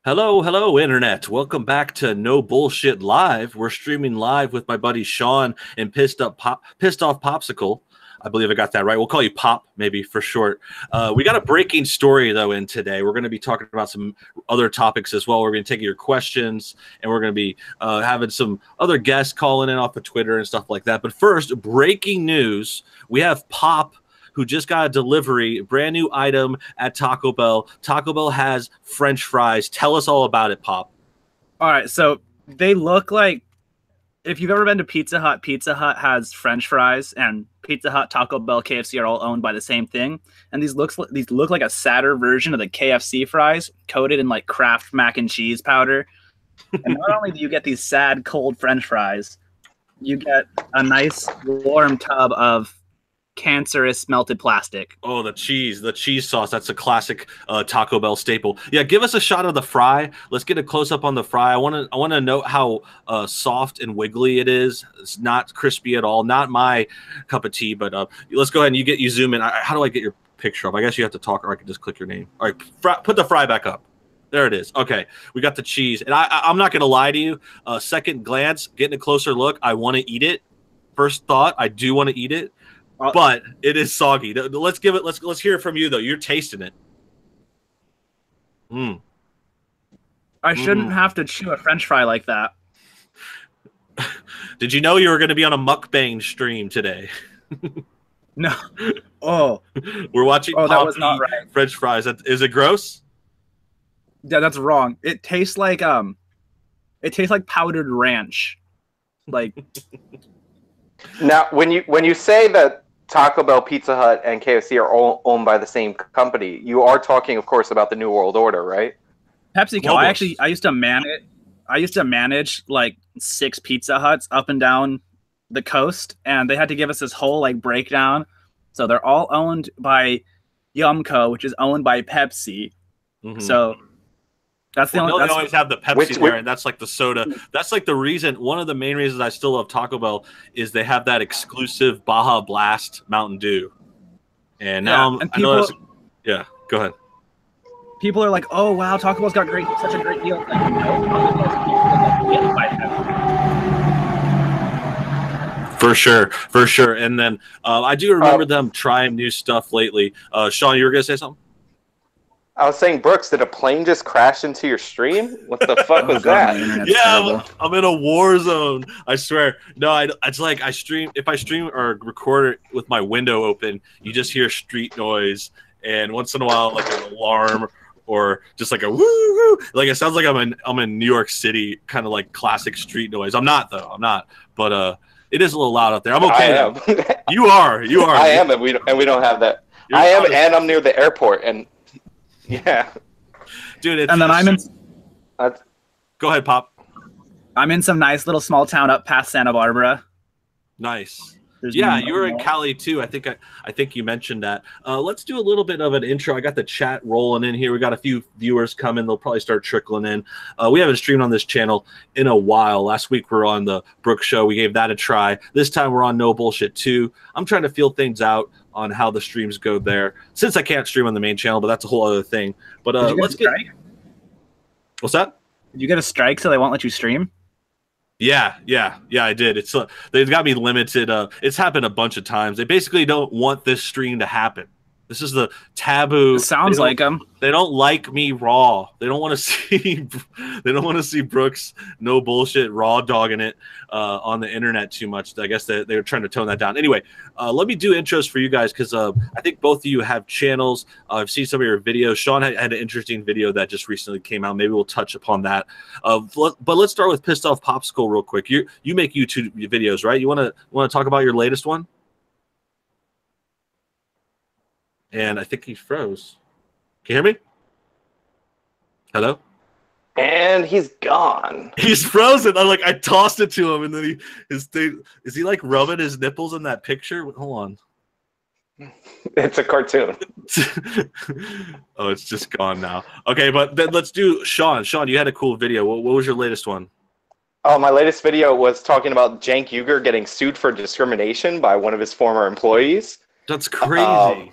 Hello, hello, Internet. Welcome back to No Bullshit Live. We're streaming live with my buddy Sean and Pissed Off Popsicle. I believe I got that right. We'll call you Pop, maybe for short. We got a breaking story though in today. We're going to be talking about some other topics as well. We're going to take your questions, and we're going to be having some other guests calling in off of Twitter and stuff like that. But first, breaking news: we have Pop, who just got a delivery, brand new item at Taco Bell. Taco Bell has French fries. Tell us all about it, Pop. All right, so they look like, if you've ever been to Pizza Hut has French fries, and Pizza Hut, Taco Bell, KFC are all owned by the same thing. And these look like a sadder version of the KFC fries, coated in like Kraft mac and cheese powder. And not only do you get these sad, cold French fries, you get a nice warm tub of cancerous melted plastic. Oh, the cheese sauce. That's a classic Taco Bell staple. Yeah, give us a shot of the fry. Let's get a close up on the fry. I want to note how soft and wiggly it is. It's not crispy at all. Not my cup of tea. But let's go ahead and you zoom in. How do I get your picture up? I guess you have to talk, or I can just click your name. All right, put the fry back up. There it is. Okay, we got the cheese, and I'm not gonna lie to you. Second glance, getting a closer look, I want to eat it. First thought, I do want to eat it. But it is soggy. Let's give it. Let's hear it from you though. You're tasting it. I shouldn't have to chew a French fry like that. Did you know you were going to be on a mukbang stream today? No. Oh, we're watching. Oh, that was not right. French fries. Is it gross? Yeah, that's wrong. It tastes like powdered ranch. Like. Now, when you say that Taco Bell, Pizza Hut, and KFC are all owned by the same company, you are talking, of course, about the New World Order, right? PepsiCo. I used to manage like 6 Pizza Huts up and down the coast, and they had to give us this whole like breakdown. So they're all owned by Yumco, which is owned by Pepsi. So that's the only. They always have the Pepsi there, and that's like the soda. That's like the reason. One of the main reasons I still love Taco Bell is they have that exclusive Baja Blast Mountain Dew. And now, yeah, go ahead. People are like, "Oh wow, Taco Bell's got such a great deal." Like, For sure. And then I do remember them trying new stuff lately. Sean, you were gonna say something? I was saying, Brooks, did a plane just crash into your stream? What the fuck was that? Yeah, I'm in a war zone. I swear. No, it's like if I stream or record it with my window open, you just hear street noise, and once in a while, like an alarm or just like a woo woo. Like it sounds like I'm in New York City, kind of like classic street noise. I'm not though. I'm not. But it is a little loud out there. I'm okay. I am. You are. I am, and we don't have that. I am, and I'm near the airport, and. Yeah, dude. And then I'm in. Go ahead, Pop. I'm in some nice little small town up past Santa Barbara. Nice. Yeah, you were in Cali too. I think you mentioned that. Let's do a little bit of an intro. I got the chat rolling in here. We got a few viewers coming. They'll probably start trickling in. We haven't streamed on this channel in a while. Last week we were on the Brooke Show. We gave that a try. This time we're on No Bullshit 2. I'm trying to feel things out on how the streams go there, since I can't stream on the main channel, but that's a whole other thing. But let's get. What's that? Did you get a strike so they won't let you stream? Yeah, I did. It's they've got me limited. It's happened a bunch of times. They basically don't want this stream to happen. This is the taboo. It sounds like them. They don't like me raw. They don't want to see. They don't want to see Brooks no bullshit raw dogging it on the internet too much. I guess they're trying to tone that down. Anyway, let me do intros for you guys because I think both of you have channels. I've seen some of your videos. Sean had an interesting video that just recently came out. Maybe we'll touch upon that. But let's start with Pissed Off Popsicle real quick. You make YouTube videos, right? You want to talk about your latest one? And I think he froze. Can you hear me? Hello? And he's gone. He's frozen. I tossed it to him, and then is he like rubbing his nipples in that picture? Hold on. It's a cartoon. Oh, it's just gone now. Okay, but then let's do Sean. Sean, you had a cool video. What was your latest one? Oh, my latest video was talking about Cenk Uygur getting sued for discrimination by one of his former employees. That's crazy.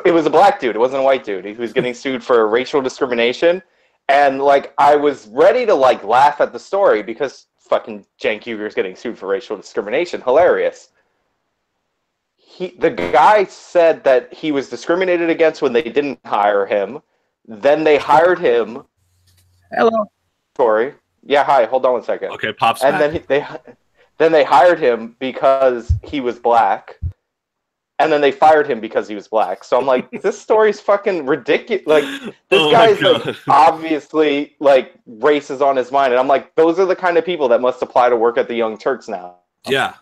It was a black dude. It wasn't a white dude. He was getting sued for racial discrimination. And, like, I was ready to, like, laugh at the story because fucking Cenk Uyghur's getting sued for racial discrimination. Hilarious. The guy said that he was discriminated against when they didn't hire him. Then they hired him. Hello. Sorry. Yeah, hi. Hold on one second. Okay, Pop's and back. then they hired him because he was black. And then they fired him because he was black. So I'm like, this story's fucking ridiculous. Like, this guy's like, obviously, like, race is on his mind. And I'm like, those are the kind of people that must apply to work at the Young Turks now. Yeah.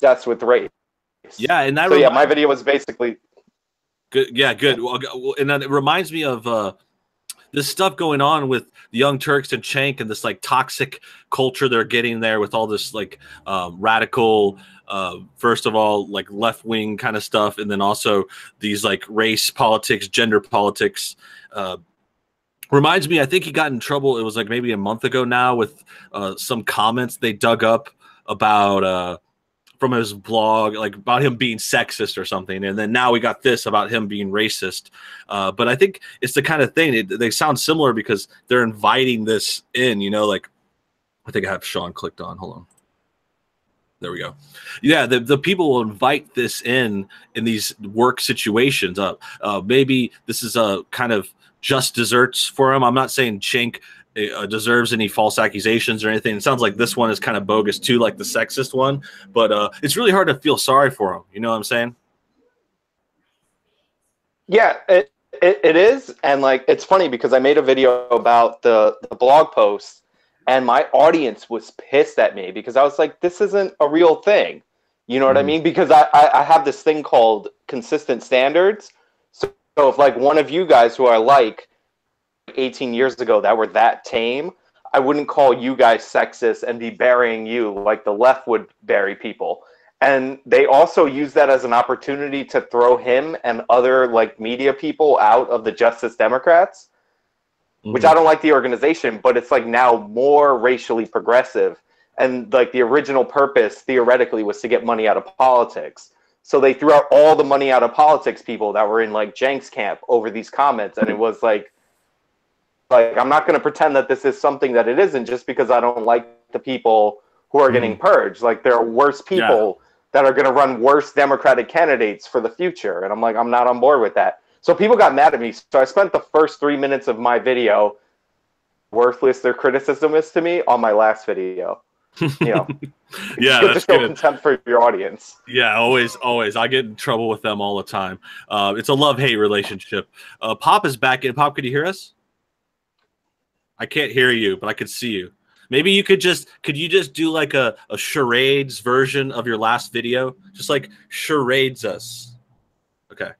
That's with race. Yeah, and that. So, yeah, my video was basically good. Yeah, good. Well, and then it reminds me of this stuff going on with the Young Turks and Cenk and this, like, toxic culture they're getting there with all this, like, radical, first of all, like, left-wing kind of stuff, and then also these, like, race politics, gender politics. Reminds me, I think he got in trouble, it was like maybe a month ago now, with some comments they dug up about from his blog, like, about him being sexist or something, and then now we got this about him being racist. But I think it's the kind of thing, they sound similar because they're inviting this in, you know, like, I think I have Sean clicked on, hold on. There we go. Yeah, the people will invite this in these work situations. Maybe this is a kind of just desserts for him. I'm not saying Cenk deserves any false accusations or anything. It sounds like this one is kind of bogus too, like the sexist one. But it's really hard to feel sorry for him. You know what I'm saying? Yeah, it is. And, like, it's funny because I made a video about the blog post, and my audience was pissed at me because I was like, this isn't a real thing. You know what I mean? Because I have this thing called consistent standards. So if, like, one of you guys who I like 18 years ago that were that tame, I wouldn't call you guys sexist and be burying you like the left would bury people. And they also use that as an opportunity to throw him and other, like, media people out of the Justice Democrats. Which I don't like the organization, but it's, like, now more racially progressive. And, like, the original purpose, theoretically, was to get money out of politics. So they threw out all the money out of politics people that were in, like, Cenk's camp over these comments. And it was like I'm not going to pretend that this is something that it isn't just because I don't like the people who are getting purged. Like, there are worse people that are going to run worse Democratic candidates for the future. And I'm like, I'm not on board with that. So people got mad at me. So I spent the first 3 minutes of my video, worthless their criticism is to me, on my last video. You know, yeah, that's to show good. contempt for your audience. Yeah, always. I get in trouble with them all the time. It's a love-hate relationship. Pop is back in. Pop, could you hear us? I can't hear you, but I could see you. Maybe you could you just do like a charades version of your last video? Just like charades us. Okay.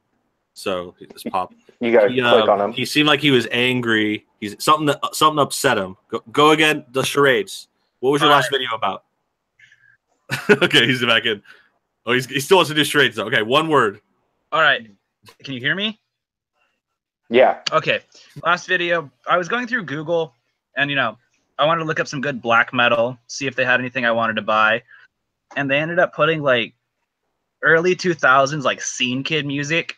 So this Pop. You gotta click on him. He seemed like he was angry. Something upset him. Go again. The charades. What was your last video about? Okay, he's back in. Oh, he still wants to do charades though. Okay, one word. All right. Can you hear me? Yeah. Okay. Last video, I was going through Google, and, you know, I wanted to look up some good black metal, see if they had anything I wanted to buy, and they ended up putting, like, early 2000s, like, scene kid music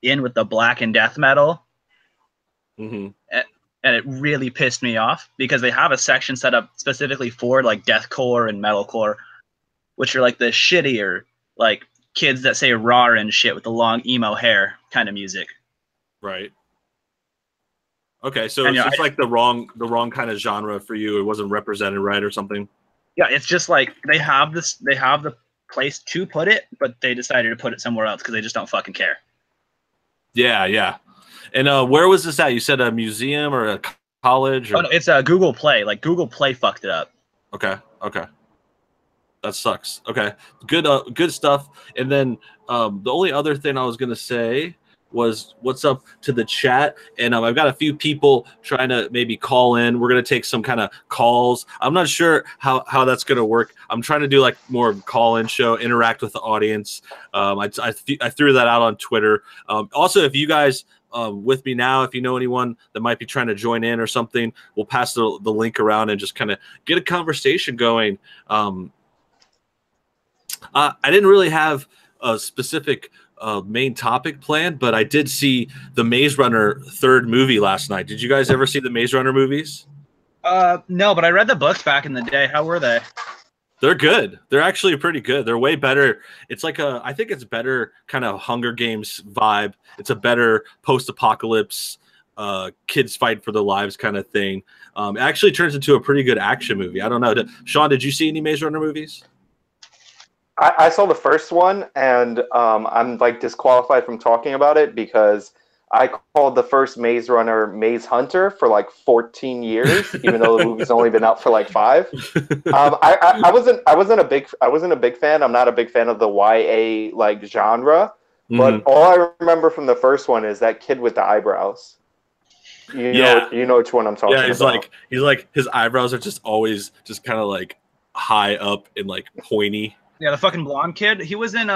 in with the black and death metal. And it really pissed me off because they have a section set up specifically for, like, deathcore and metalcore, which are, like, the shittier, like, kids that say raw and shit with the long emo hair kind of music. Right. Okay, so it's just like the wrong kind of genre for you. It wasn't represented right or something. Yeah, it's just like they have the place to put it, but they decided to put it somewhere else because they just don't fucking care. Yeah, yeah. And where was this at? You said a museum or a college? Or... Oh, no, it's a Google Play. Like, Google Play fucked it up. Okay, okay. That sucks. Okay, good stuff. And then the only other thing I was gonna say was what's up to the chat, and I've got a few people trying to maybe call in. We're gonna take some kind of calls. I'm not sure how that's gonna work. I'm trying to do like more call-in show, interact with the audience. I threw that out on Twitter. Also, if you guys with me now, if you know anyone that might be trying to join in or something, we'll pass the link around and just kind of get a conversation going. I didn't really have a specific main topic planned, but I did see the Maze Runner third movie last night. Did you guys ever see the Maze Runner movies? No, but I read the books back in the day. How were they? They're good. They're actually pretty good. They're way better. It's like I think it's better kind of Hunger Games vibe. It's a better post-apocalypse, kids fight for their lives kind of thing. It actually turns into a pretty good action movie. I don't know. Sean, did you see any Maze Runner movies? I saw the first one, and I'm like disqualified from talking about it because I called the first Maze Runner Maze Hunter for like 14 years, even though the movie's only been out for like 5. I wasn't a big fan. I'm not a big fan of the YA like genre, but all I remember from the first one is that kid with the eyebrows. You know which one I'm talking about. Yeah, he's like his eyebrows are just always just kind of like high up and like pointy. Yeah, the fucking blonde kid. He was in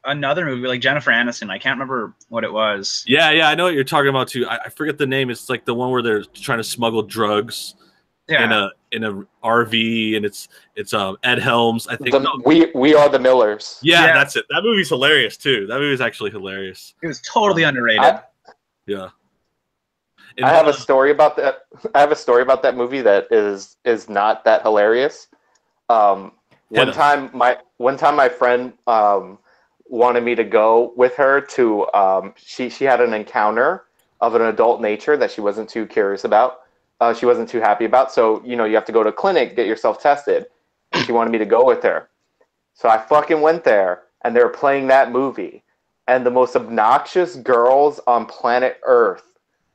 another movie like Jennifer Aniston. I can't remember what it was. Yeah, I know what you're talking about too. I forget the name. It's like the one where they're trying to smuggle drugs in a RV, and it's Ed Helms. I think we are the Millers. Yeah, that's it. That movie's hilarious too. That movie's actually hilarious. It was totally underrated. Yeah. I have a story about that. I have a story about that movie that is not that hilarious. One time my friend wanted me to go with her to she had an encounter of an adult nature that she wasn't too curious about. She wasn't too happy about. So, you have to go to a clinic, get yourself tested. And she wanted me to go with her. So I fucking went there, and they were playing that movie. And the most obnoxious girls on planet Earth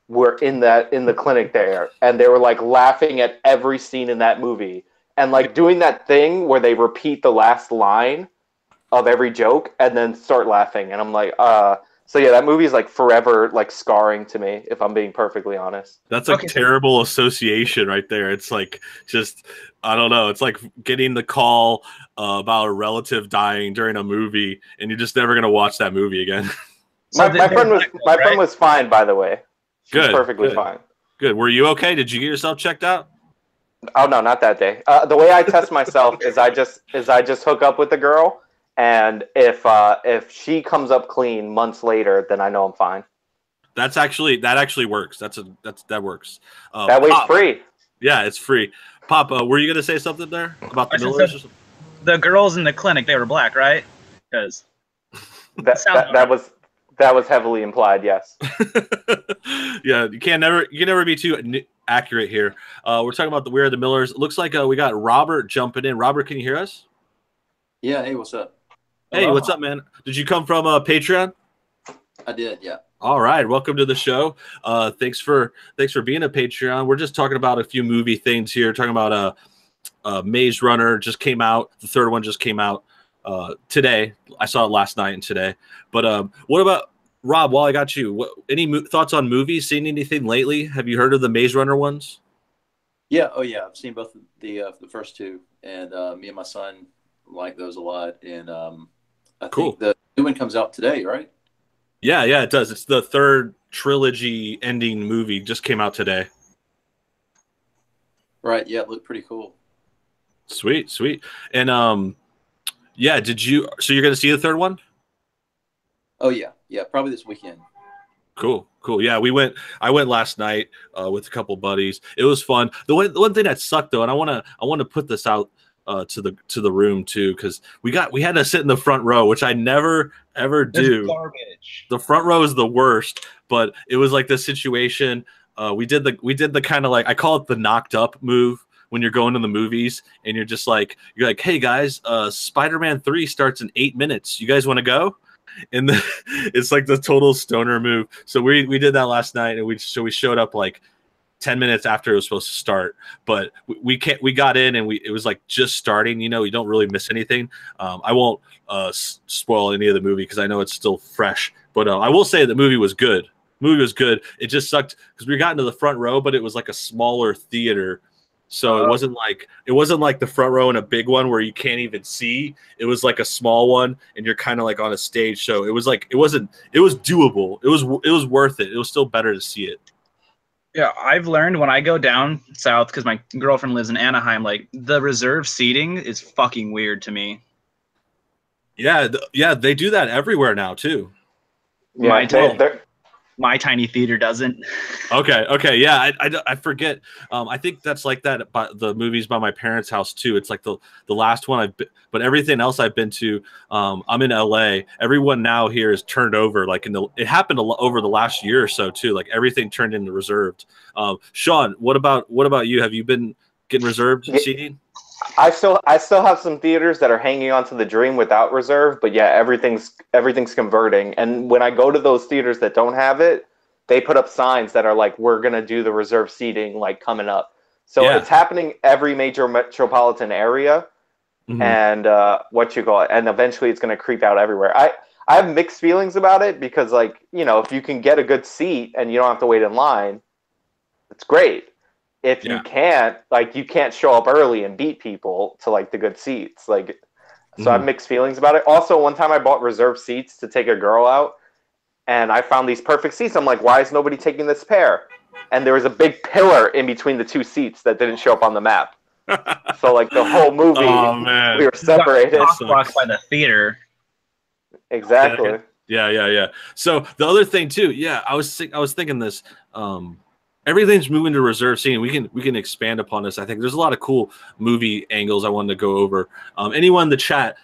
were in the clinic there. And they were like laughing at every scene in that movie. And like doing that thing where they repeat the last line of every joke and then start laughing. And I'm like, so yeah, that movie is like forever like scarring to me, if I'm being perfectly honest. That's a terrible association right there. It's like just, I don't know. It's like getting the call about a relative dying during a movie, and you're just never gonna watch that movie again. My friend was fine, by the way. She was perfectly fine. Good. Were you okay? Did you get yourself checked out? Oh no, not that day. The way I test myself is I just hook up with the girl. And if she comes up clean months later, then I know I'm fine. That actually works. That works. That way it's free. Yeah, it's free. Pop, were you gonna say something there about the Millers? Or something? The girls in the clinic, they were black, right? Because that was heavily implied. Yes. Yeah, you can never be too accurate here. We're talking about We Are the Millers. It looks like we got Robert jumping in. Robert, can you hear us? Yeah. Hey, what's up? Hey, what's up, man? Did you come from Patreon? I did, yeah. All right, welcome to the show. Thanks for being a Patreon. We're just talking about a few movie things here. Talking about Maze Runner just came out. The third one just came out today. I saw it last night and today. But what about Rob? While I got you, any thoughts on movies? Seen anything lately? Have you heard of the Maze Runner ones? Yeah. Oh, yeah. I've seen both the first two, and me and my son like those a lot. And I think the new one comes out today, right? Yeah, it does. It's the third trilogy ending movie. Just came out today. Right. Yeah, it looked pretty cool. Sweet. And yeah, so you're gonna see the third one? Oh yeah, probably this weekend. Cool. Yeah, I went last night with a couple buddies. It was fun. The one thing that sucked though, and I wanna put this out to the room too, because we had to sit in the front row, which I never ever do. Garbage. The front row is the worst, but it was like the situation. We did the kind of like, I call it the knocked up move, when you're going to the movies and you're like, hey guys, Spider-Man 3 starts in 8 minutes. You guys want to go? And it's like the total stoner move. So we did that last night, and we showed up like 10 minutes after it was supposed to start, but we got in, and it was like just starting. You don't really miss anything. I won't spoil any of the movie because I know it's still fresh, but I will say the movie was good. It just sucked because we got into the front row, but it was like a smaller theater. So it wasn't like the front row in a big one where you can't even see. It was like a small one, and you're kind of like on a stage. So it was doable. It was worth it. It was still better to see it. Yeah, I've learned when I go down south, because my girlfriend lives in Anaheim, like the reserve seating is fucking weird to me. Yeah, yeah, they do that everywhere now too. Yeah, My tiny theater doesn't. Okay, yeah, I forget. I think that's like that. But the movies by my parents' house too. It's like the last one I've been, but everything else I've been to. I'm in LA. Everyone now here is turned over. Like it happened over the last year or so too. Like everything turned into reserved. Sean, what about you? Have you been getting reserved seating? I still have some theaters that are hanging on to the dream without reserve, but yeah, everything's converting. And when I go to those theaters that don't have it, they put up signs that are like, "We're gonna do the reserve seating like coming up." So it's happening every major metropolitan area, and and eventually it's gonna creep out everywhere. I have mixed feelings about it because, like, if you can get a good seat and you don't have to wait in line, it's great. If you can't, like, you can't show up early and beat people to like the good seats. Like, so I have mixed feelings about it. Also, one time I bought reserved seats to take a girl out, and I found these perfect seats. I'm like, why is nobody taking this pair? And there was a big pillar in between the two seats that didn't show up on the map. So like the whole movie, we were separated. Blocked by the theater. Exactly. Yeah. So the other thing too, I was thinking this. Everything's moving to reserve seating. We can expand upon this. I think there's a lot of cool movie angles I wanted to go over. Anyone in the chat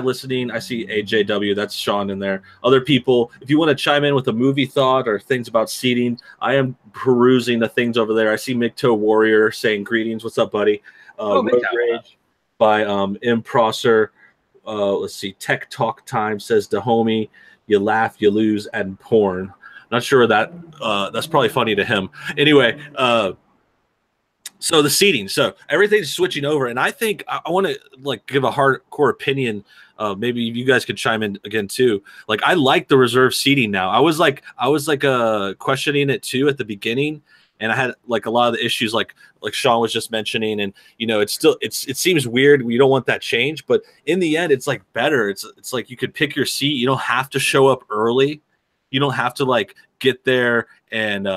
listening, I see AJW, that's Sean in there. Other people, if you want to chime in with a movie thought or things about seating, I am perusing the things over there. I see MGTOW Warrior saying greetings. What's up, buddy? Road Rage by Improsser. Let's see. Tech Talk Time says the homie, you laugh, you lose, and porn. Not sure that that's probably funny to him. Anyway, so the seating, so everything's switching over, and I think I want to like give a hardcore opinion. Maybe you guys could chime in again too. Like, I like the reserve seating now. I was questioning it too at the beginning, and I had like a lot of the issues like Sean was just mentioning, and it seems weird. We don't want that change, but in the end, it's like better. It's like you could pick your seat. You don't have to show up early. You don't have to like get there and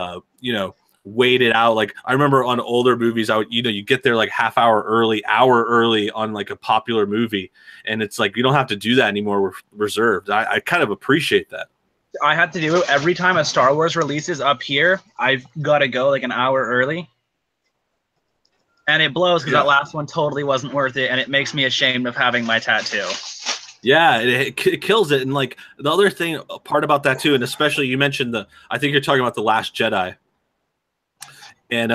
wait it out. Like, I remember on older movies, you get there like hour early on like a popular movie, and it's like you don't have to do that anymore. We're reserved. I kind of appreciate that. I had to do it every time a Star Wars releases up here. I've got to go like an hour early, and it blows because that last one totally wasn't worth it, and it makes me ashamed of having my tattoo. Yeah, it kills it. And like the other thing, part about that too, and especially you mentioned I think you're talking about The Last Jedi. And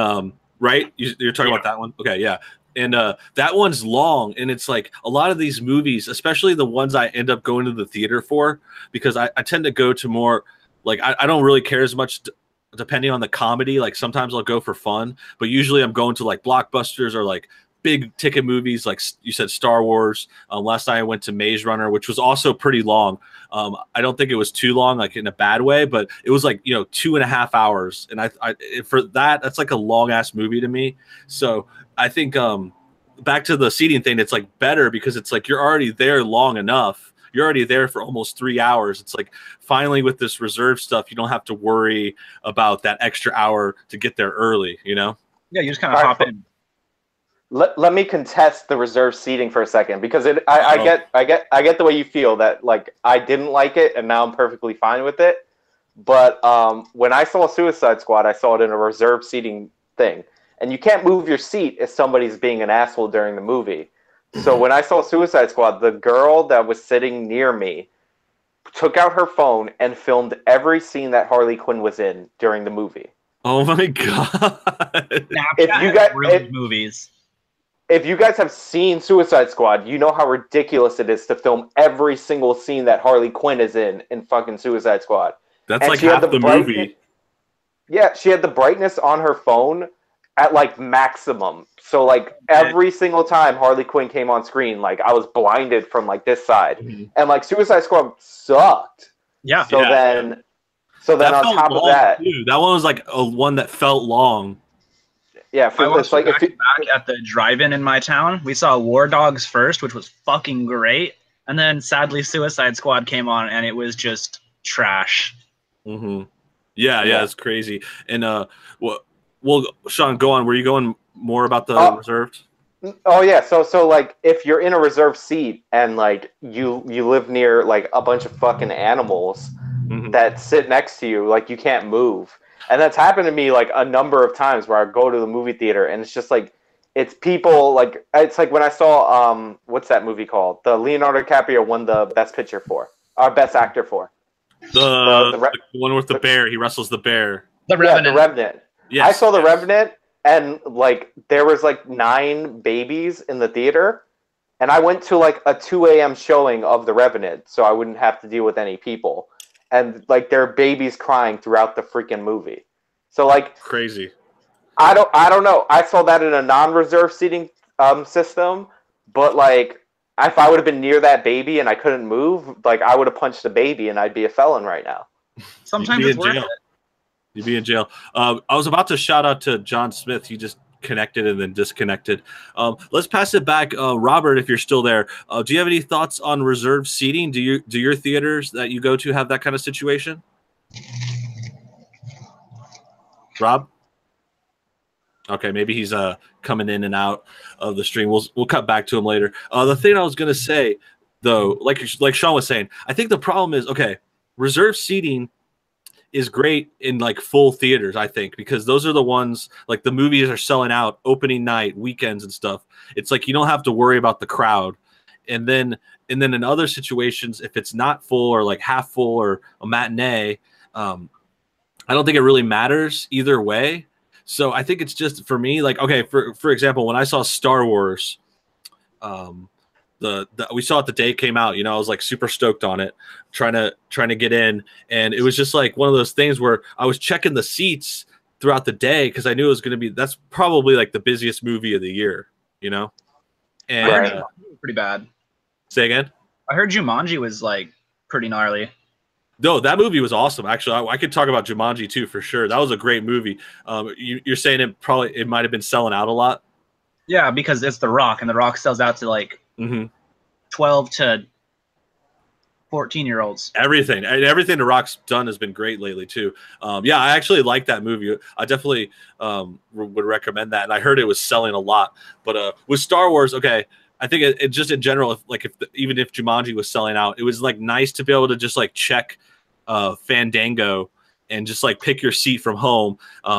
right, you're talking about that one. Okay, yeah. And that one's long, and it's like a lot of these movies, especially the ones I end up going to the theater for, because I tend to go to more like I don't really care as much depending on the comedy. Like sometimes I'll go for fun, but usually I'm going to like blockbusters or like big ticket movies, like you said, Star Wars. Last night I went to Maze Runner, which was also pretty long. I don't think it was too long, like in a bad way, but it was like 2.5 hours, and I for that's like a long ass movie to me. So I think back to the seating thing, it's like better because it's like you're already there long enough. You're already there for almost 3 hours. It's like finally with this reserve stuff, you don't have to worry about that extra hour to get there early. Yeah, you just kind of hop in. Let me contest the reserve seating for a second, because I get the way you feel, that like I didn't like it and now I'm perfectly fine with it. But when I saw Suicide Squad, I saw it in a reserve seating thing, and you can't move your seat if somebody's being an asshole during the movie. So when I saw Suicide Squad, the girl that was sitting near me took out her phone and filmed every scene that Harley Quinn was in during the movie. Oh my god! Movies. If you guys have seen Suicide Squad, you know how ridiculous it is to film every single scene that Harley Quinn is in fucking Suicide Squad. That's like half the movie. Yeah, she had the brightness on her phone at like maximum. So like every single time Harley Quinn came on screen, like I was blinded from like this side. Mm-hmm. And like Suicide Squad sucked. Yeah. So then on top of that, too. That one was like a one that felt long. Yeah, I watched back at the drive-in in my town. We saw War Dogs first, which was fucking great, and then sadly Suicide Squad came on, and it was just trash. Mm-hmm. Yeah, it's crazy. And well, Sean, go on. Were you going more about the reserved? Oh yeah, so like if you're in a reserved seat and like you live near like a bunch of fucking animals that sit next to you, like you can't move. And that's happened to me like a number of times where I go to the movie theater and it's just like it's people like it's like when I saw what's that movie called? The Leonardo DiCaprio won the best picture for or best actor for. The one with the bear, he wrestles the bear. The Revenant. Yeah, the Revenant. Yes, I saw the Revenant and like there was like 9 babies in the theater and I went to like a 2 a.m. showing of the Revenant so I wouldn't have to deal with any people. And like there are babies crying throughout the freaking movie. So like crazy. I don't know. I saw that in a non-reserved seating system, but like if I would have been near that baby and I couldn't move, like I would have punched the baby and I'd be a felon right now. Sometimes it's worth it. You'd be in jail. I was about to shout out to John Smith. He just connected and then disconnected. Let's pass it back, Robert, if you're still there. Do you have any thoughts on reserved seating? Do your theaters that you go to have that kind of situation? Rob? Okay, maybe he's coming in and out of the stream. We'll cut back to him later. The thing I was gonna say, though, like Sean was saying, I think the problem is reserved seating is great in like full theaters, I think, because those are the ones like the movies are selling out opening night, weekends and stuff. It's like you don't have to worry about the crowd. And then in other situations, if it's not full or like half full or a matinee, I don't think it really matters either way. So I think it's just for me, like, okay, for example, when I saw Star Wars, we saw it the day it came out, I was like super stoked on it, trying to get in. And it was just like one of those things where I was checking the seats throughout the day because I knew it was going to be, that's probably like the busiest movie of the year, And pretty bad. Say again? I heard Jumanji was like pretty gnarly. No, that movie was awesome. Actually, I could talk about Jumanji too for sure. That was a great movie. You're saying it might have been selling out a lot? Yeah, because it's The Rock, and The Rock sells out to like 12 to 14-year-olds. Everything The Rock's done has been great lately too. Yeah, I actually like that movie. I definitely would recommend that. And I heard it was selling a lot. But with Star Wars, okay, I think it just in general, even if Jumanji was selling out, it was like nice to be able to just like check Fandango and just like pick your seat from home.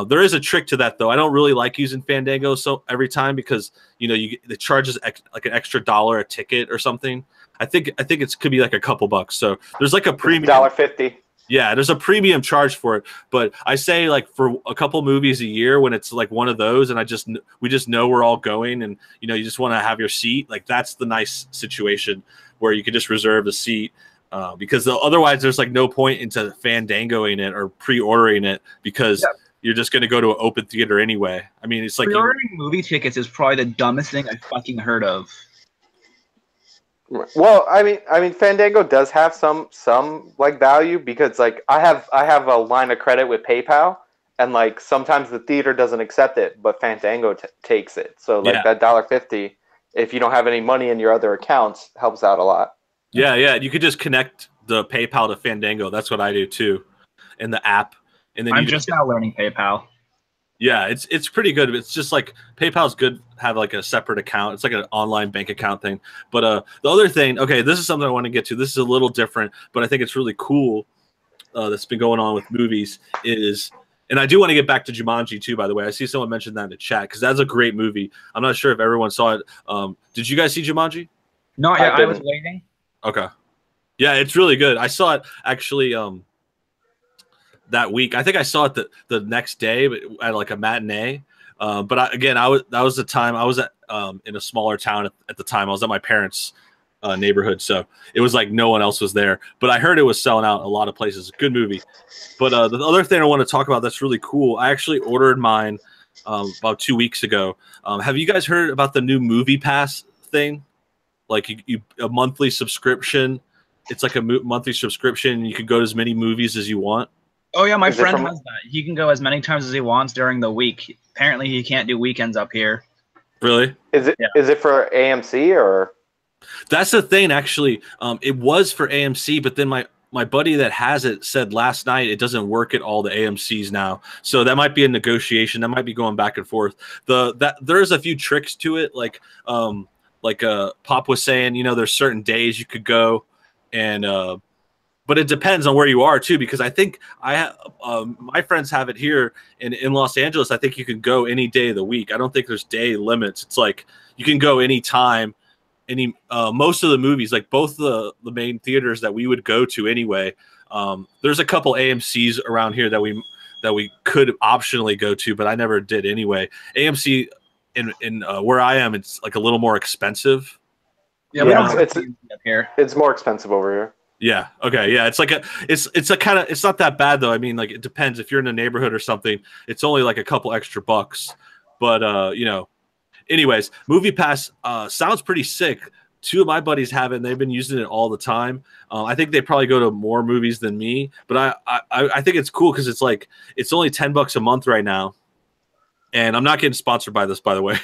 There is a trick to that though. I don't really like using Fandango so every time because it charges like an extra $1 a ticket or something. I think it could be like a couple bucks. So there's like a premium $1.50. Yeah, there's a premium charge for it. But I say like for a couple movies a year when it's like one of those and we just know we're all going and you just want to have your seat, like that's the nice situation where you could just reserve a seat. Because otherwise there's like no point into Fandangoing it or pre-ordering it because you're just going to go to an open theater anyway. I mean, it's like pre-ordering movie tickets is probably the dumbest thing I fucking heard of. Well, I mean, Fandango does have some like value because like I have a line of credit with PayPal and like sometimes the theater doesn't accept it, but Fandango takes it. So like that $1.50, if you don't have any money in your other accounts, helps out a lot. Yeah, you could just connect the PayPal to Fandango. That's what I do too, in the app. And then I'm just now learning PayPal. Yeah, it's pretty good. It's just like PayPal's good. Have like a separate account. It's like an online bank account thing. But the other thing, okay, this is something I want to get to. This is a little different, but I think it's really cool. That's been going on with movies is, and I do want to get back to Jumanji too. By the way, I see someone mentioned that in the chat because that's a great movie. I'm not sure if everyone saw it. Did you guys see Jumanji? No, I was waiting. Okay. Yeah, it's really good. I saw it actually that week. I think I saw it the next day but at like a matinee. But that was the time I was at in a smaller town at the time. I was at my parents' neighborhood, so it was like no one else was there. But I heard it was selling out a lot of places. Good movie. But the other thing I want to talk about that's really cool, I actually ordered mine about 2 weeks ago. Have you guys heard about the new Movie Pass thing? Like a monthly subscription. It's like a monthly subscription. You can go to as many movies as you want. Oh yeah, my friend has that. He can go as many times as he wants during the week. Apparently, he can't do weekends up here. Really? Is it for AMC or? That's the thing. Actually, it was for AMC, but then my my buddy that has it said last night it doesn't work at all the AMC's now. So that might be a negotiation. That might be going back and forth. There's a few tricks to it, like Pop was saying, you know, there's certain days you could go, and but it depends on where you are too, because I think my friends have it here in Los Angeles. I think you can go any day of the week. I don't think there's day limits. It's like you can go anytime. Most of the movies, like both the main theaters that we would go to anyway. There's a couple AMC's around here that we could optionally go to, but I never did anyway. AMC in where I am, it's like a little more expensive. Yeah, we don't have up here. It's more expensive over here. Yeah. Okay. Yeah. It's like it's a kind of, it's not that bad though. I mean, like it depends if you're in a neighborhood or something. It's only like a couple extra bucks, but you know. Anyways, Movie Pass sounds pretty sick. Two of my buddies have it, and they've been using it all the time. I think they probably go to more movies than me, but I think it's cool because it's like it's only $10 a month right now. And I'm not getting sponsored by this, by the way.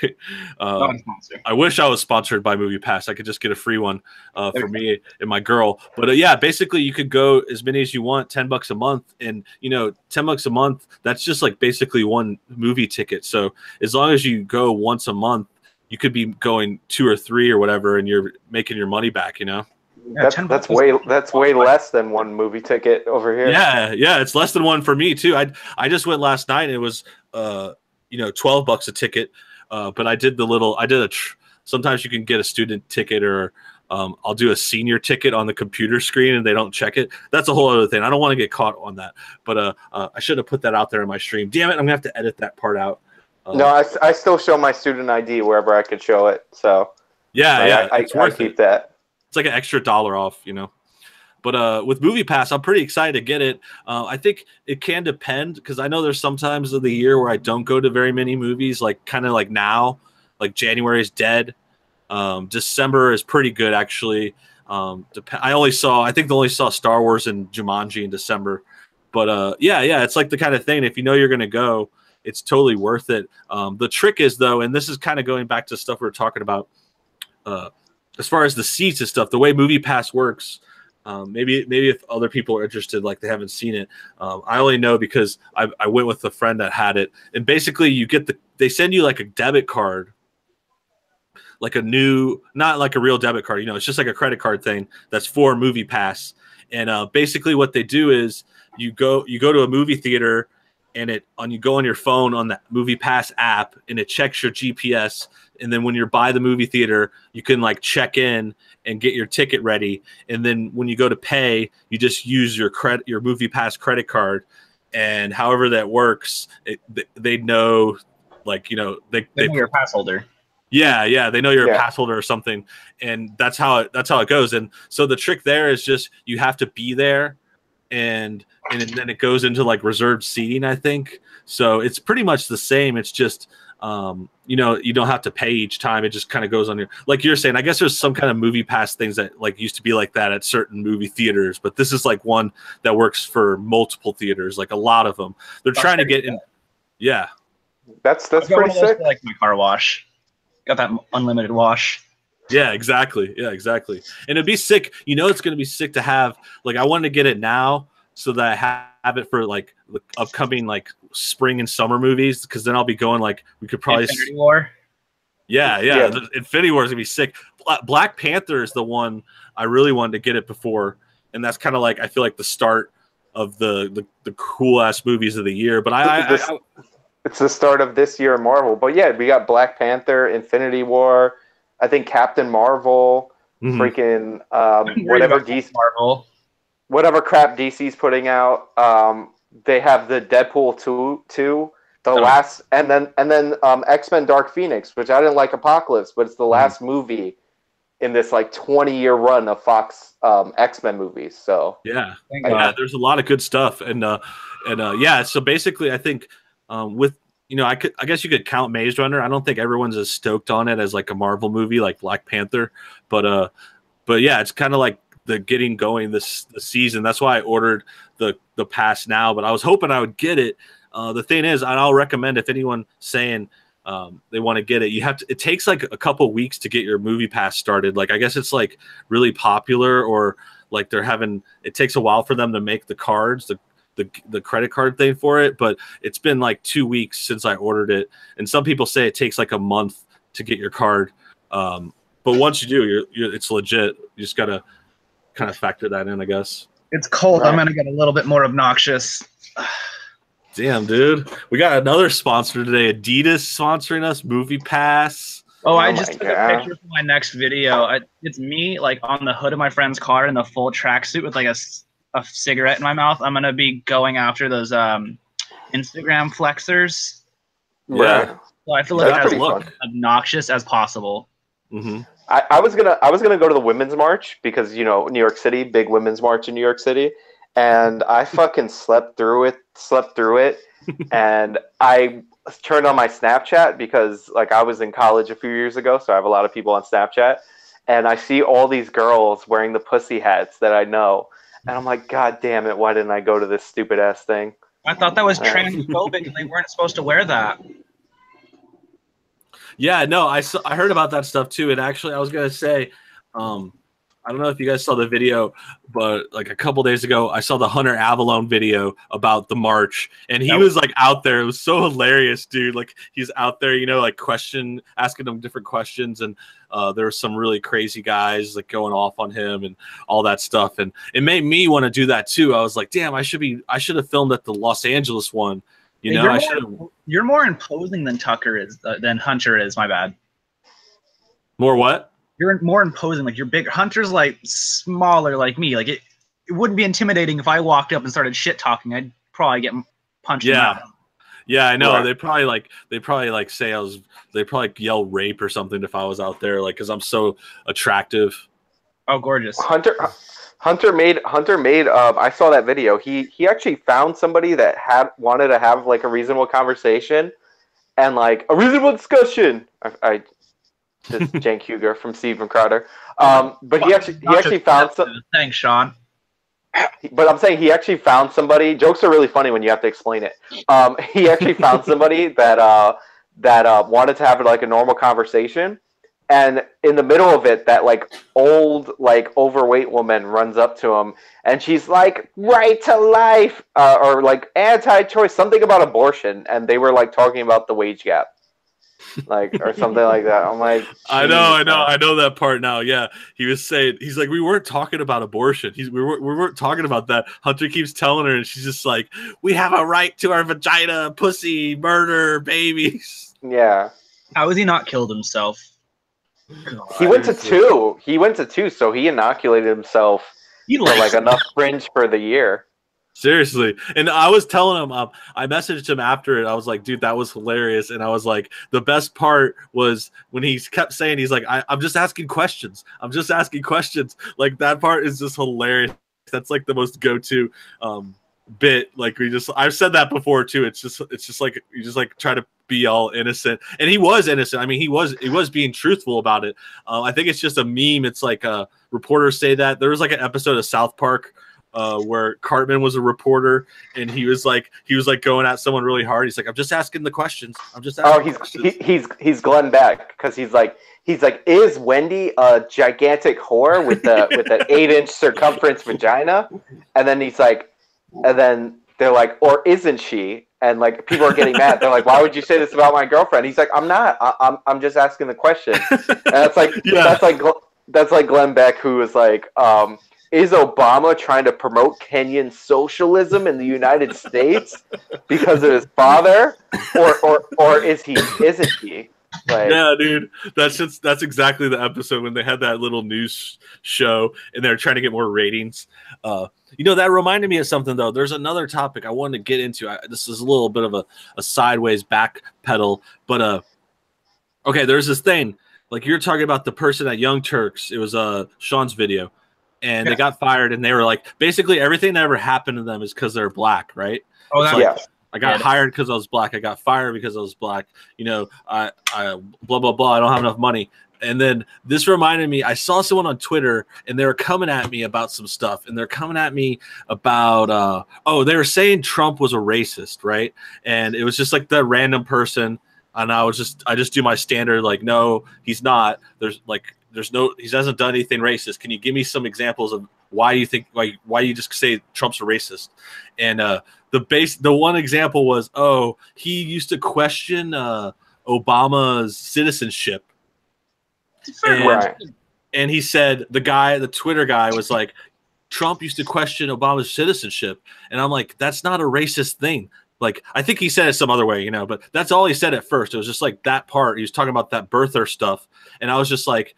Not a sponsor. I wish I was sponsored by Movie Pass. I could just get a free one for me and my girl. But yeah, basically you could go as many as you want, $10 a month. And, you know, $10 a month, that's just like basically one movie ticket. So as long as you go once a month, you could be going 2 or 3 or whatever, and you're making your money back, you know? Yeah, that's way less than one movie ticket over here. Yeah, it's less than one for me too. I just went last night, and it was you know, $12 a ticket. But I did sometimes you can get a student ticket, or I'll do a senior ticket on the computer screen and they don't check it. That's a whole other thing. I don't want to get caught on that. But I should have put that out there in my stream. Damn it, I'm gonna have to edit that part out. No, I still show my student ID wherever I could show it. So yeah, I keep that. It's like an extra $1 off, you know. But with Movie Pass, I'm pretty excited to get it. I think it can depend, because I know there's some times of the year where I don't go to very many movies, like kind of like now, like January is dead. December is pretty good, actually. I only saw Star Wars and Jumanji in December. But yeah, it's like the kind of thing, if you know you're going to go, it's totally worth it. The trick is, though, and this is kind of going back to stuff we were talking about, as far as the seats and stuff, the way Movie Pass works. Maybe if other people are interested, like they haven't seen it. I only know because I went with a friend that had it, and basically you get they send you like a debit card, like not like a real debit card, you know, it's just like a credit card thing that's for Movie Pass. And basically what they do is you go to a movie theater, and you go on your phone on the Movie Pass app, and it checks your GPS. And then when you're by the movie theater, you can like check in and get your ticket ready. And then when you go to pay, you just use your Movie Pass credit card. And however that works, they know, like, you know, they know your pass holder. Yeah, they know you're a pass holder or something, and that's how it goes. And so the trick there is just you have to be there, and then it goes into like reserved seating, I think. So it's pretty much the same. It's just you know, you don't have to pay each time. It just kind of goes on your, like you're saying, I guess there's some kind of Movie Pass things that like used to be like that at certain movie theaters, but this is like one that works for multiple theaters, like a lot of them. They're trying to get in. Yeah. That's pretty sick. Like my car wash. Got that unlimited wash. Yeah, exactly. And it'd be sick. You know, it's going to be sick to have, like, I wanted to get it now so that I have it for like the upcoming like spring and summer movies, because then I'll be going, like, we could probably Infinity War. Yeah. Infinity War is gonna be sick. Black Panther is the one I really wanted to get it before, and that's kind of like, I feel like the start of the cool ass movies of the year. But it's the start of this year in Marvel. But yeah, we got Black Panther, Infinity War, I think Captain Marvel, freaking whatever DC Marvel. Whatever crap DC's putting out. They have the Deadpool 2, the last, and then X-Men Dark Phoenix, which I didn't like Apocalypse, but it's the last movie in this like 20-year run of Fox X-Men movies. So yeah, there's a lot of good stuff, and yeah. So basically, I think with, you know, I guess you could count Maze Runner. I don't think everyone's as stoked on it as like a Marvel movie like Black Panther, but yeah, it's kind of like the getting going this season. That's why I ordered the pass now, but I was hoping I would get it. The thing is, and I'll recommend, if anyone saying they want to get it, it takes like a couple weeks to get your Movie Pass started. Like, I guess it's like really popular, or like it takes a while for them to make the cards, the credit card thing for it, but it's been like 2 weeks since I ordered it, and some people say it takes like a month to get your card. But once you do, it's legit. You just gotta kind of factor that in, I guess. It's cold. Right. I'm gonna get a little bit more obnoxious. Damn, dude. We got another sponsor today. Adidas sponsoring us. Movie Pass. Oh, I just took a picture for my next video. It's me like on the hood of my friend's car in the full tracksuit with like a cigarette in my mouth. I'm gonna be going after those Instagram flexers. Yeah. So I have to look as obnoxious as possible. Mm-hmm. I was gonna go to the women's march because New York City, big women's march in New York City, and I fucking slept through it, and I turned on my Snapchat because like I was in college a few years ago, so I have a lot of people on Snapchat, and I see all these girls wearing the pussy hats that I know, and I'm like, God damn it, why didn't I go to this stupid ass thing? I thought that was transphobic and they weren't supposed to wear that. Yeah, no, I heard about that stuff too. And actually, I was gonna say, I don't know if you guys saw the video, but like a couple days ago, I saw the Hunter Avalone video about the march, and he was like out there. It was so hilarious, dude. Like he's out there, like asking them different questions, and there were some really crazy guys like going off on him and all that stuff, and it made me want to do that too. I was like, damn, I should have filmed at the Los Angeles one. You're more imposing than than Hunter is. My bad. More what? You're more imposing. Like you're big. Hunter's like smaller, like me. Like it wouldn't be intimidating if I walked up and started shit talking. I'd probably get punched. Yeah. In the mouth. Yeah, I know. Right. They probably say they probably yell rape or something if I was out there, like because I'm so attractive. Oh, gorgeous. Hunter made I saw that video. He actually found somebody that wanted to have like a reasonable conversation and like a reasonable discussion. I just Cenk Huger from Steven Crowder. But he actually found some. Thanks, Sean. But I'm saying he actually found somebody. Jokes are really funny when you have to explain it. He actually found somebody that wanted to have like a normal conversation. And in the middle of it, that like old, like overweight woman runs up to him, and she's like, "Right to life," or like anti-choice, something about abortion, and they were like talking about the wage gap, like or something like that. I'm like, I know that part now. Yeah, he was saying, he's like, we weren't talking about abortion. We weren't talking about that. Hunter keeps telling her, and she's just like, we have a right to our vagina, pussy, murder, babies. Yeah. How has he not killed himself? God, he went to two, so he inoculated himself for like enough fringe for the year. Seriously. And I was telling him, I messaged him after it. I was like, dude, that was hilarious. And I was like, the best part was when he kept saying, he's like, I'm just asking questions. I'm just asking questions. Like that part is just hilarious. That's like the most go-to bit. Like I've said that before too. It's just like you just like try to be all innocent, and he was innocent. I mean, he was being truthful about it. I think it's just a meme. It's like reporters say that. There was like an episode of South Park where Cartman was a reporter, and he was like going at someone really hard. He's like, I'm just asking the questions. I'm just asking questions. He's Glenn Beck because he's like, is Wendy a gigantic whore with the with an 8-inch circumference vagina? And then he's like, and then they're like, or isn't she? And like people are getting mad. They're like, why would you say this about my girlfriend? He's like, I'm not. I'm just asking the question. And that's like that's like Glenn Beck, who was like, is Obama trying to promote Kenyan socialism in the United States because of his father, or isn't he? Like, yeah, dude, that's exactly the episode when they had that little news show and they're trying to get more ratings. That reminded me of something though. There's another topic I wanted to get into. This is a little bit of a sideways back pedal, but okay, there's this thing like you're talking about the person at Young Turks. It was Sean's video, and they got fired, and they were like, basically everything that ever happened to them is because they're black, right? Oh, that's like, I got hired because I was black. I got fired because I was black. I blah, blah, blah. I don't have enough money. And then this reminded me, I saw someone on Twitter and they were coming at me about some stuff. And they're coming at me about, they were saying Trump was a racist, right? And it was just like the random person. And I just do my standard, like, no, he's not. He hasn't done anything racist. Can you give me some examples of why do you think, like, why do you just say Trump's a racist? And the one example was, oh, he used to question Obama's citizenship. And he said, the Twitter guy was like, Trump used to question Obama's citizenship. And I'm like, that's not a racist thing. Like, I think he said it some other way, you know, but that's all he said at first. It was just like that part. He was talking about that birther stuff. And I was just like,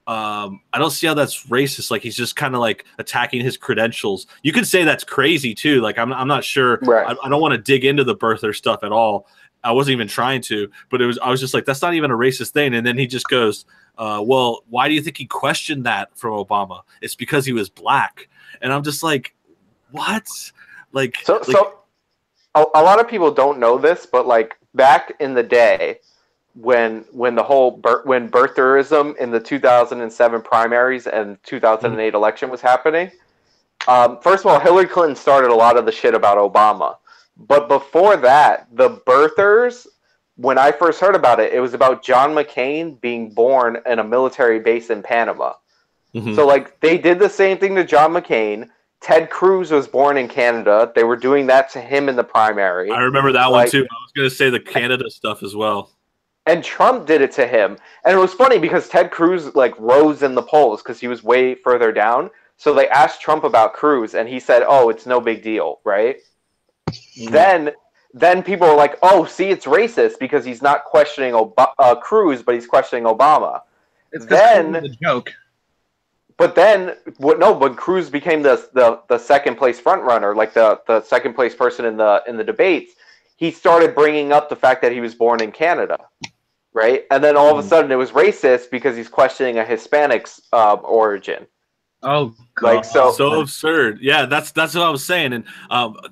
I don't see how that's racist. Like, he's just kind of like attacking his credentials. You could say that's crazy too. Like, I'm not sure. Right. I don't want to dig into the birther stuff at all. I wasn't even trying to, but I was just like, that's not even a racist thing. And then he just goes, well, why do you think he questioned that from Obama? It's because he was black. And I'm just like, what? Like, so a lot of people don't know this, but like back in the day when the whole when birtherism in the 2007 primaries and 2008 election was happening, first of all, Hillary Clinton started a lot of the shit about Obama. But before that, the birthers, when I first heard about it, it was about John McCain being born in a military base in Panama. So, like, they did the same thing to John McCain. Ted Cruz was born in Canada. They were doing that to him in the primary. I remember that one, too. I was going to say the Canada stuff as well. And Trump did it to him. And it was funny because Ted Cruz, like, rose in the polls because he was way further down. So they asked Trump about Cruz, and he said, oh, it's no big deal, right? Then people were like, "Oh, see, it's racist because he's not questioning Cruz, but he's questioning Obama." It's then the joke. But then, when Cruz became the second place front runner, like the second place person in the debates, he started bringing up the fact that he was born in Canada, right? And then all of a sudden, it was racist because he's questioning a Hispanic's origin. Oh, God. Like so absurd. Yeah, that's what I was saying, and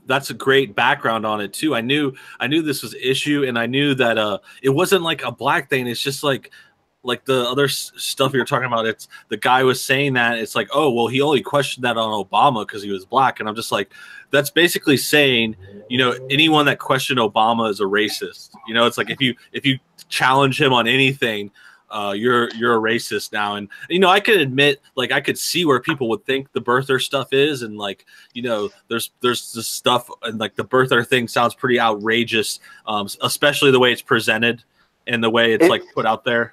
that's a great background on it too. I knew this was an issue, and I knew that it wasn't like a black thing. It's just like the other stuff you're talking about. It's the guy was saying that it's like, oh, well, he only questioned that on Obama because he was black, and I'm just like, that's basically saying, you know, anyone that questioned Obama is a racist. You know, it's like if you challenge him on anything, you're a racist now. And you know, I can admit, like, I could see where people would think the birther stuff is, and like, you know, there's this stuff, and like the birther thing sounds pretty outrageous, especially the way it's presented and the way it's like put out there.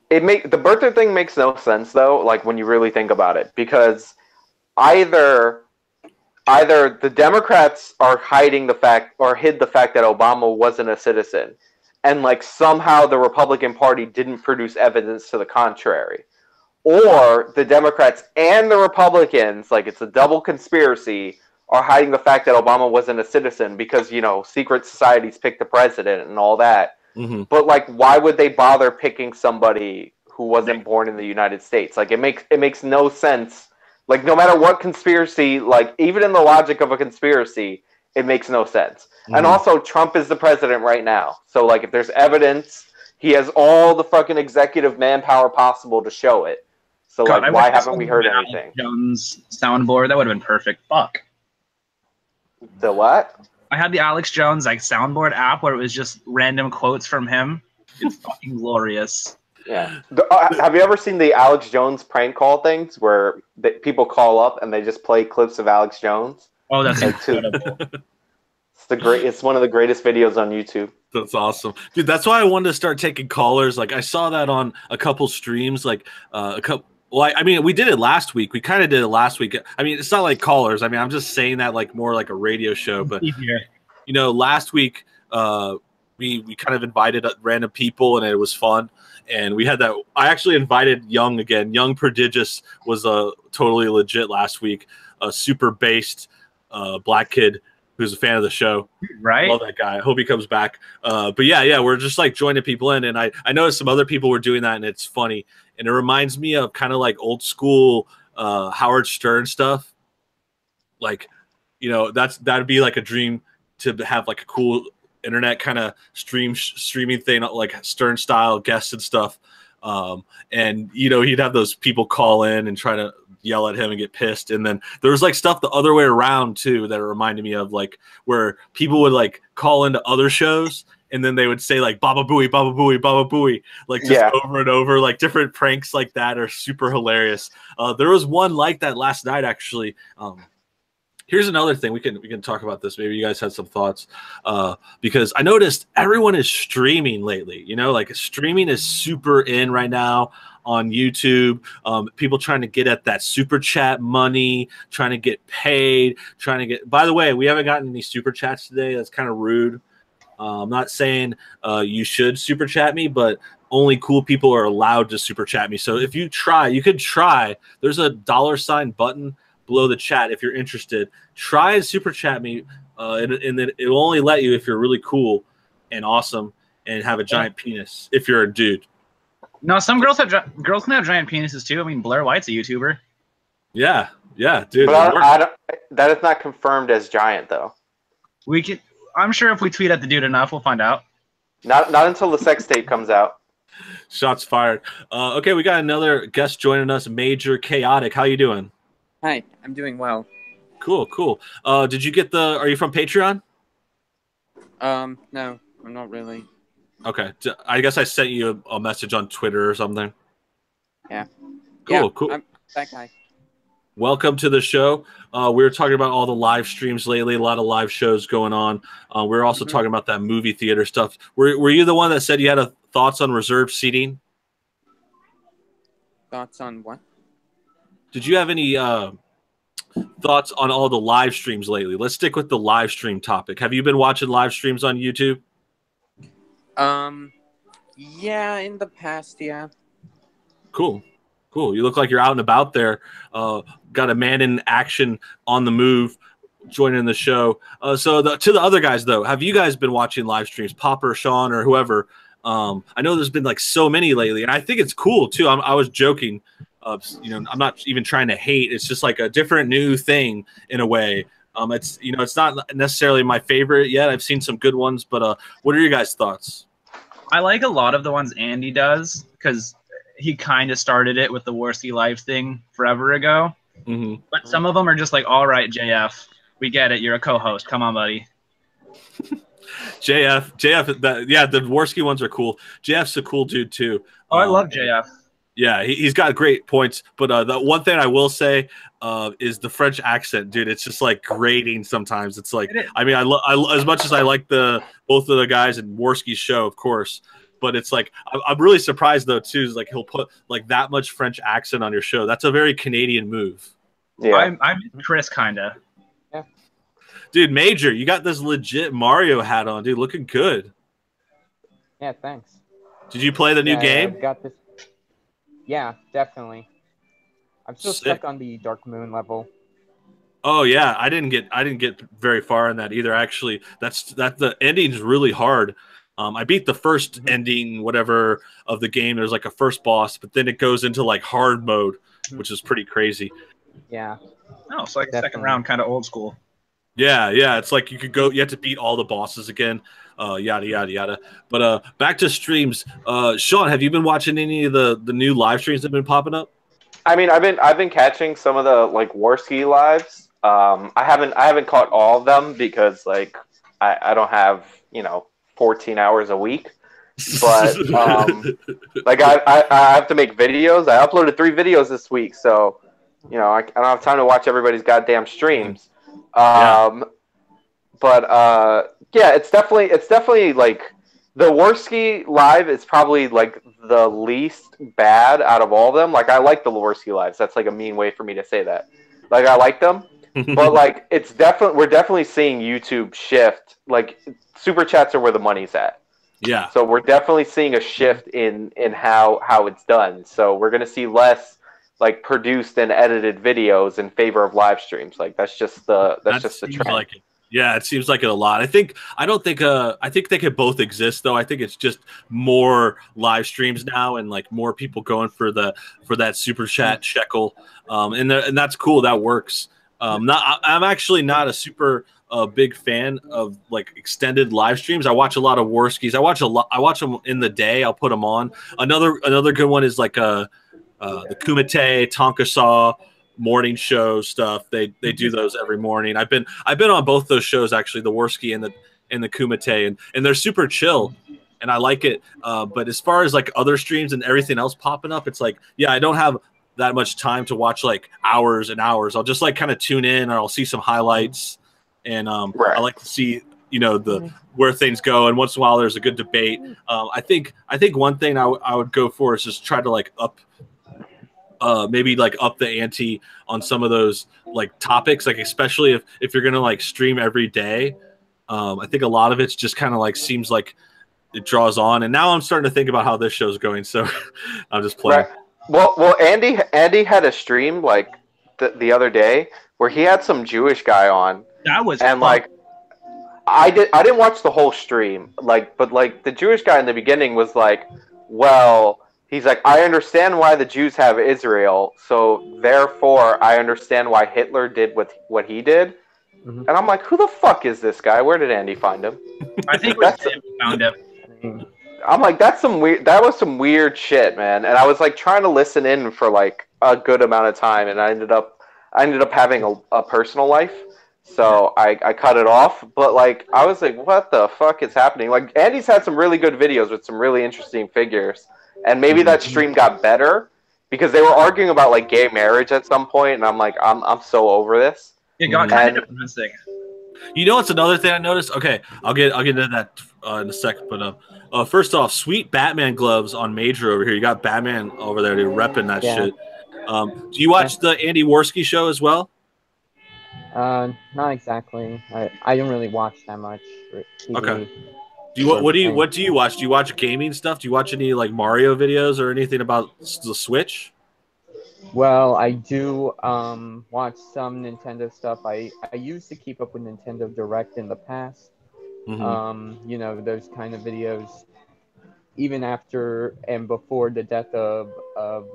The birther thing makes no sense though, like when you really think about it, because either the Democrats are hiding the fact or hid the fact that Obama wasn't a citizen, and like somehow the Republican Party didn't produce evidence to the contrary, or the Democrats and the Republicans, like it's a double conspiracy, are hiding the fact that Obama wasn't a citizen because, you know, secret societies pick the president and all that. But like, why would they bother picking somebody who wasn't born in the United States? Like, it makes no sense. Like, no matter what conspiracy, like even in the logic of a conspiracy, it makes no sense. And also, Trump is the president right now. So, like, if there's evidence, he has all the fucking executive manpower possible to show it. So, God, like, why haven't we heard anything? Jones soundboard, that would have been perfect. Fuck. The what? I had the Alex Jones, like, soundboard app where it was just random quotes from him. It's fucking glorious. Yeah. Have you ever seen the Alex Jones prank call things where people call up and they just play clips of Alex Jones? Oh, that's incredible. It's one of the greatest videos on YouTube. That's awesome, dude. That's why I wanted to start taking callers. Like, I saw that on a couple streams, like a couple. Well, I mean, we did it last week. We kind of did it last week. I mean, it's not like callers. I mean, I'm just saying that like more like a radio show. But you know, last week we kind of invited random people, and it was fun. And we had that. I actually invited Young again. Young Prodigious was totally legit last week. A super based black kid who's a fan of the show. Right. Love that guy. I hope he comes back. But yeah, we're just like joining people in, and I noticed some other people were doing that, and it's funny. And it reminds me of kind of like old school Howard Stern stuff. Like, you know, that'd be like a dream to have like a cool internet kind of streaming thing, like Stern style guests and stuff. And you know, he'd have those people call in and try to yell at him and get pissed. And then there was like stuff the other way around too that it reminded me of, like where people would like call into other shows and then they would say like Baba Booey, Baba Booey, Baba Booey, like just over and over, like different pranks like that are super hilarious. There was one like that last night actually. Here's another thing we can talk about this. Maybe you guys had some thoughts because I noticed everyone is streaming lately. You know, like streaming is super in right now on YouTube. People trying to get at that super chat money, trying to get paid, trying to get. By the way, we haven't gotten any super chats today. That's kind of rude. I'm not saying you should super chat me, but only cool people are allowed to super chat me. So if you try, you could try. There's a $ button below the chat if you're interested. Try and super chat me, and then it will only let you if you're really cool and awesome and have a giant penis if you're a dude. No, some girls can have giant penises too. I mean, Blair White's a YouTuber. Yeah, dude. But that is not confirmed as giant though. We could. I'm sure if we tweet at the dude enough, we'll find out. Not until the sex tape comes out. Shots fired. Okay, we got another guest joining us, Major Chaotic. How you doing? Hi, I'm doing well. Cool. Did you get the? Are you from Patreon? No, I'm not really. Okay, I guess I sent you a message on Twitter or something. Yeah. Cool. I'm that guy. Welcome to the show. We were talking about all the live streams lately, a lot of live shows going on. We were also talking about that movie theater stuff. Were you the one that said you had thoughts on reserved seating? Thoughts on what? Did you have any thoughts on all the live streams lately? Let's stick with the live stream topic. Have you been watching live streams on YouTube? Yeah, in the past, yeah. Cool. You look like you're out and about there. Got a man in action on the move joining the show. To the other guys, though, have you guys been watching live streams? Popper, Sean, or whoever? I know there's been like so many lately, and I think it's cool, too. I was joking. I'm not even trying to hate. It's just like a different new thing in a way. It's not necessarily my favorite yet. I've seen some good ones, but what are your guys' thoughts? I like a lot of the ones Andy does because he kind of started it with the Worski Live thing forever ago. But some of them are just like, all right, JF, we get it. You're a co-host. Come on, buddy. JF, the Worski ones are cool. JF's a cool dude, too. Oh, I love JF. Yeah, he's got great points. But the one thing I will say is the French accent, dude. It's just like grating sometimes. It's like, I mean, I as much as I like both of the guys in Worski's show, of course. But it's like I'm really surprised though too. Is like he'll put like that much French accent on your show. That's a very Canadian move. Yeah, I'm Chris kinda. Yeah, dude, Major, you got this legit Mario hat on, dude. Looking good. Yeah, thanks. Did you play the new game? I've got this. Yeah, definitely. I'm still stuck on the Dark Moon level. Oh yeah, I didn't get very far in that either. Actually, the ending's really hard. I beat the first ending, whatever, of the game. There's like a first boss, but then it goes into like hard mode, which is pretty crazy. Yeah. Oh, so like a second round, kind of old school. Yeah. It's like you have to beat all the bosses again, yada yada yada. But back to streams. Sean, have you been watching any of the new live streams that have been popping up? I mean, I've been catching some of the like Worski lives. I haven't caught all of them because like I don't have 14 hours a week, but like I have to make videos. I uploaded 3 videos this week, so I don't have time to watch everybody's goddamn streams. But yeah, it's definitely like the Worski live is probably like the least bad out of all of them. Like I like the Worski lives. That's like a mean way for me to say that. Like I like them, but like we're definitely seeing YouTube shift. Like super chats are where the money's at. Yeah. So we're definitely seeing a shift in how it's done. So we're gonna see less like produced and edited videos in favor of live streams. Like that's just the trend. Like it. Yeah, it seems like it a lot. I think they could both exist though. I think it's just more live streams now and like more people going for that super chat shekel. And that's cool. That works. I'm actually not a super big fan of like extended live streams. I watch a lot of Worskis. I watch them in the day. I'll put them on. Another good one is like the Kumite Tonka Saw morning show stuff. They do those every morning. I've been on both those shows actually, the Worski and the Kumite, and they're super chill, and I like it. But as far as like other streams and everything else popping up, it's like, yeah, I don't have that much time to watch like hours and hours. I'll just like kind of tune in, or I'll see some highlights, and I like to see, you know, the where things go, and once in a while there's a good debate. I think one thing I would go for is just try to like maybe like up the ante on some of those like topics, like especially if you're gonna like stream every day. I think a lot of it's just kind of like seems like it draws on, and now I'm starting to think about how this show's going, so I'm just playing. Right. Well, Andy had a stream like the other day where he had some Jewish guy on. That was and fun. Like I didn't watch the whole stream, like, but like the Jewish guy in the beginning was like, well, he's like, I understand why the Jews have Israel, so therefore I understand why Hitler did what he did. And I'm like, who the fuck is this guy? Where did Andy find him? I think we found him. I'm like, that was some weird shit, man. And I was like trying to listen in for like a good amount of time, and I ended up having a personal life, so I cut it off. But like, I was like, what the fuck is happening? Like, Andy's had some really good videos with some really interesting figures, and maybe that stream got better because they were arguing about like gay marriage at some point, and I'm like, I'm so over this. It got kind of depressing. You know what's another thing I noticed? Okay, I'll get into that in a sec. But first off, sweet Batman gloves on Major over here. You got Batman over there, dude, repping that shit. Do you watch the Andy Worski show as well? Not exactly. I don't really watch that much. TV. Okay. What do you watch? Do you watch gaming stuff? Do you watch any like Mario videos or anything about the Switch? Well, I do watch some Nintendo stuff. I used to keep up with Nintendo Direct in the past. You know, those kind of videos. Even after and before the death of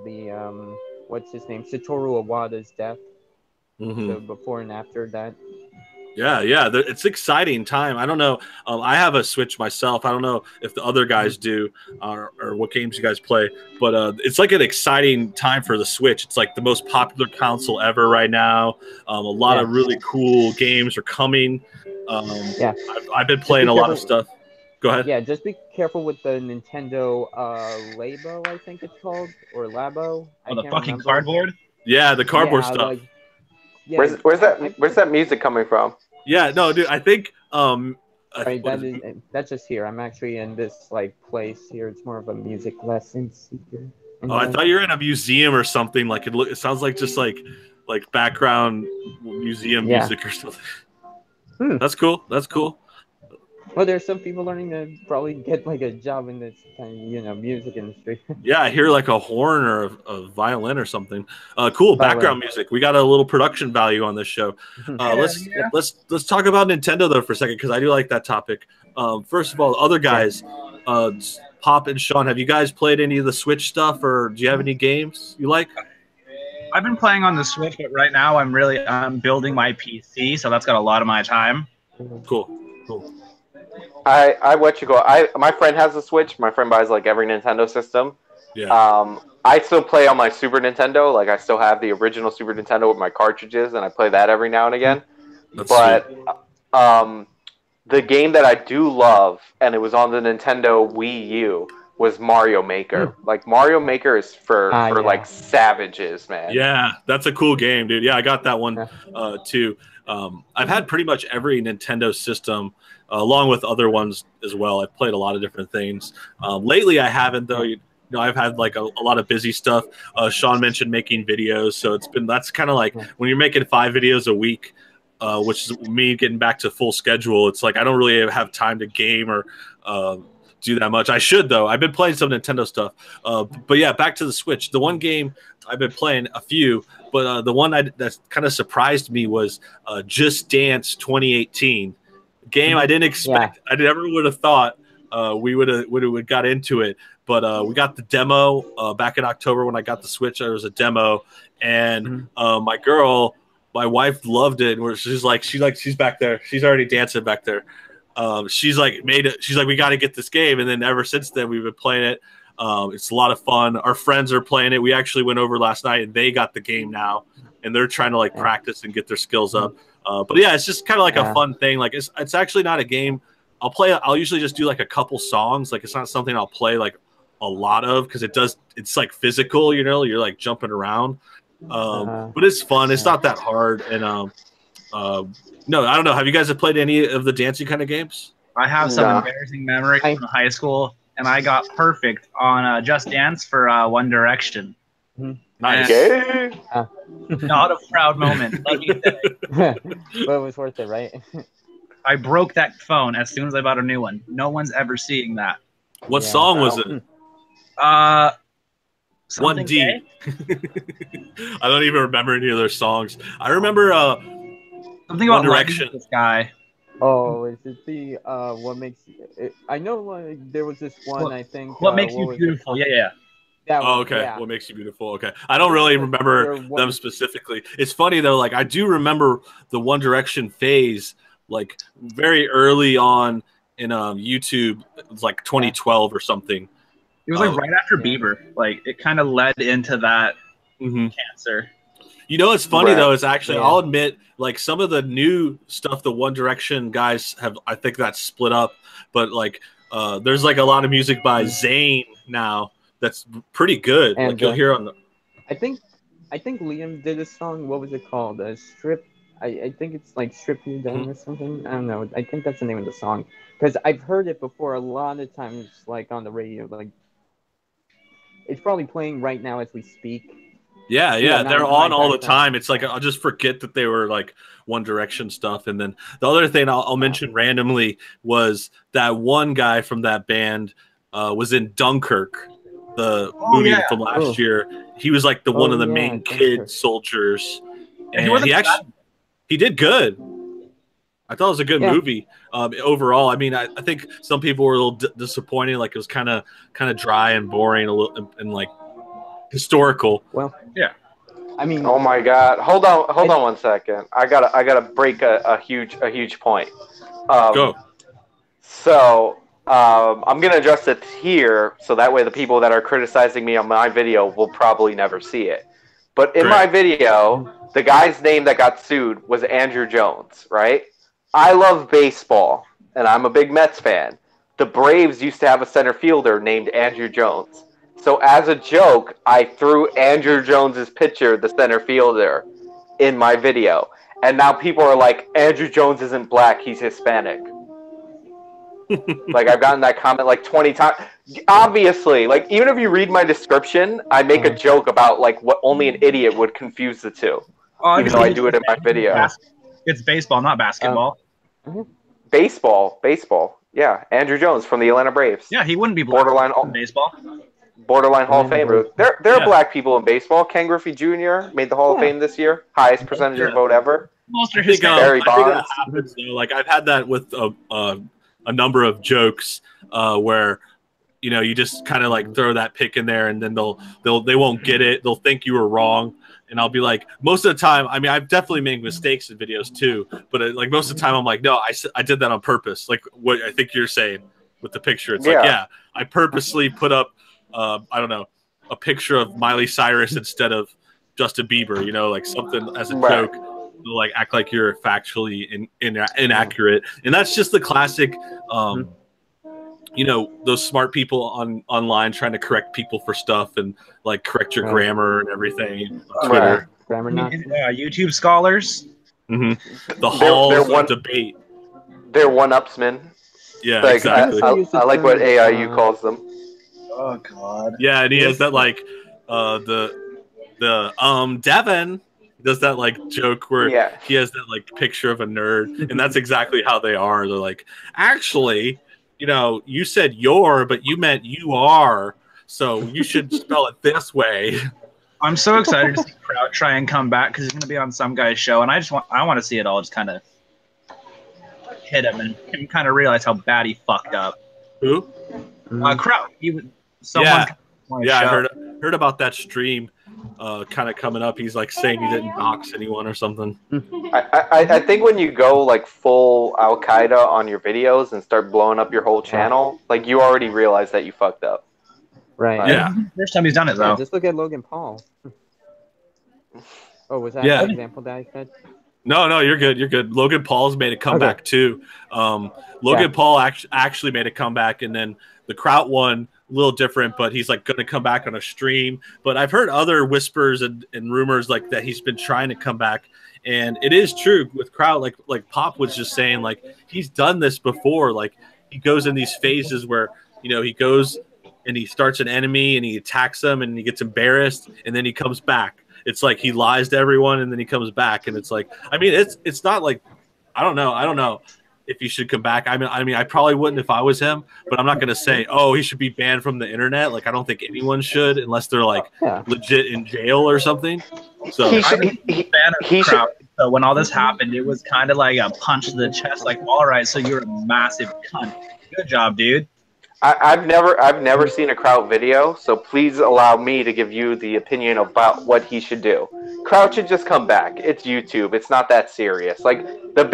the what's his name, Satoru Iwata's death. So before and after that. Yeah, it's exciting time. I don't know. I have a Switch myself. I don't know if the other guys do or what games you guys play, but it's like an exciting time for the Switch. It's like the most popular console ever right now. A lot of really cool games are coming. I've been playing a lot of stuff. Go ahead. Yeah, just be careful with the Nintendo Labo, I think it's called, or Labo. Oh, the fucking cardboard? Yeah, the cardboard stuff. Like, where's that music coming from? Yeah, no, dude, I think that's just here. I'm actually in this like place here. It's more of a music lesson seeker. Oh, I thought you were in a museum or something. Like it sounds like just like background museum music or something. That's cool. That's cool. Well, there's some people learning to probably get like a job in this kind of, music industry. Yeah, I hear like a horn or a violin or something. Cool background music. We got a little production value on this show. Let's talk about Nintendo though for a second, because I do like that topic. First of all, other guys, Pop and Sean, have you guys played any of the Switch stuff, or do you have any games you like? I've been playing on the Switch, but right now I'm building my PC, so that's got a lot of my time. Cool. I let you go. My friend has a Switch. My friend buys like every Nintendo system. Yeah. I still play on my Super Nintendo. Like I still have the original Super Nintendo with my cartridges, and I play that every now and again. But the game that I do love, and it was on the Nintendo Wii U, was Mario Maker. Like Mario Maker is for like savages, man. Yeah, that's a cool game, dude. Yeah, I got that one too. I've had pretty much every Nintendo system, along with other ones as well. I've played a lot of different things. Lately, I haven't though. I've had like a lot of busy stuff. Sean mentioned making videos, so that's kind of like when you're making 5 videos a week, which is me getting back to full schedule. It's like I don't really have time to game or do that much. I should though. I've been playing some Nintendo stuff, but yeah, back to the Switch. The one game I've been playing a few, but the one that kind of surprised me was Just Dance 2018. Game I didn't expect. I never would have thought we would have got into it, but we got the demo back in October when I got the Switch. There was a demo, and my wife loved it. Where she's back there. She's already dancing back there. She's like, we got to get this game, and then ever since then we've been playing it. It's a lot of fun. Our friends are playing it. We actually went over last night, and they got the game now, and they're trying to practice and get their skills up. But yeah, it's just kind of like a fun thing. Like it's actually not a game I'll usually just do like a couple songs. Like it's not something I'll play like a lot of because it's like physical, you know, you're like jumping around. But it's fun. It's not that hard. And no, I don't know. Have you guys played any of the dancing kind of games? I have some embarrassing memories from high school, and I got perfect on Just Dance for One Direction. Nice. Not a proud moment. Let me say. But it was worth it, right? I broke that phone as soon as I bought a new one. No one's ever seeing that. What song was it? 1D. I don't even remember any of their songs. I remember something One about Direction. This guy. Oh, is it the what makes? I know there was this one. I think. What makes you beautiful? Yeah. Oh, okay. Yeah. What makes you beautiful? Okay. I don't really remember them specifically. It's funny though. Like I do remember the One Direction phase, like very early on in YouTube. It was like 2012 or something. It was like right after Bieber. Like it kind of led into that cancer. You know, it's funny though. It's actually I'll admit, like some of the new stuff, the One Direction guys have. I think that's split up, but like there's like a lot of music by Zayn now. That's pretty good. And, like you'll hear on the. I think Liam did a song. What was it called? Strip. I think it's like Strip You Down or something. I don't know. I think that's the name of the song because I've heard it before a lot of times, like on the radio. Like it's probably playing right now as we speak. Yeah, they're on all the time. It's like I'll just forget that they were like One Direction stuff. And then the other thing I'll mention randomly was that one guy from that band was in Dunkirk. The movie from last year. He was like one of the main kid soldiers, and he did good. I thought it was a good movie overall. I mean, I think some people were a little disappointed, like it was kind of dry and boring, a little and like historical. Well, I mean, oh my God! Hold on 1 second. I gotta break a huge point. Go. So. I'm going to address it here, so that way the people that are criticizing me on my video will probably never see it. But in my video, the guy's name that got sued was Andrew Jones, right? I love baseball, and I'm a big Mets fan. The Braves used to have a center fielder named Andrew Jones. So as a joke, I threw Andrew Jones's picture, the center fielder, in my video. And now people are like, Andrew Jones isn't black, he's Hispanic. Like I've gotten that comment like 20 times. Obviously, like even if you read my description, I make a joke about like what only an idiot would confuse the two. Even though I do it in my video. It's baseball, not basketball. Baseball. Yeah, Andrew Jones from the Atlanta Braves. Yeah, he wouldn't be borderline in baseball. Borderline Hall of Famer. There are black people in baseball. Ken Griffey Jr. made the Hall of Fame this year. Highest percentage of vote ever. Barry Bonds. Like I've had that with a number of jokes where you just kind of like throw that pick in there and then they won't get it. They'll think you were wrong, and I'll be like, most of the time, I mean, I've definitely made mistakes in videos too, but like most of the time I'm like, no, I did that on purpose, like what I think you're saying with the picture. It's like, I purposely put up I don't know, a picture of Miley Cyrus instead of Justin Bieber, like something as a joke, like act like you're factually inaccurate. And that's just the classic those smart people online trying to correct people for stuff and like correct your grammar and everything on Twitter. Grammar not. YouTube scholars. The halls of debate. They're one-upsmen. Yeah, like, exactly. I like what AIU calls them. Oh God. Yeah, and he has that like Devin does that like joke where he has that like picture of a nerd, and that's exactly how they are. They're like, actually, you said your, but you meant you are, so you should spell it this way. I'm so excited to see Kraut try and come back because he's going to be on some guy's show, and I want to see it all just kind of hit him and him kind of realize how bad he fucked up. Who? Kraut. I heard about that stream kind of coming up. He's like saying he didn't dox anyone or something. I think when you go like full Al Qaeda on your videos and start blowing up your whole channel, like you already realize that you fucked up. Right. Yeah. First time he's done it though. Just look at Logan Paul. Oh, was that an example that I said? No, you're good. You're good. Logan Paul's made a comeback too. Logan Paul actually made a comeback, and then the Kraut one a little different, but he's like going to come back on a stream. But I've heard other whispers and rumors like that he's been trying to come back, and it is true with Kraut. Like Pop was just saying, like he's done this before. Like he goes in these phases where he goes and he starts an enemy and he attacks them and he gets embarrassed and then he comes back. It's like he lies to everyone and then he comes back, and it's like, I mean, it's not like, I don't know if he should come back. I mean, I probably wouldn't if I was him, but I'm not going to say, oh, he should be banned from the internet. Like, I don't think anyone should unless they're like legit in jail or something. So So when all this happened, it was kind of like a punch to the chest. Like, all right, so you're a massive cunt. Good job, dude. I've never seen a Kraut video, so please allow me to give you the opinion about what he should do. Kraut should just come back. It's YouTube. It's not that serious. Like the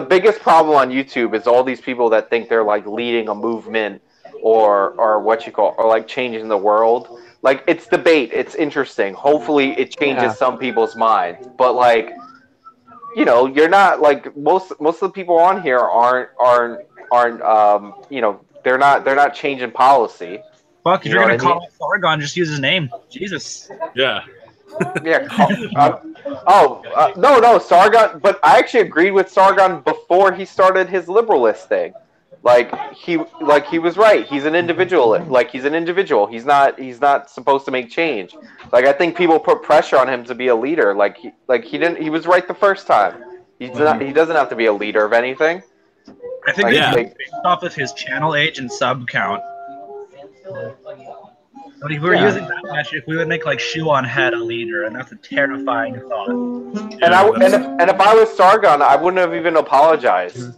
biggest problem on YouTube is all these people that think they're like leading a movement or what you call, or like changing the world. Like it's debate. It's interesting. Hopefully it changes some people's minds. But like, you're not like most of the people on here aren't they're not changing policy. Fuck, if you're gonna call Sargon, just use his name. Jesus. Yeah. Yeah. No, Sargon. But I actually agreed with Sargon before he started his liberalist thing. Like he was right. He's an individual. Like he's an individual. He's not supposed to make change. Like I think people put pressure on him to be a leader. He was right the first time. He doesn't have to be a leader of anything. I think based off of his channel age and sub count. But if we were using that metric, we would make like Shoe on Head a leader, and that's a terrifying thought. And if I was Sargon, I wouldn't have even apologized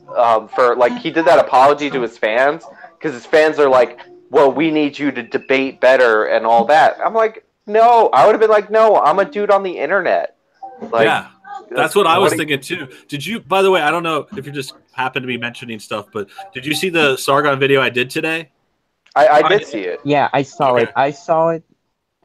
for like he did that apology to his fans because his fans are like, well, we need you to debate better and all that. I'm like, no, I would have been like, no, I'm a dude on the internet. Like, yeah. That's what I was thinking too. Did you, by the way, I don't know if you just happened to be mentioning stuff, but did you see the Sargon video I did today? I did see it. Yeah, I saw it. I saw it,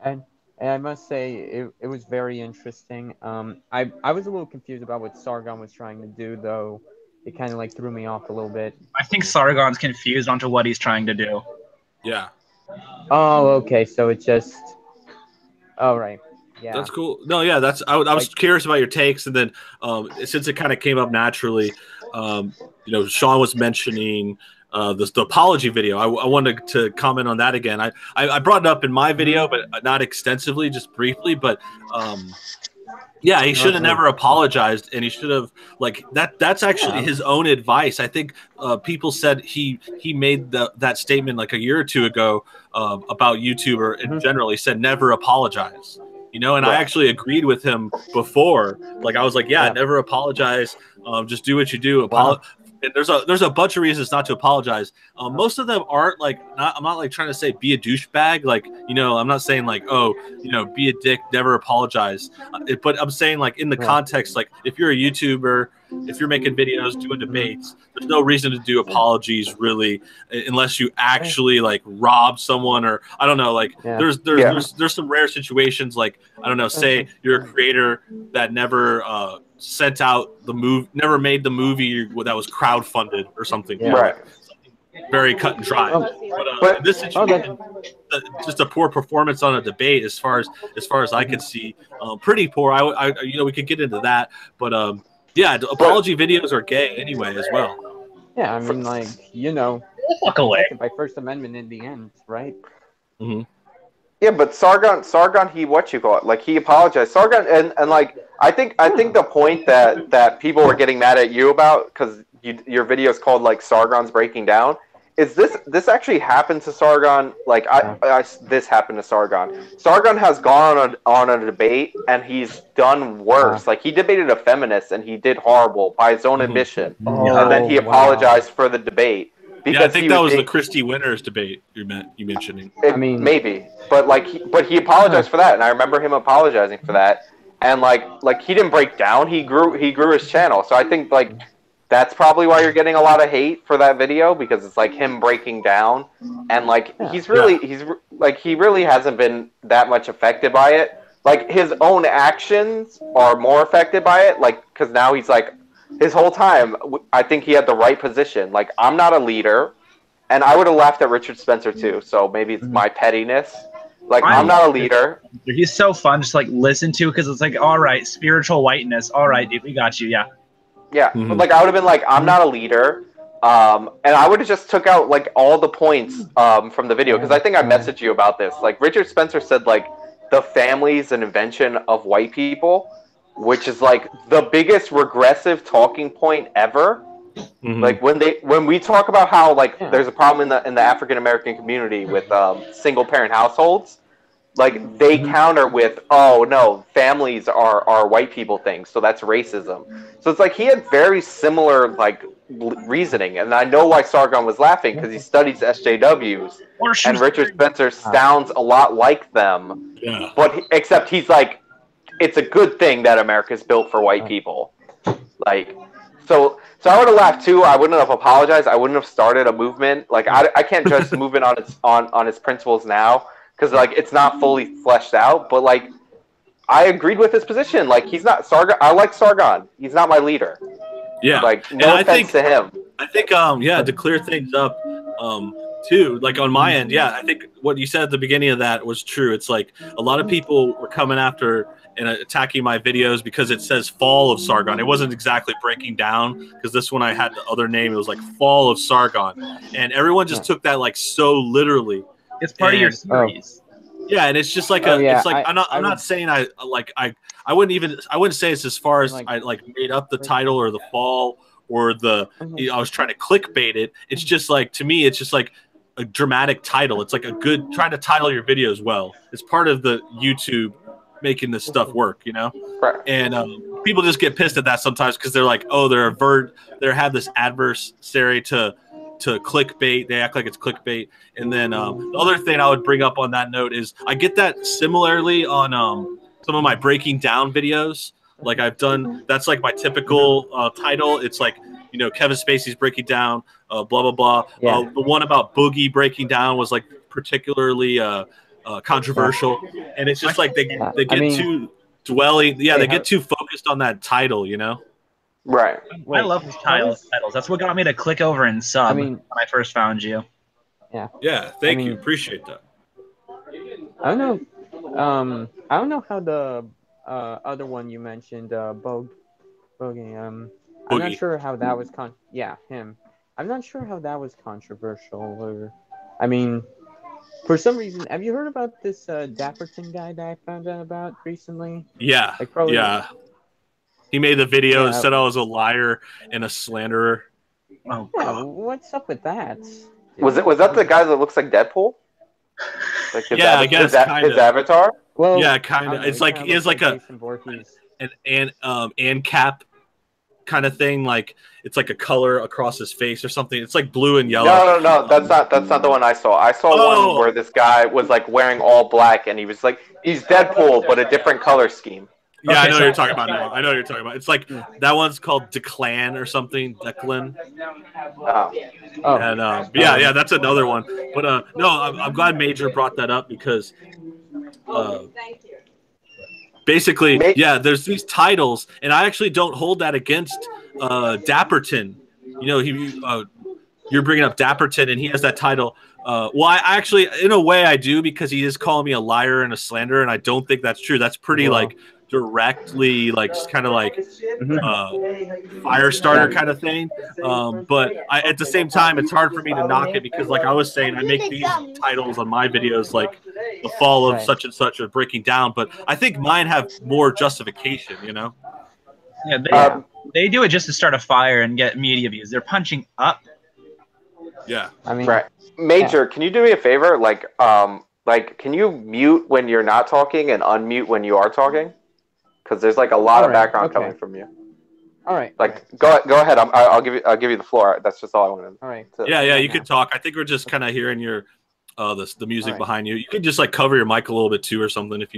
and I must say it was very interesting. I was a little confused about what Sargon was trying to do, though. It kind of like threw me off a little bit. I think Sargon's confused onto what he's trying to do. Yeah. Oh, okay. So it's just. Oh, right. Yeah. That's cool. No, yeah, I was curious about your takes, and then since it kind of came up naturally, Sean was mentioning the apology video. I wanted to comment on that again. I brought it up in my video, but not extensively, just briefly. But yeah, he should have never apologized, and he should have that's actually his own advice. I think people said he made that statement like a year or two ago about YouTube or in general. He said never apologize. And I actually agreed with him before. Like I was like, never apologize. Just do what you do. And there's a bunch of reasons not to apologize. Most of them aren't like I'm not like trying to say be a douchebag. Like I'm not saying like be a dick, never apologize. But I'm saying like in the context, like if you're a YouTuber, if you're making videos, doing debates, there's no reason to do apologies really, unless you actually like rob someone or I don't know. Like there's some rare situations like I don't know. Say you're a creator that never sent out the movie, never made the movie that was crowdfunded or something. Right. Very cut and dry. But this situation, just a poor performance on a debate, as far as I could see, pretty poor. I we could get into that, but apology videos are gay anyway as well. Yeah, I mean, like fuck away by First Amendment in the end, right? Mm-hmm. Yeah, but Sargon, he he apologized. Sargon, and like I think the point that people were getting mad at you about because your video is called like Sargon's Breaking Down. Is this actually happened to Sargon? Like this happened to Sargon. Sargon has gone on a debate and he's done worse. Like he debated a feminist and he did horrible by his own admission, and then he apologized for the debate. Because I think that was the Christy Winters debate you mentioning. I mean, maybe, but he apologized for that, and I remember him apologizing for that. And like he didn't break down; he grew his channel. So I think like that's probably why you're getting a lot of hate for that video because it's like him breaking down, and like he really hasn't been that much affected by it. like his own actions are more affected by it. Like, because now he's like, his whole time, I think he had the right position. Like, I'm not a leader, and I would have laughed at Richard Spencer too. So maybe it's my pettiness. Like, I'm not a leader. He's so fun just like listen to, because it's like, all right, spiritual whiteness. All right, dude, we got you. Yeah. Yeah. But like, I would have been like, I'm not a leader. And I would have just took out like all the points from the video, because I think I messaged you about this. Like, Richard Spencer said, like, the family's an invention of white people, which is like the biggest regressive talking point ever. Like, when we talk about how like there's a problem in the African American community with single parent households, like they counter with, oh no, families are white people things, so that's racism. So it's like he had very similar like reasoning, and I know why Sargon was laughing, because he studies SJWs, and Richard Spencer sounds a lot like them. Yeah. But except he's like, it's a good thing that America's built for white people. Like, so I would have laughed too. I wouldn't have apologized. I wouldn't have started a movement. Like, I can't judge the movement on its principles now, because like it's not fully fleshed out. But like, I agreed with his position. Like, he's not Sargon. I like Sargon. He's not my leader. Yeah. Like, no offense to him. I think to clear things up, too, like on my end, I think what you said at the beginning of that was true. It's like a lot of people were coming after and attacking my videos because it says Fall of Sargon. It wasn't exactly breaking down, because this one I had the other name. It was like Fall of Sargon, and everyone just took that like so literally. It's part of your series. Yeah, and it's just like it's like I'm not saying I wouldn't say it's as far as I like made up the title or the fall or I was trying to clickbait it. It's just like, to me, it's just like a dramatic title. It's like a good, trying to title your videos well. It's part of the YouTube making this stuff work, you know? Right. And people just get pissed at that sometimes, because they're like, oh, they have this adversary to clickbait. They act like it's clickbait. And then the other thing I would bring up on that note is I get that similarly on some of my breaking down videos. Like I've done, that's like my typical title. It's like, you know, Kevin Spacey's breaking down, blah, blah, blah. Yeah. The one about Boogie breaking down was like particularly controversial. And it's just like they get too dwelling. Yeah, they get too focused on that title, you know? Right. I love these titles. That's what got me to click over and sub when I first found you. Yeah. Yeah. Thank you. Appreciate that. I don't know. I don't know how the other one you mentioned, Boogie. I'm not sure how that was him. I'm not sure how that was controversial. Or, I mean, for some reason, have you heard about this Dapperton guy that I found out about recently? Yeah. Yeah. He made the video and said I was a liar and a slanderer. Oh, yeah, what's up with that? Was that the guy that looks like Deadpool? Like I guess his avatar. Well, yeah, kind of. It's like he has like an cap kind of thing. Like it's like a color across his face or something. It's like blue and yellow. No. That's not the one I saw. I saw one where this guy was like wearing all black, and he was like, he's Deadpool, but a different color scheme. Yeah, I know what you're talking about now. I know what you're talking about. It's like that one's called Declan or something. Declan. And yeah, that's another one. But no, I'm glad Major brought that up, because basically, there's these titles, and I actually don't hold that against Dapperton. You know, you're bringing up Dapperton, and he has that title. Well, I actually, in a way, I do, because he is calling me a liar and a slanderer, and I don't think that's true. That's pretty like directly, like just kind of like fire starter kind of thing. But at the same time, it's hard for me to knock it, because like I was saying, I make these titles on my videos like the fall of such and such or breaking down, but I think mine have more justification, you know? Yeah, they do it just to start a fire and get media views. They're punching up. Yeah. I mean, right. Major, can you do me a favor? Like, can you mute when you're not talking and unmute when you are talking? Because there's like a lot of background coming from you. All right. Like, go ahead. I'll give you the floor. That's just all I wanted. All right. Yeah. You can talk. I think we're just kind of hearing your the music behind you. You can just like cover your mic a little bit too, or something if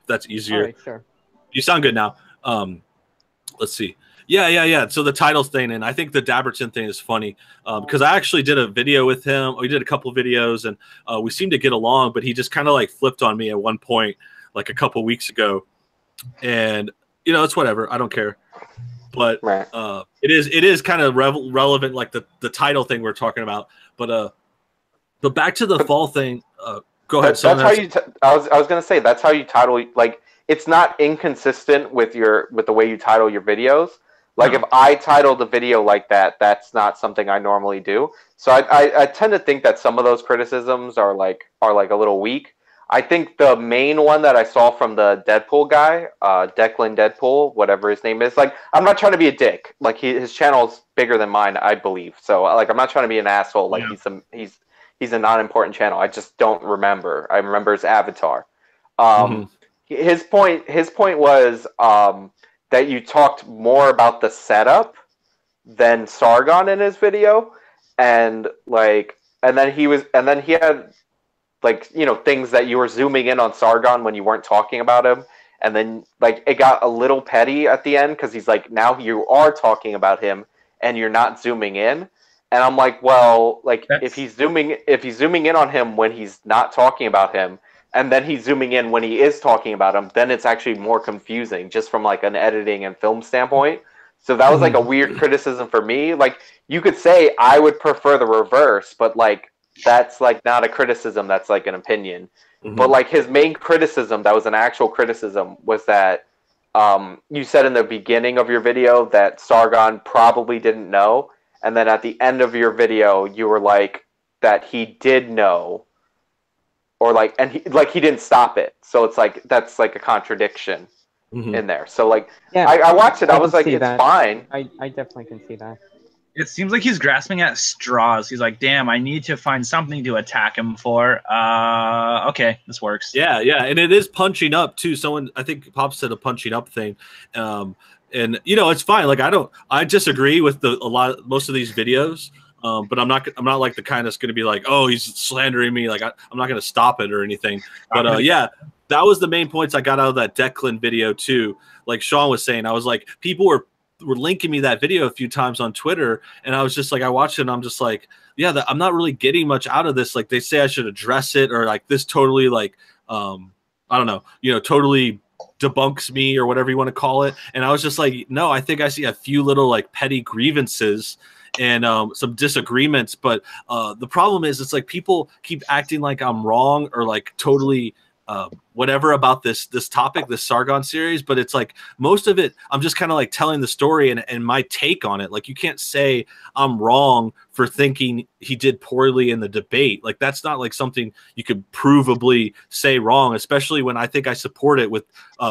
that's easier. All right, sure. You sound good now. Let's see. Yeah. So the titles thing, and I think the Dapperton thing is funny because I actually did a video with him. We did a couple videos, and we seemed to get along, but he just kind of like flipped on me at one point. like a couple weeks ago, and you know, it's whatever. I don't care. But it is kind of relevant, like the title thing we're talking about. But back to the fall thing. Go ahead. That's how you. I was gonna say that's how you title. Like, it's not inconsistent with the way you title your videos. Like, if I title the video like that, that's not something I normally do. So I tend to think that some of those criticisms are like a little weak. I think the main one that I saw from the Deadpool guy, Declan Deadpool, whatever his name is, like, I'm not trying to be a dick. Like, his channel's bigger than mine, I believe. So, like, I'm not trying to be an asshole. Like, he's a non-important channel. I just don't remember. I remember his avatar. His point was that you talked more about the setup than Sargon in his video, and then he had, like, you know, things that you were zooming in on Sargon when you weren't talking about him. And then, like, it got a little petty at the end because he's like, now you are talking about him and you're not zooming in. And I'm like, well, like, if he's zooming in on him when he's not talking about him, and then he's zooming in when he is talking about him, then it's actually more confusing just from, like, an editing and film standpoint. So that was, like, a weird criticism for me. Like, you could say I would prefer the reverse, but, like, that's, like, not a criticism. That's, like, an opinion. But, like, his main criticism, that was an actual criticism, was that you said in the beginning of your video that Sargon probably didn't know. And then at the end of your video, you were like, that he did know. Or, like, and he didn't stop it. So it's, like, that's, like, a contradiction in there. So, like, yeah, I watched it. I was like, it's fine. I definitely can see that. It seems like he's grasping at straws. He's like, damn, I need to find something to attack him for. Okay, this works. Yeah, and it is punching up too. Someone, I think Pop said a punching up thing. And you know, it's fine. Like, I disagree with most of these videos. But I'm not like the kind that's going to be like, oh, he's slandering me. Like, I'm not going to stop it or anything. But yeah, that was the main points I got out of that Declan video too. Like Sean was saying, I was like, people were linking me that video a few times on Twitter, and I was just like, I watched it and I'm just like, yeah, I'm not really getting much out of this. Like, they say I should address it, or like this totally, like, I don't know, you know, totally debunks me or whatever you want to call it. And I was just like, no, I think I see a few little, like, petty grievances and some disagreements. But the problem is, it's like people keep acting like I'm wrong or like totally whatever about this topic, this Sargon series. But it's like most of it, I'm just kind of like telling the story and my take on it. Like, you can't say I'm wrong for thinking he did poorly in the debate. Like, that's not like something you could provably say wrong, especially when I think I support it with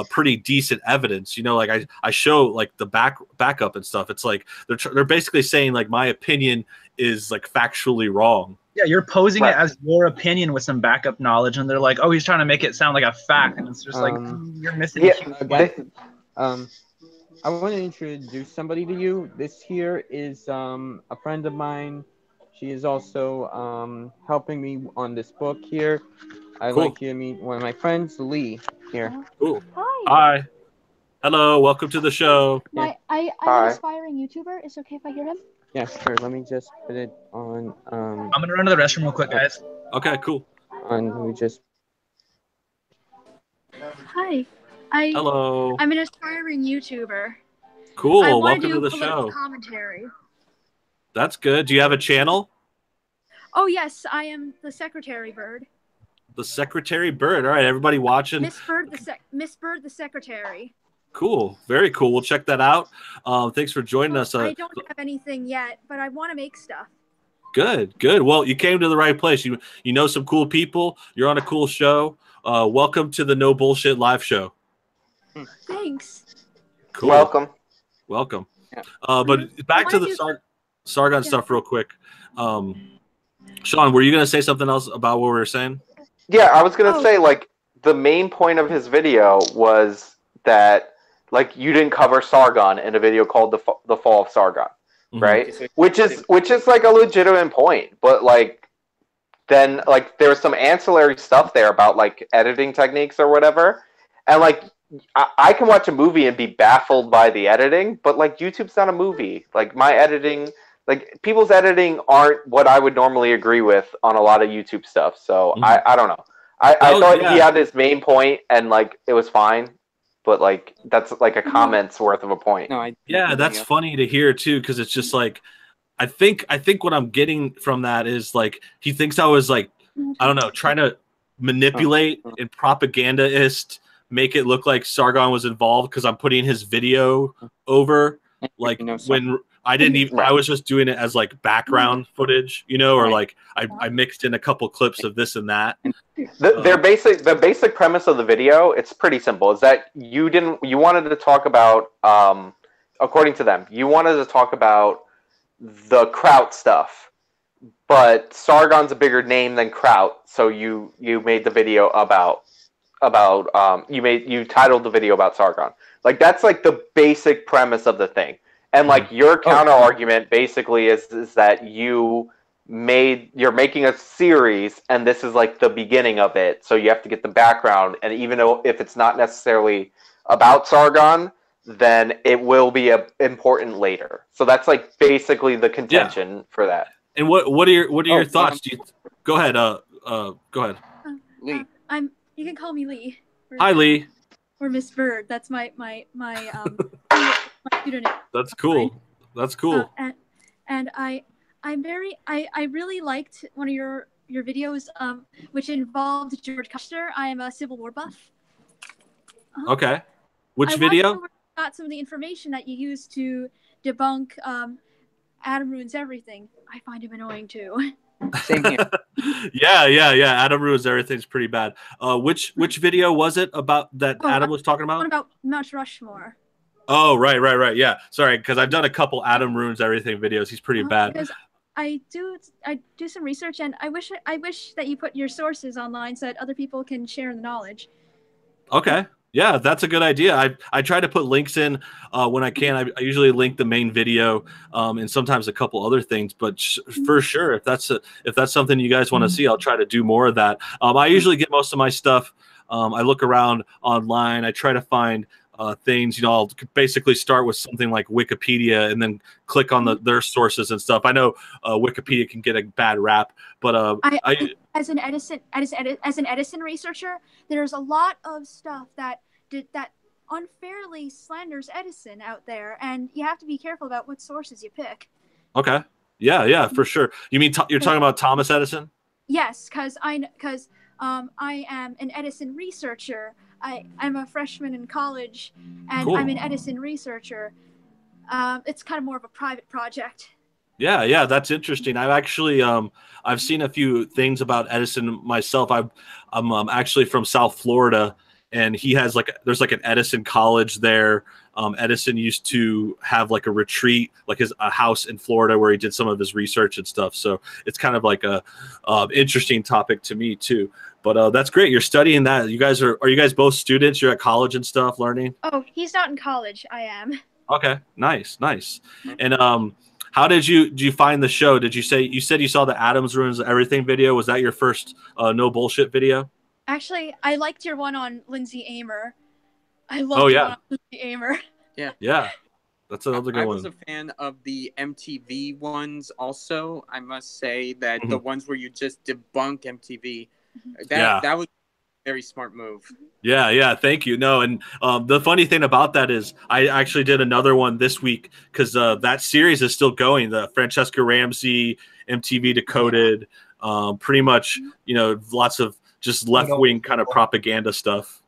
pretty decent evidence. You know, like I show like the backup and stuff. It's like they're basically saying like my opinion is like factually wrong. Yeah, you're posing it as your opinion with some backup knowledge, and they're like, "Oh, he's trying to make it sound like a fact," and it's just like you're missing. Yeah, I want to introduce somebody to you. This here is a friend of mine. She is also helping me on this book here. I'd like you to meet one of my friends, Lee. Here. Cool. Hi. Hello. Welcome to the show. I'm an aspiring YouTuber. Is it okay if I hear him? Yeah, sure. Let me just put it on. I'm gonna run to the restroom real quick, guys. Okay, cool. Let me just. Hi. Hello. I'm an aspiring YouTuber. Cool. Welcome to the show. Commentary. That's good. Do you have a channel? Oh yes, I am the Secretary Bird. The Secretary Bird. All right, everybody watching. Miss Bird the Secretary. Cool. Very cool. We'll check that out. Thanks for joining us. I don't have anything yet, but I want to make stuff. Good. Well, you came to the right place. You know some cool people. You're on a cool show. Welcome to the No Bullshit live show. Thanks. Cool. Welcome. Yeah. But back to the Sargon stuff real quick. Sean, were you going to say something else about what we were saying? Yeah, I was going to say, like, the main point of his video was that, like, you didn't cover Sargon in a video called the Fall of Sargon, right? Which is like a legitimate point, but like then like there was some ancillary stuff there about like editing techniques or whatever, and like I can watch a movie and be baffled by the editing, but like YouTube's not a movie. Like my editing, like people's editing aren't what I would normally agree with on a lot of YouTube stuff. So I don't know. I thought he had his main point and like it was fine, but like that's like a comment's worth of a point. No, that's funny to hear too, because it's just like I think what I'm getting from that is like he thinks I was like, I don't know, trying to manipulate and propagandist, make it look like Sargon was involved because I'm putting his video over, like when I didn't even. I was just doing it as like background footage, you know, or like I mixed in a couple clips of this and that. The basic premise of the video, it's pretty simple. Is that you wanted to talk about, according to them, you wanted to talk about the Kraut stuff, but Sargon's a bigger name than Kraut, so you made the video about you titled the video about Sargon. Like that's like the basic premise of the thing. And like your counter argument basically is that you're making a series and this is like the beginning of it, so you have to get the background, and even though if it's not necessarily about Sargon, then it will be important later. So that's like basically the contention for that. And what are your thoughts? Go ahead. Go ahead. Lee. You can call me Lee. Hi, Lee. Or Miss Bird. That's my my pseudonym. That's cool. That's cool. And I really liked one of your videos, which involved George Custer. I am a Civil War buff. Okay. Which video? Got some of the information that you used to debunk Adam Ruins Everything. I find him annoying too. Same here. Yeah. Adam Ruins Everything's pretty bad. Which video was it about that Adam was talking about? One about Mount Rushmore. Oh, right. Yeah, sorry, because I've done a couple Adam Ruins Everything videos. He's pretty bad. Because I do some research, and I wish that you put your sources online so that other people can share the knowledge. Okay. Yeah, that's a good idea. I try to put links in when I can. I usually link the main video and sometimes a couple other things. But for sure, if that's something you guys want to see, I'll try to do more of that. I usually get most of my stuff. I look around online. I try to find things. You know, I'll basically start with something like Wikipedia and then click on their sources and stuff. I know Wikipedia can get a bad rap, but as an Edison researcher, there's a lot of stuff that unfairly slanders Edison out there, and you have to be careful about what sources you pick. Okay. Yeah, for sure. You mean you're talking about Thomas Edison? Yes, because I am an Edison researcher. I'm a freshman in college, and cool. I'm an Edison researcher. It's kind of more of a private project. Yeah, that's interesting. I've actually I've seen a few things about Edison myself. I'm actually from South Florida, and he has there's like an Edison college there. Edison used to have like a retreat, like a house in Florida where he did some of his research and stuff. So it's kind of like a interesting topic to me too. But that's great. You're studying that. You guys are you guys both students? You're at college and stuff, learning? Oh, he's not in college. I am. Okay, nice. And how did you find the show? You said you saw the Adams Ruins Everything video? Was that your first no bullshit video? Actually, I liked your one on Lindsay Amer. I love your one on Lindsay Amer. Yeah. That's another good one. I was a fan of the MTV ones also. I must say that the ones where you just debunk MTV, that was a very smart move. Yeah, thank you. No, and the funny thing about that is I actually did another one this week because that series is still going. The Francesca Ramsey, MTV Decoded, pretty much, lots of just left-wing kind of propaganda stuff.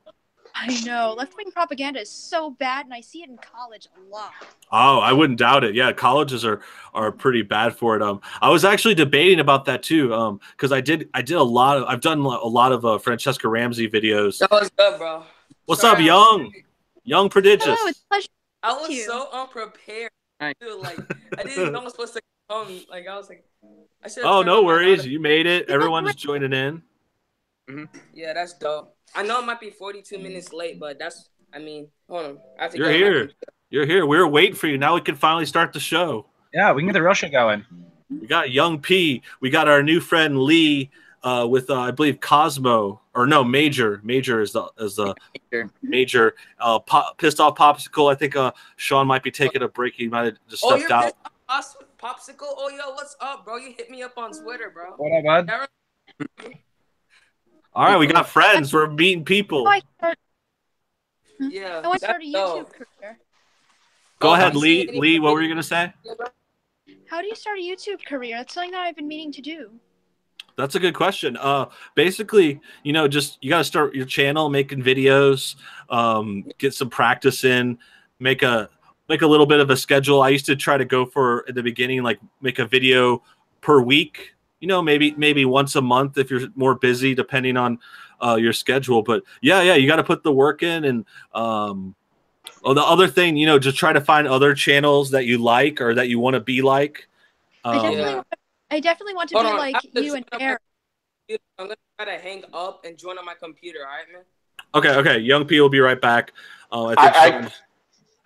I know. Left-wing propaganda is so bad, and I see it in college a lot. Oh, I wouldn't doubt it. Yeah, colleges are pretty bad for it. I was actually debating about that too, because I've done a lot of Francesca Ramsey videos. That was good, bro. What's up, young prodigious? Oh, it's a pleasure. I was so unprepared. Dude, like I didn't know I was supposed to come. Like I was like, I should. Oh, no worries. You made it. Everyone's joining in. Yeah, that's dope. I know it might be 42 minutes late, but hold on. I have to You're here. You're here. We were waiting for you. Now we can finally start the show. Yeah, we can get the real show going. We got Young P. We got our new friend Lee with I believe Cosmo or no Major. Major is the Major. Pissed off Popsicle. I think Sean might be taking a break. He might have just stepped out. Popsicle. Oh yo, what's up, bro? You hit me up on Twitter, bro. What up, bud? All right, we got friends. We're meeting people. Yeah. I want to start a YouTube career. Go ahead, Lee. Lee, what were you gonna say? How do you start a YouTube career? That's something that I've been meaning to do. That's a good question. Basically, you know, just you got to start your channel, making videos, get some practice in, make a little bit of a schedule. I used to try to go for at the beginning, like make a video per week. You know, maybe once a month if you're more busy, depending on your schedule. But yeah, you got to put the work in. And the other thing, you know, just try to find other channels that you like or that you want to be like. I definitely want to be like you and Eric. I'm gonna try to hang up and join on my computer. All right, man. Okay. Young P will be right back. I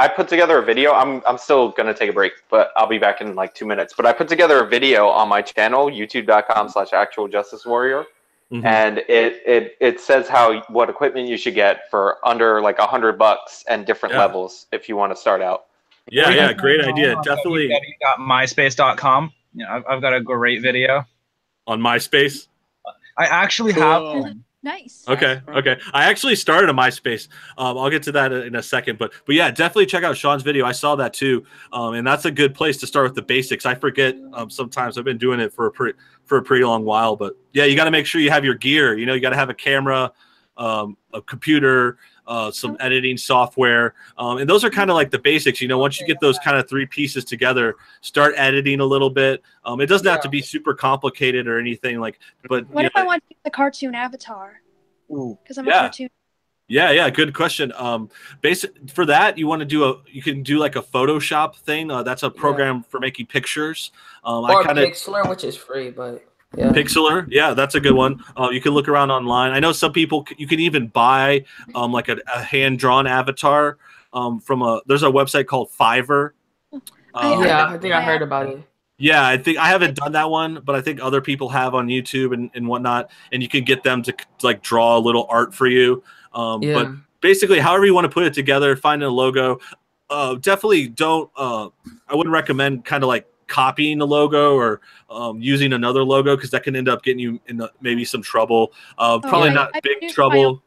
put together a video. I'm still gonna take a break, but I'll be back in like 2 minutes. But I put together a video on my channel, youtube.com/actualjusticewarrior, and it says what equipment you should get for under like $100 and different levels if you want to start out. Yeah, great idea. Definitely. www.myspace.com. Yeah, I've got a great video on MySpace. I actually have one. Nice. Okay. I actually started a MySpace. I'll get to that in a second, but yeah, definitely check out Sean's video. I saw that too, and that's a good place to start with the basics. I forget sometimes. I've been doing it for a pretty long while, but yeah, you got to make sure you have your gear. You know, you got to have a camera, a computer, some editing software, and those are kind of like the basics. You know, once you get those kind of 3 pieces together, start editing a little bit. It doesn't have to be super complicated or anything like. But what if I want to use the cartoon avatar? Because I'm a cartoon. Yeah, good question. For that, you can do like a Photoshop thing. That's a program for making pictures. Or Pixlr, which is free, but. Yeah. Pixlr, yeah, that's a good one. You can look around online. I know some people you can even buy like a hand-drawn avatar there's a website called Fiverr. I think I heard about it. Yeah, I think I haven't done that one, but I think other people have on YouTube and whatnot, and you can get them to like draw a little art for you. But basically, however you want to put it together, find a logo. Definitely don't. I wouldn't recommend kind of like copying the logo or using another logo because that can end up getting you in maybe some trouble. Probably not big trouble.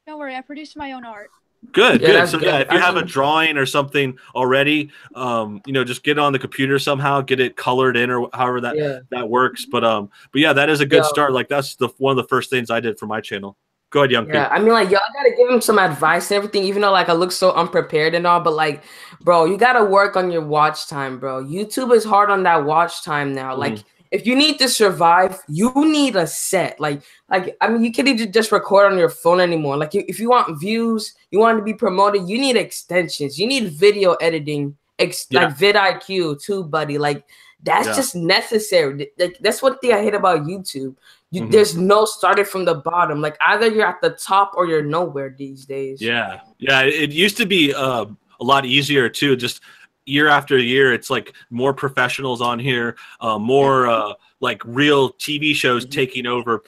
Don't worry, I produced my own art. Good. So yeah, if you have a drawing or something already, you know, just get it on the computer somehow, get it colored in or however that works. But yeah, that is a good start. Like that's one of the first things I did for my channel. Go ahead, Young P. Yeah, I mean, like, y'all gotta give him some advice and everything, even though, like, I look so unprepared and all, but, like, bro, you gotta work on your watch time, bro. YouTube is hard on that watch time now. Like, if you need to survive, you need a set. Like, I mean, you can't even just record on your phone anymore. Like, if you want views, you want to be promoted, you need extensions. You need video editing, like vidIQ too, buddy. Like, that's just necessary. Like, that's one thing I hate about YouTube. There's no started from the bottom. Like either you're at the top or you're nowhere these days. Yeah. It used to be a lot easier too. Just year after year, it's like more professionals on here, more like real TV shows taking over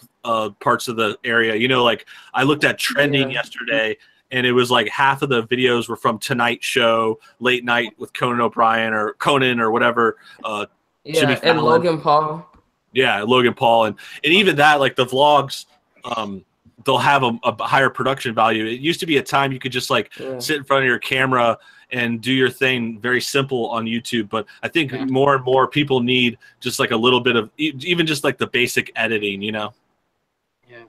parts of the area. You know, like I looked at trending yesterday, and it was like half of the videos were from Tonight Show, Late Night with Conan O'Brien or Conan or whatever. And Logan Paul. Yeah, Logan Paul, and even that, like the vlogs, they'll have a higher production value. It used to be a time you could just like sit in front of your camera and do your thing very simple on YouTube. But I think more and more people need just like a little bit of even just like the basic editing, you know?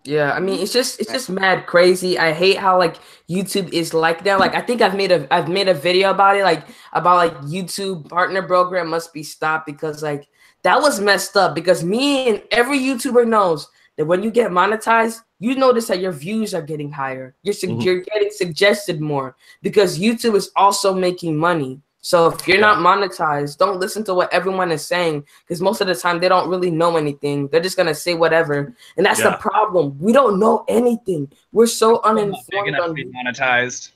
Yeah, I mean it's just mad crazy. I hate how like YouTube is like that. Like I think I've made a video about it, like YouTube partner program must be stopped because like that was messed up because me and every YouTuber knows that when you get monetized, you notice that your views are getting higher. You're getting suggested more because YouTube is also making money. So if you're not monetized, don't listen to what everyone is saying because most of the time they don't really know anything. They're just gonna say whatever, and that's the problem. We don't know anything. We're so uninformed. Big enough to be monetized.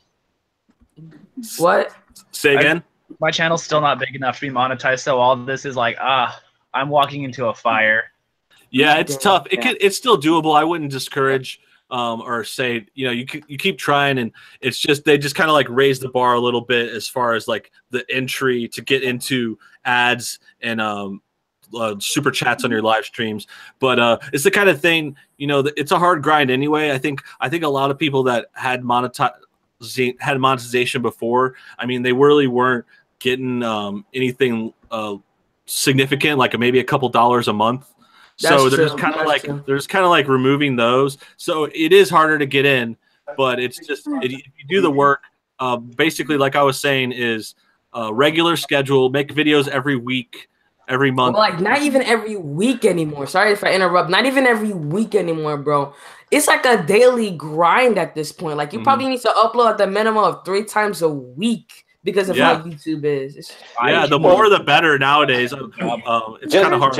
What? Say again? My channel's still not big enough to be monetized, so all this is like, I'm walking into a fire. Yeah, it's tough. It's still doable. I wouldn't discourage or say, you know, you keep trying, and it's just they just kind of like raise the bar a little bit as far as like the entry to get into ads and super chats on your live streams. But it's the kind of thing, you know, it's a hard grind anyway. I think a lot of people that had monetization before, I mean, they really weren't getting anything significant, like maybe a couple dollars a month. So there's kind of like removing those. So it is harder to get in, but it's just if you do the work. Basically, like I was saying, is regular schedule. Make videos every week, every month. Well, like not even every week anymore. Sorry if I interrupt. Not even every week anymore, bro. It's like a daily grind at this point. Like you probably need to upload at the minimum of 3 times a week. Because of how YouTube is. The more the better nowadays. It's kind of hard.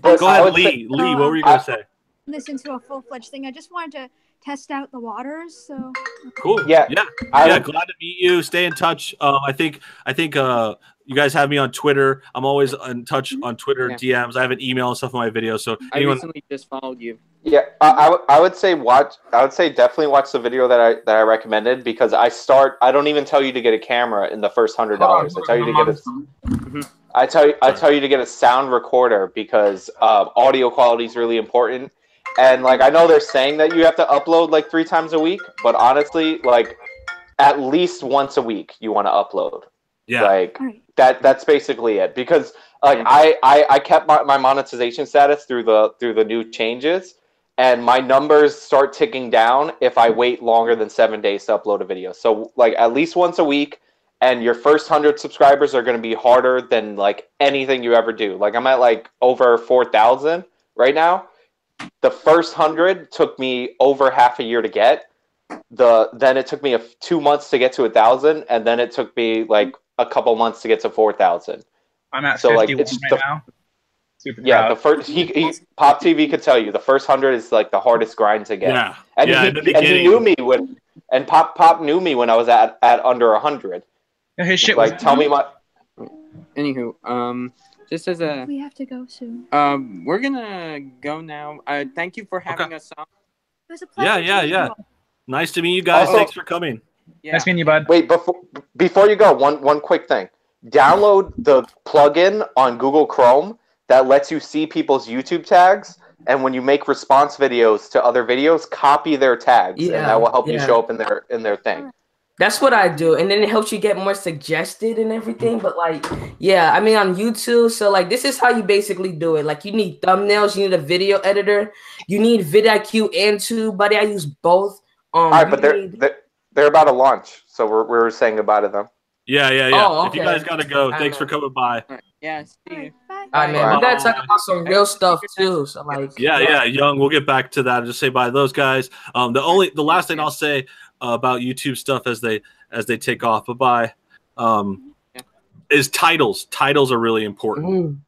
Go ahead, Lee. Lee, what were you going to say? Listen to a full-fledged thing. I just wanted to test out the waters. So cool. Yeah. Glad to meet you. Stay in touch. I think you guys have me on Twitter. I'm always in touch on Twitter DMs. I have an email and stuff in my videos. So I recently just followed you. Yeah, I would say definitely watch the video that I recommended, because I don't even tell you to get a camera in the first $100. I tell you to get I tell you to get a sound recorder, because audio quality is really important. And like, I know they're saying that you have to upload like 3 times a week, but honestly, like at least once a week you want to upload. Yeah, like that's basically it. Because like I kept my monetization status through the new changes, and my numbers start ticking down if I wait longer than 7 days to upload a video. So like at least once a week, and your first 100 subscribers are going to be harder than like anything you ever do. Like I'm at like over 4,000 right now. The first 100 took me over half a year to get. Then it took me 2 months to get to 1,000, and then it took me like a couple months to get to 4,000. I'm at 51 right now. Super proud. The first Pop TV could tell you the first 100 is like the hardest grind to get. Yeah, and he knew me and Pop knew me when I was at under 100. His shit like tell me my. Anywho, just as a we have to go soon. We're gonna go now. Thank you for having us on. It was a pleasure. Yeah. Nice to meet you guys. Thanks for coming. Yeah. Nice meeting you, bud. Wait, before you go, one quick thing. Download the plugin on Google Chrome that lets you see people's YouTube tags, and when you make response videos to other videos, copy their tags, and that will help you show up in their thing. That's what I do, and then it helps you get more suggested and everything. But like, I mean, on YouTube, so like this is how you basically do it. Like you need thumbnails, you need a video editor, you need vidIQ and TubeBuddy. I use both. All right, but they're about to launch, so we're saying goodbye to them. Yeah. Oh, okay. If you guys gotta go, thanks for coming by. Yeah, see you. Bye. All right, man. We gotta talk about some real stuff too. So like, Young. We'll get back to that. Just say bye to those guys. The last thing I'll say about YouTube stuff as they take off. Bye. Is titles. Titles are really important.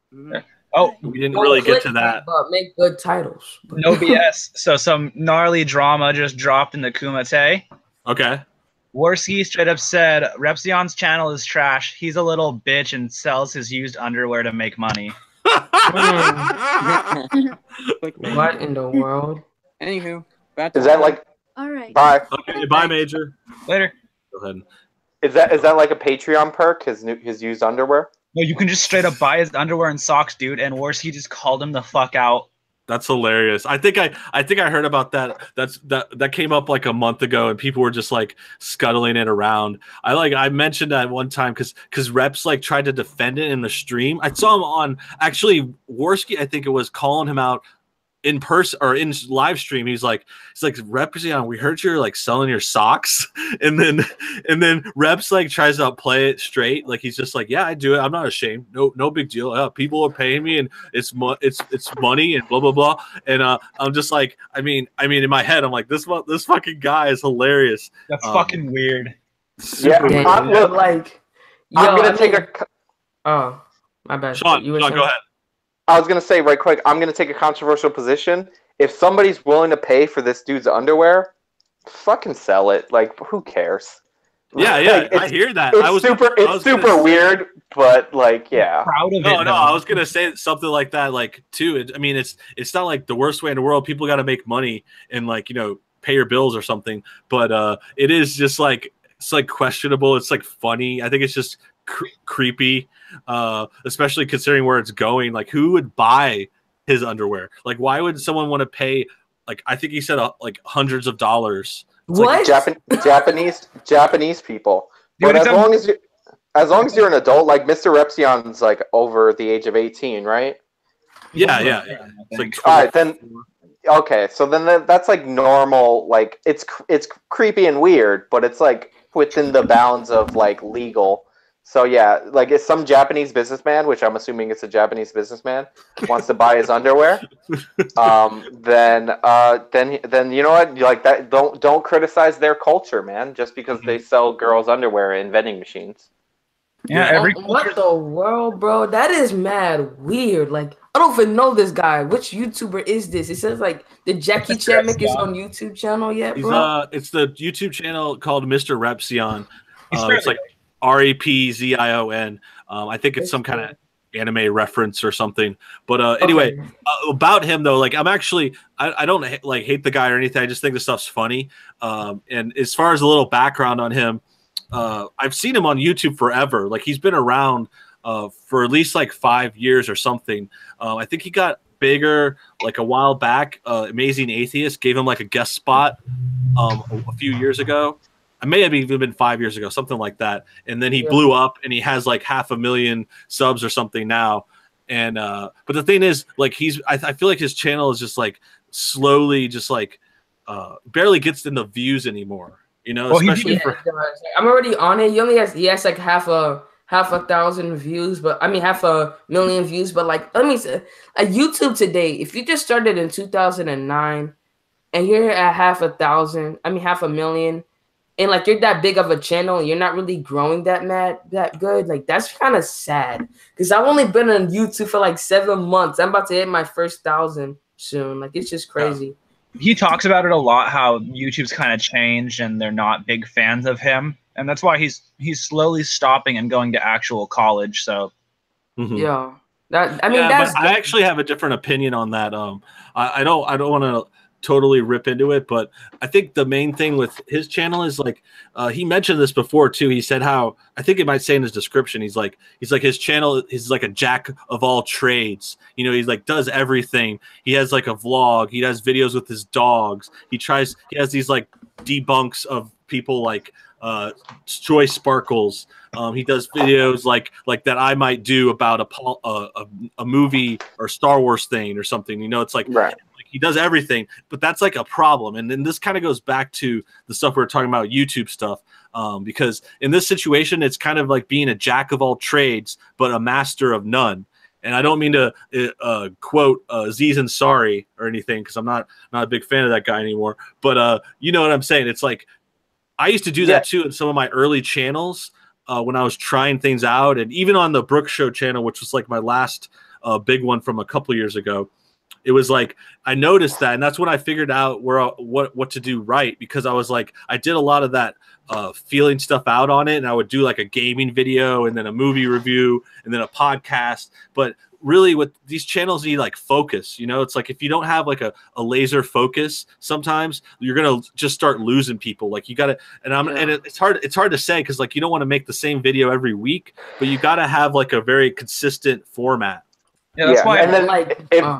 Oh, we didn't really get to that. But make good titles. No BS. So some gnarly drama just dropped in the Kumite. Okay. Worski straight up said Repzion's channel is trash. He's a little bitch and sells his used underwear to make money. What in the world? Anywho, is that like? All right. Bye. Okay. Bye, Major. Later. Go ahead. Is that like a Patreon perk? His used underwear? No, you can just straight up buy his underwear and socks, dude. And Worski just called him the fuck out. That's hilarious. I think I heard about that. That came up like a month ago, and people were just like scuttling it around. I mentioned that one time because Reps like tried to defend it in the stream. I saw him on actually Worski. I think it was calling him out in person or in live stream. He's like Repzion, we heard you're like selling your socks, and then Reps like tries to play it straight, like he's just like, yeah, I do it, I'm not ashamed, no big deal, people are paying me and it's money and blah blah blah. And I'm just like, I mean in my head I'm like, this fucking guy is hilarious. That's fucking weird. Weird. I'm gonna take a. Oh, my bad. Sean, go ahead. I was going to say right quick, I'm going to take a controversial position. If somebody's willing to pay for this dude's underwear, fucking sell it. Like, who cares? Yeah, like, I hear that. It's super weird, but like, yeah. Proud of it. No, I was going to say something like that, like, too. I mean, it's not like the worst way in the world. People got to make money and, like, pay your bills or something. But it is just like, it's like questionable. It's like funny. I think it's just creepy, especially considering where it's going. Like, who would buy his underwear? Like, why would someone want to pay? Like, I think he said like hundreds of dollars. It's what? Like Japanese people. But as long as you're an adult, like Mr. Repsion's like over the age of 18, right? Yeah. It's like all right, then. Okay, so then that's like normal. Like it's creepy and weird, but it's like within the bounds of like legal. So yeah, like if some Japanese businessman, which I'm assuming it's a Japanese businessman, wants to buy his underwear, then you know what? Like that, don't criticize their culture, man, just because they sell girls' underwear in vending machines. Yeah, what the world, bro? That is mad weird. Like, I don't even know this guy. Which YouTuber is this? It says like the Jackie Chan make his own YouTube channel yet, bro? It's the YouTube channel called Mr. Repsion. It's like Repzion. I think it's some kind of anime reference or something. But anyway, about him though, like I don't like hate the guy or anything. I just think this stuff's funny. And as far as a little background on him, I've seen him on YouTube forever. Like he's been around for at least like 5 years or something. I think he got bigger like a while back. Amazing Atheist gave him like a guest spot a few years ago. I may have even been 5 years ago, something like that. And then he blew up, and he has like 500,000 subs or something now. And but the thing is, like I feel like his channel is just like slowly, just like barely gets in the views anymore. You know, well, especially I'm already on it. He has like half a 1,000 views, but I mean 500,000 views. But like, let me say, YouTube today, if you just started in 2009 and you're at 500,000, and like you're that big of a channel and you're not really growing that good, like that's kind of sad. Because I've only been on YouTube for like 7 months. I'm about to hit my first 1,000 soon. Like it's just crazy. Yeah. He talks about it a lot, how YouTube's kind of changed and they're not big fans of him, and that's why he's slowly stopping and going to actual college. So, yeah, but I actually have a different opinion on that. I don't want to totally rip into it, but I think the main thing with his channel is like he mentioned this before too. He said how, I think it might say in his description, he's like his channel is like a jack of all trades. You know, he's like does everything. He has like a vlog, he does videos with his dogs, he has these like debunks of people like Joy Sparkles. He does videos like that I might do about a movie or Star Wars thing or something. You know, it's like, right. He does everything, but that's like a problem. And then this kind of goes back to the stuff we were talking about, YouTube stuff, because in this situation, it's kind of like being a jack of all trades, but a master of none. And I don't mean to quote Aziz Ansari or anything, because I'm not a big fan of that guy anymore. But you know what I'm saying? It's like I used to do that too in some of my early channels when I was trying things out, and even on the Brooks Show channel, which was like my last big one from a couple years ago. It was like I noticed that, and that's when I figured out what to do right, because I was like I did a lot of that feeling stuff out on it, and I would do like a gaming video and then a movie review and then a podcast. But really, what these channels need, like focus. You know, it's like if you don't have like a laser focus, sometimes you're gonna just start losing people. Like you gotta, and it's hard to say because like you don't want to make the same video every week, but you gotta have like a very consistent format. Yeah, that's why. And then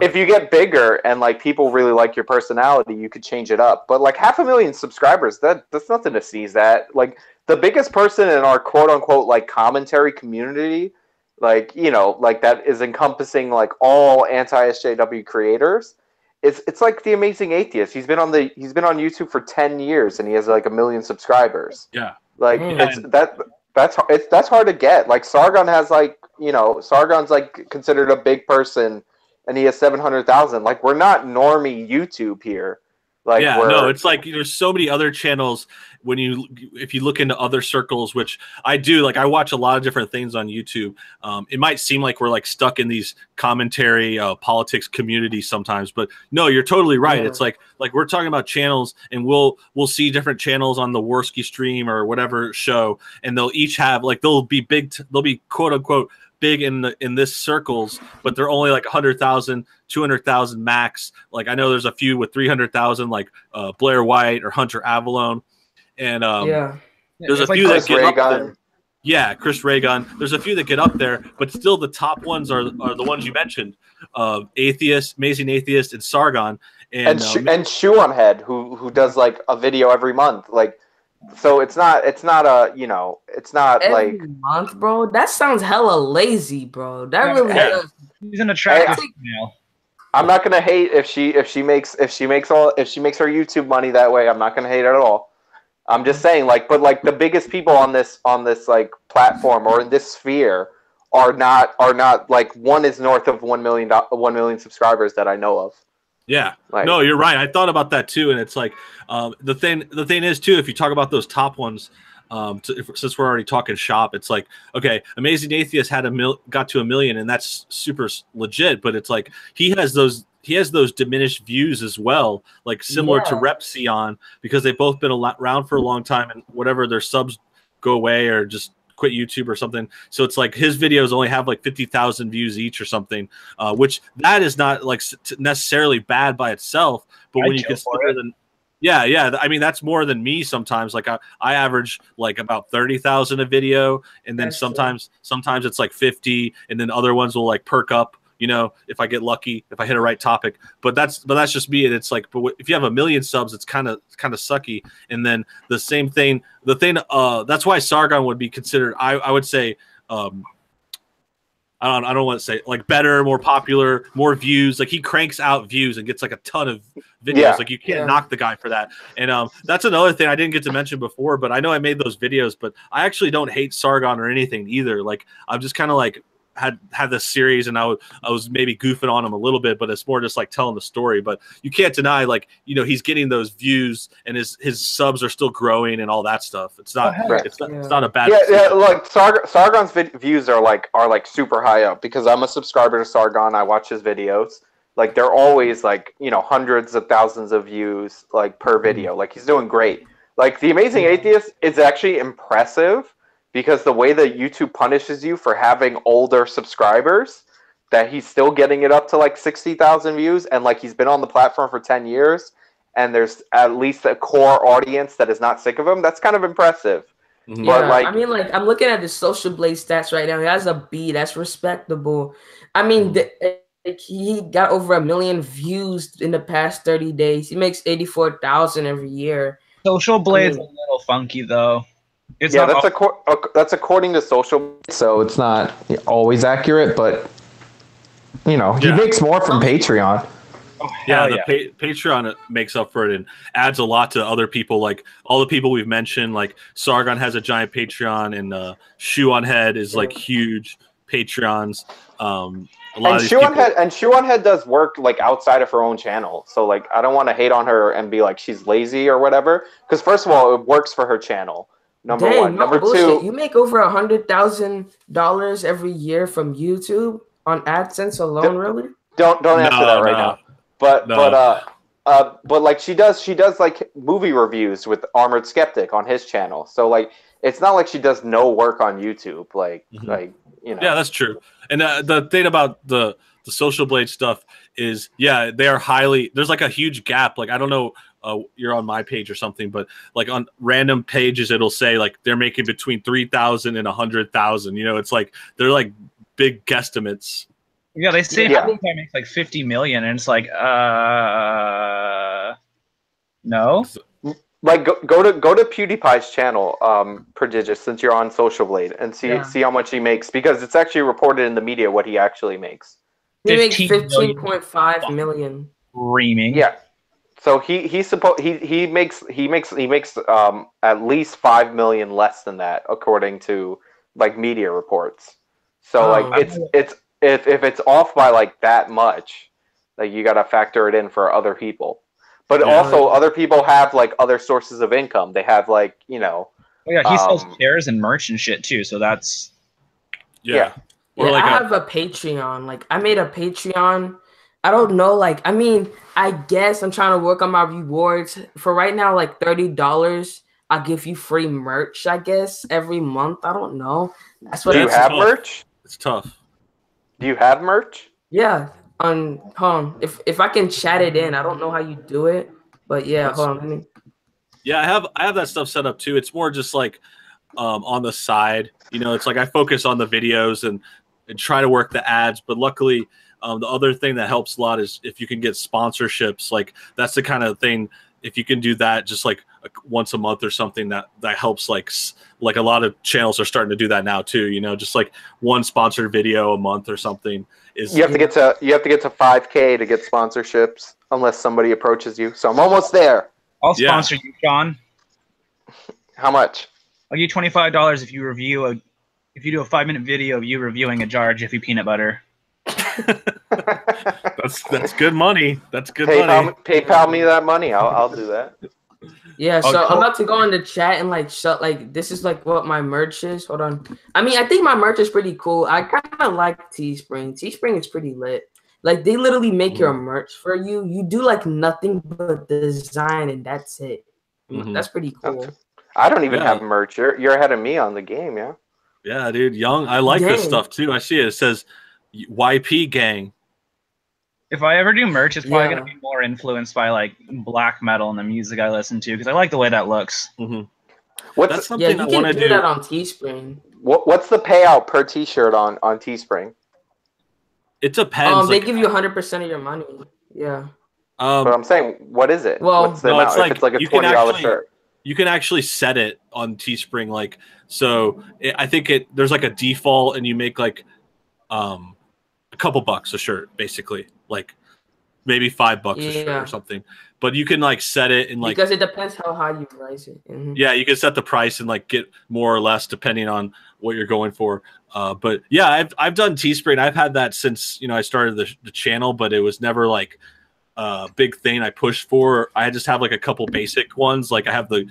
if you get bigger and like people really like your personality, you could change it up. But like 500,000 subscribers, that's nothing to sneeze at. Like the biggest person in our quote unquote like commentary community, like you know, like that is encompassing like all anti-SJW creators. It's like the Amazing Atheist. He's been on YouTube for 10 years and he has like 1 million subscribers. Yeah, like that's hard to get. Like Sargon has like. You know, Sargon's like considered a big person, and he has 700,000. Like, we're not normie YouTube here. Like, no, it's like there's so many other channels if you look into other circles, which I do. Like, I watch a lot of different things on YouTube. It might seem like we're like stuck in these commentary politics communities sometimes, but no, you're totally right. Yeah. It's like we're talking about channels, and we'll see different channels on the Worski stream or whatever show, and they'll each have like they'll be quote unquote big in this circles, but they're only like 100,000, 200,000 max. Like I know there's a few with 300,000, like Blair White or Hunter Avalon, and there's a few that get up there. Yeah, Chris Raygun. There's a few that get up there, but still the top ones are the ones you mentioned: Atheist, Amazing Atheist, and Sargon, and Shoe on Head, who does like a video every month. Like, so it's not a it's not every like month, bro. That sounds hella lazy, bro. That really does. He's an attractive female. I'm not gonna hate if she makes her YouTube money that way. I'm not gonna hate at all. I'm just saying, like, but like the biggest people on this like platform or in this sphere are not like one is north of 1 million subscribers that I know of. Yeah, like, no, you're right. I thought about that too, and it's like the thing is too. If you talk about those top ones, since we're already talking shop, it's like, okay, Amazing Atheist had got to 1 million, and that's super legit. But it's like he has those diminished views as well, like similar to Repsion, because they've both been around for a long time, and whatever their subs go away or just quit YouTube or something. So it's like his videos only have like 50,000 views each or something, which that is not like necessarily bad by itself. But when you consider yeah, I mean that's more than me sometimes. Like I average like about 30,000 a video, and then sometimes it's like 50, and then other ones will like perk up. You know, if I get lucky, if I hit a right topic, but that's just me. And it's like, but if you have 1 million subs, it's kind of sucky. And then the same thing, that's why Sargon would be considered. I would say, I don't want to say like better, more popular, more views. Like he cranks out views and gets like a ton of videos. Yeah. Like you can't knock the guy for that. And that's another thing I didn't get to mention before, but I know I made those videos, but I actually don't hate Sargon or anything either. Like I'm just kind of like, had this series, and I was maybe goofing on him a little bit, but it's more just like telling the story. But you can't deny, like, you know, he's getting those views, and his subs are still growing and all that stuff. It's not it's not a bad like Sargon's views are like super high up because I'm a subscriber to Sargon. I watch his videos. Like they're always like, you know, hundreds of thousands of views like per video. Like he's doing great. Like the Amazing Atheist is actually impressive, because the way that YouTube punishes you for having older subscribers, that he's still getting it up to like 60,000 views, and like he's been on the platform for 10 years, and there's at least a core audience that is not sick of him. That's kind of impressive. Yeah, but like, I mean, like I'm looking at the Social Blade stats right now. He has a B. That's respectable. I mean, he got over 1 million views in the past 30 days. He makes 84,000 every year. Social Blade's a little funky though. It's that's according to Social, so it's not always accurate, but you know, he makes more from Patreon. Patreon makes up for it and adds a lot to other people, like all the people we've mentioned. Like Sargon has a giant Patreon, and Shoe on Head is like huge Patreons. Shoe on Head does work like outside of her own channel, so like I don't want to hate on her and be like she's lazy or whatever, because first of all, it works for her channel. Number one. Number two, you make over $100,000 every year from YouTube on AdSense alone. Really? Don't answer that right now. But like she does like movie reviews with Armored Skeptic on his channel. So like it's not like she does no work on YouTube. Like like you know. Yeah, that's true. And the thing about the Social Blade stuff is, yeah, they are highly. There's like a huge gap. Like I don't know. You're on my page or something, but like on random pages, it'll say like they're making between 3,000 and 100,000. You know, it's like they're like big guesstimates. Yeah, they say Avatar makes like 50 million, and it's like, no. Like go to PewDiePie's channel, Prodigious, since you're on Social Blade, and see how much he makes, because it's actually reported in the media what he actually makes. He makes 15.5 million. Screaming. Yeah. So he makes at least 5 million less than that, according to like media reports. So like it's if it's off by like that much, like you got to factor it in for other people. But also other people have like other sources of income. They have like, you know. Oh, yeah, he sells chairs and merch and shit too. So that's Or like I have a Patreon. Like I made a Patreon. I don't know. Like I mean, I guess I'm trying to work on my rewards. For right now, like $30, I'll give you free merch, I guess, every month. I don't know. That's what. Do you have merch? It's tough. Do you have merch? Yeah. Hold on. If I can chat it in, I don't know how you do it, but yeah, hold on. Yeah, I have that stuff set up too. It's more just like on the side, you know, it's like I focus on the videos and try to work the ads. But luckily, the other thing that helps a lot is if you can get sponsorships. Like that's the kind of thing. If you can do that just like once a month or something, that helps. Like a lot of channels are starting to do that now too. You know, just like one sponsored video a month or something. You have to get to 5K to get sponsorships unless somebody approaches you. So I'm almost there. I'll sponsor you, Sean. How much? I'll give you $25 if you do a 5-minute video of you reviewing a jar of Jiffy peanut butter. that's good money. That's good money. PayPal me that money. I'll do that. Yeah, so I'm about to go in the chat and this is like what my merch is. Hold on. I mean, I think my merch is pretty cool. I kind of like Teespring. Teespring is pretty lit. Like they literally make your merch for you. You do like nothing but design and that's it. That's pretty cool. I don't even have merch. You're ahead of me on the game, yeah. Yeah, dude, Young. I like this stuff too. I see it. It says YP gang. If I ever do merch, it's probably going to be more influenced by like black metal and the music I listen to because I like the way that looks. That's something I want to do. That on Teespring. What's the payout per T-shirt on Teespring? It depends. They give you 100% of your money. Yeah. But I'm saying, what is it? Well, what's the amount? If it's like a $20 shirt. You can actually set it on Teespring, like I think there's like a default, and you make like a couple bucks a shirt, basically, like maybe $5 a shirt or something. But you can like set it and like because it depends how high you price it. Yeah, you can set the price and like get more or less depending on what you're going for. But yeah, I've done Teespring. I've had that since I started the channel, but it was never like big thing I pushed for. I just have like a couple basic ones. Like I have the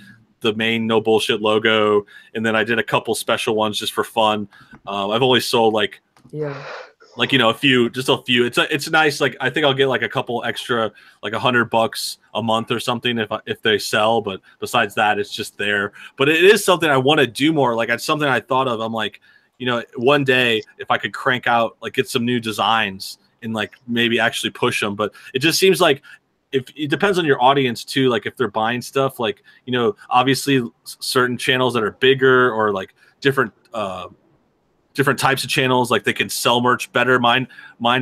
main no bullshit logo, and then I did a couple special ones just for fun. I've only sold like a few. It's nice. Like I think I'll get like a couple extra, like $100 a month or something if they sell. But besides that, it's just there. But it is something I want to do more. Like it's something I thought of. I'm like, one day if I could crank out, like get some new designs and like maybe actually push them. But it just seems like if it depends on your audience too, like if they're buying stuff, like, obviously certain channels that are bigger or like different types of channels, like they can sell merch better. Mine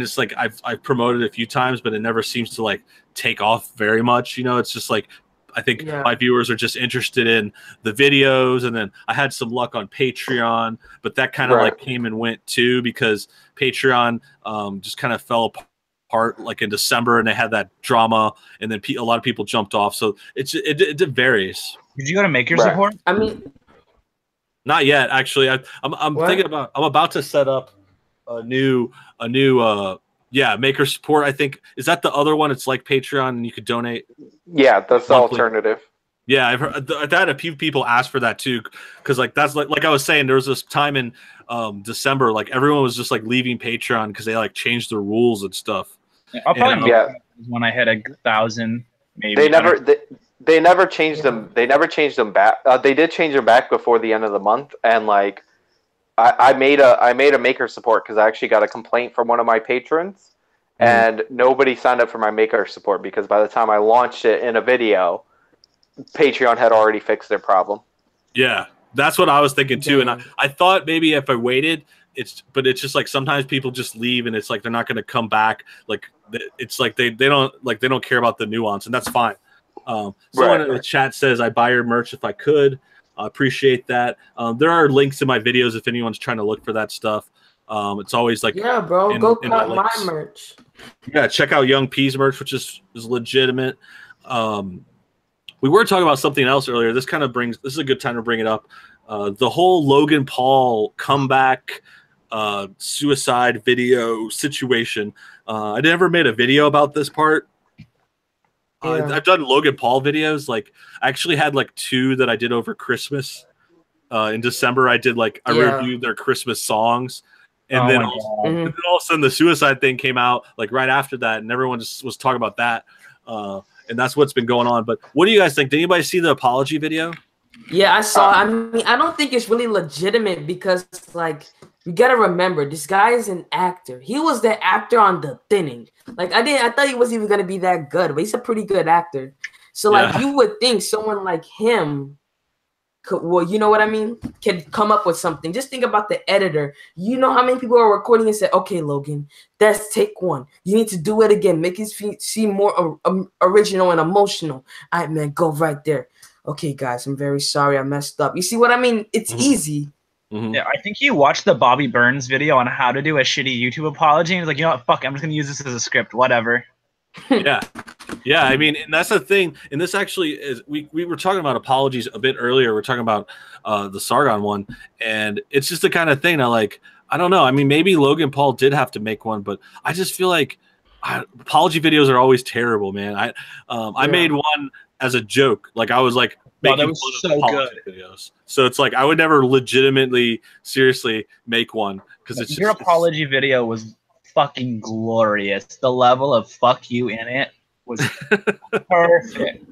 is like, I've promoted a few times, but it never seems to like take off very much. It's just like, I think my viewers are just interested in the videos. And then I had some luck on Patreon, but that kind of like came and went too, because Patreon just kind of fell apart like in December, and they had that drama, and then a lot of people jumped off. So it varies. Did you go to Maker Support? I mean, not yet, actually. I'm thinking about. I'm about to set up a new Maker Support. I think is that the other one. It's like Patreon, and you could donate. Yeah, that's the alternative. Yeah, I've had a few people ask for that too, because like that's like I was saying, there was this time in December, like everyone was just like leaving Patreon because they like changed the rules and stuff. I'll probably when I hit 1,000, maybe. They never changed them. They never changed them back. They did change them back before the end of the month, and like I made a Maker Support because I actually got a complaint from one of my patrons, and nobody signed up for my Maker Support because by the time I launched it in a video, Patreon had already fixed their problem. Yeah, that's what I was thinking too, and I thought maybe if I waited, but it's just like sometimes people just leave, and it's like they're not going to come back. Like it's like they don't care about the nuance, and that's fine. Someone in the chat says, I buy your merch if I could. I appreciate that. There are links in my videos if anyone's trying to look for that stuff. It's always like, yeah, bro, go cop my merch. Yeah, check out Young P's merch, which is legitimate. We were talking about something else earlier. This is a good time to bring it up. The whole Logan Paul comeback suicide video situation. I never made a video about this part. I've done Logan Paul videos. Like I actually had like 2 that I did over Christmas. In December, I did like I reviewed their Christmas songs, and then all of a sudden the suicide thing came out like right after that, and everyone just was talking about that. And that's what's been going on. But what do you guys think? Did anybody see the apology video? Yeah, I saw. I mean, I don't think it's really legitimate because, like, you gotta remember, this guy is an actor. He was the actor on The Thinning. Like, I thought he wasn't even gonna be that good, but he's a pretty good actor. So, like, you would think someone like him well, you know what I mean, can come up with something. Just think about the editor. You know how many people are recording and say, okay, Logan, that's take one. You need to do it again. Make it seem more original and emotional. All right, man, go right there. Okay, guys, I'm very sorry I messed up. You see what I mean? It's easy. Yeah, I think you watched the Bobby Burns video on how to do a shitty YouTube apology, and he's like, you know what, fuck, I'm just gonna use this as a script, whatever. Yeah. Yeah, I mean, and that's the thing. And this actually is, we were talking about apologies a bit earlier. We're talking about the Sargon one, and it's just the kind of thing that, like, I don't know. I mean, maybe Logan Paul did have to make one, but I just feel like apology videos are always terrible, man. I made one as a joke. Like, I was like making that was so good videos. So it's like I would never legitimately, seriously make one because it's your apology video was fucking glorious. The level of fuck you in it was perfect.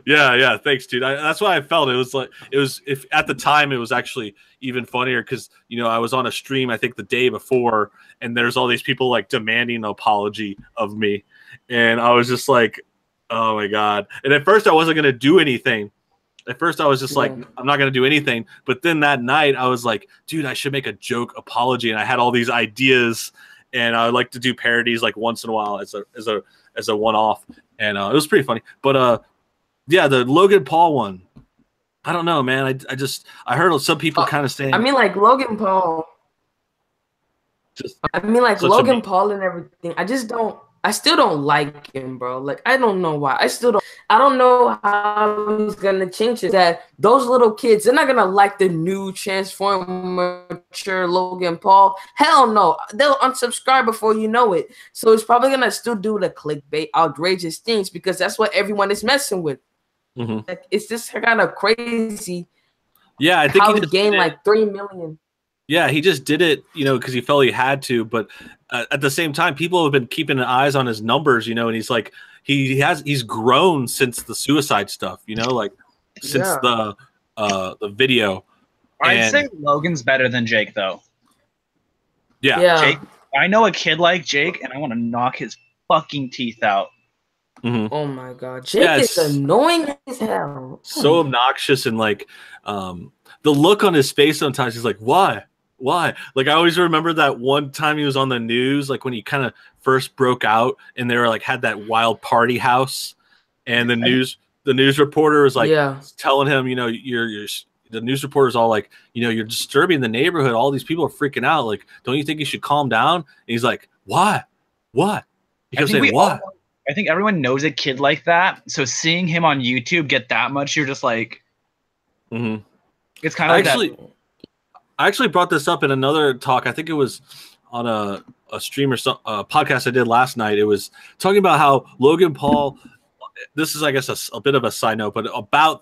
Yeah, thanks, dude. That's why I felt it was like if at the time it was actually even funnier because I was on a stream I think the day before and there's all these people like demanding an apology of me, and I was just like, oh my god. And at first I wasn't gonna do anything. At first I was just like, I'm not gonna do anything. But then that night I was like, dude, I should make a joke apology, and I had all these ideas, and I would like to do parodies like once in a while as a one-off, and it was pretty funny. But yeah, the Logan Paul one, I don't know, man. I heard some people kind of saying. I mean, like Logan Paul. Logan Paul and everything. I still don't like him, bro. Like, I don't know why. I don't know how he's gonna change it. That those little kids, they're not gonna like the new transformed, mature Logan Paul. Hell no. They'll unsubscribe before you know it. So it's probably gonna still do the clickbait, outrageous things because that's what everyone is messing with. Like, it's just kind of crazy. Yeah, I think how he gained like 3 million. Yeah, he just did it, because he felt he had to. But at the same time, people have been keeping eyes on his numbers, and he's like, he's grown since the suicide stuff, like since the video. I'd say Logan's better than Jake, though. Yeah. Jake, I know a kid like Jake, and I want to knock his fucking teeth out. Oh my god, Jake is annoying as hell. So obnoxious, and like the look on his face sometimes, he's like, why? Like, I always remember that one time he was on the news, like when he kind of first broke out, and they were like had that wild party house, and the news reporter was like telling him, the news reporter's all like, you're disturbing the neighborhood. All these people are freaking out. Like, don't you think you should calm down? And he's like, why? He kept saying, what? I think everyone knows a kid like that. So seeing him on YouTube get that much, you're just like, it's kind of like that. I actually brought this up in another talk. I think it was on a stream or a podcast I did last night. It was talking about how Logan Paul. This is, I guess, a bit of a side note, but about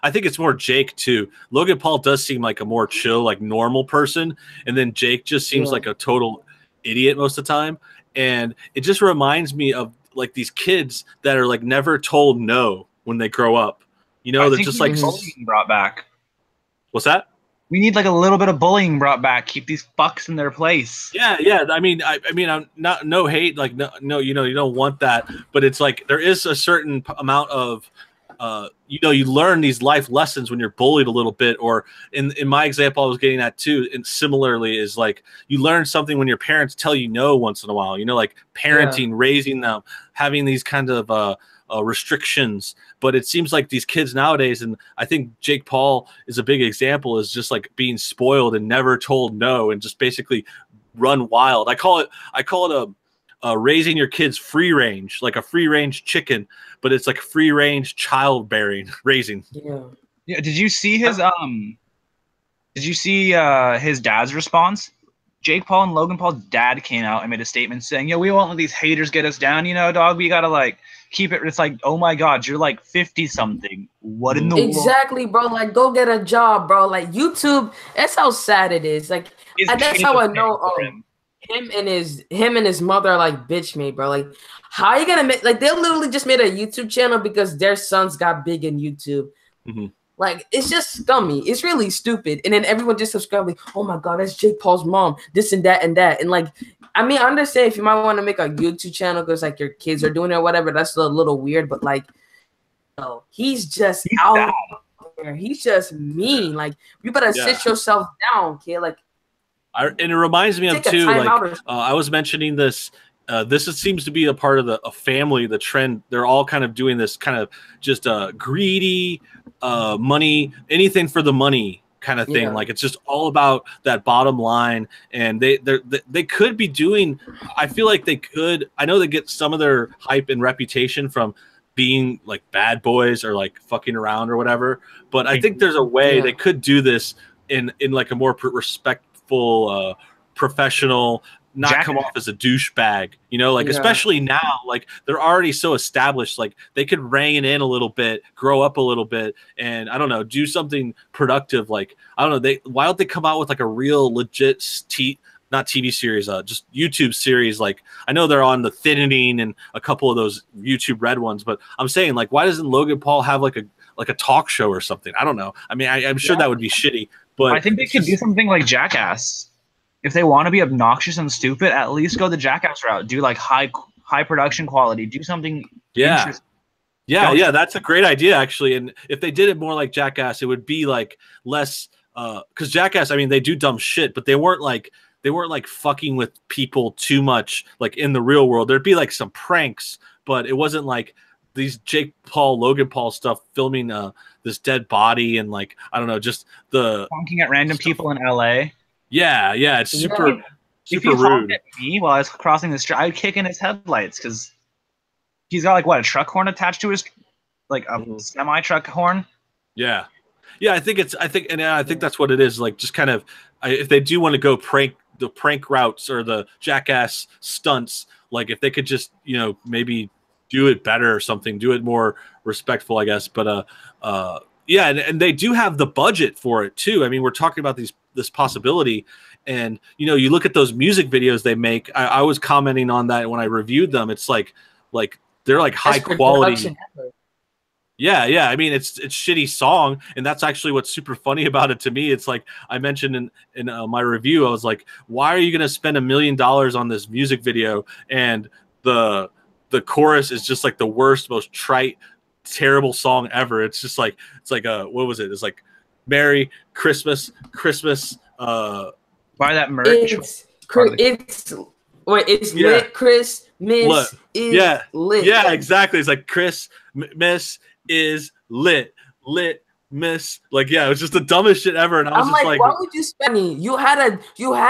I think it's more Jake too. Logan Paul does seem like a more chill, like normal person, and then Jake just seems like a total idiot most of the time. And it just reminds me of like these kids that are like never told no when they grow up. They're just like bullying brought back. What's that? We need like a little bit of bullying brought back. Keep these fucks in their place. Yeah. I mean, I'm not no hate. Like no, you don't want that. But it's like there is a certain amount of, you learn these life lessons when you're bullied a little bit. Or in my example, I was getting at too. And similarly, is like you learn something when your parents tell you no once in a while. Like parenting, raising them, having these kind of restrictions. But it seems like these kids nowadays, and I think Jake Paul is a big example, is just like being spoiled and never told no, and just basically run wild. I call it a raising your kids free range, like a free range chicken, but it's like free range childbearing raising. Yeah. Did you see his his dad's response? Jake Paul and Logan Paul's dad came out and made a statement saying, we won't let these haters get us down, dog. We gotta like keep it. It's like, oh my god, you're like 50 something. What in the world? Exactly, bro. Like, go get a job, bro. Like, YouTube, that's how sad it is. Like, that's how I know him and his mother are like bitch made, bro. Like, how are you gonna make, like, they literally just made a YouTube channel because their sons got big in YouTube. Like, it's just scummy. It's really stupid. And then everyone just subscribed, like, oh my god, that's Jake Paul's mom, this and that and that. And like, I mean, I understand if you might want to make a YouTube channel because like your kids are doing it or whatever, that's a little weird, but like, he's out there. He's just mean. Like, you better sit yourself down, kid. Like, and it reminds me of too, like I was mentioning this. This seems to be a part of a family. The trend, they're all kind of doing this kind of just greedy, money, anything for the money kind of thing. Yeah. Like it's just all about that bottom line. And they could be doing. I feel like they could. I know they get some of their hype and reputation from being like bad boys or like fucking around or whatever. But I think there's a way they could do this in like a more respectful, professional. Not come off as a douchebag, you know, like especially now, like they're already so established, like they could rein in a little bit, grow up a little bit, and I don't know, do something productive. Like I don't know, why don't they come out with like a real legit not TV series, just YouTube series? Like I know they're on the Thinning and a couple of those YouTube Red ones, but I'm saying like why doesn't Logan Paul have like a talk show or something? I don't know. I mean, I'm sure that would be shitty, but I think they could do something like Jackass. If they want to be obnoxious and stupid, at least go the Jackass route. Do like high production quality. Do something interesting. Yeah, that's a great idea actually. And if they did it more like Jackass, it would be like less because Jackass, I mean, they do dumb shit, but they weren't like fucking with people too much like in the real world. There'd be like some pranks, but it wasn't like these Jake Paul, Logan Paul stuff filming this dead body and like I don't know, just the honking at random people in LA. Yeah, it's super rude. If he honked at me while I was crossing the street, I'd kick in his headlights because he's got like what, a truck horn attached to his, like a semi truck horn. Yeah, I think that's what it is. Like just kind of, if they do want to go the prank routes or the Jackass stunts, like if they could just maybe do it better or something, do it more respectful, I guess. But yeah, and they do have the budget for it too. I mean, we're talking about this possibility, and you look at those music videos they make. I was commenting on that when I reviewed them. It's like they're like high quality. Yeah. I mean, it's shitty song, and that's actually what's super funny about it to me. It's like I mentioned in my review, I was like, why are you going to spend $1 million on this music video, and the chorus is just like the worst, most trite, terrible song ever. It's just like what was it? It's like Merry Christmas. Buy that merch. It's lit. Christmas is lit. Yeah, exactly. It's like Christmas is lit. Miss, like, it was just the dumbest shit ever. And I was just like, why would you spend me? You had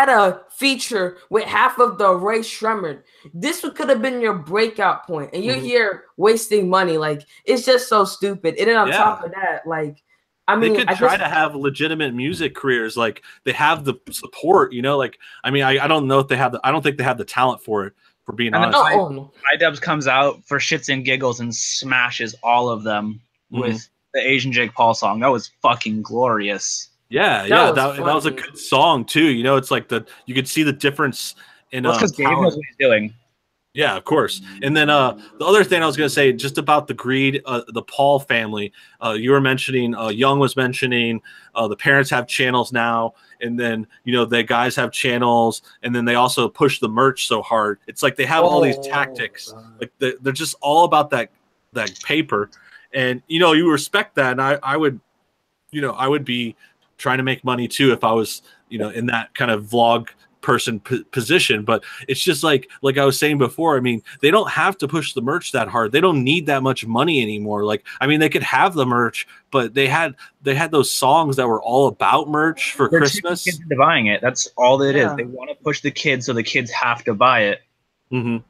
a feature with half of the Ray Shremmerd. This could have been your breakout point, and you're here wasting money. Like, it's just so stupid. And then on top of that, like, I mean, they could try to have legitimate music careers. Like, they have the support, like, I mean, I don't know if they have I don't think they have the talent for it, for being honest. iDubbbz comes out for shits and giggles and smashes all of them with the Asian Jake Paul song. That was fucking glorious. That was a good song too. It's like you could see the difference in because Dave knows what he's doing. Yeah, of course. And then the other thing I was going to say, just about the greed, the Paul family. You were mentioning, Young was mentioning, the parents have channels now, and then the guys have channels, and then they also push the merch so hard. It's like they have all these tactics. Like they're just all about that paper. And you respect that, and I would be trying to make money too if I was in that kind of vlog person position. But it's just like I was saying before. I mean, they don't have to push the merch that hard. They don't need that much money anymore. Like, I mean, they could have the merch, but they had those songs that were all about merch for Christmas. Kids into buying it. That's all it is. They want to push the kids, so the kids have to buy it. And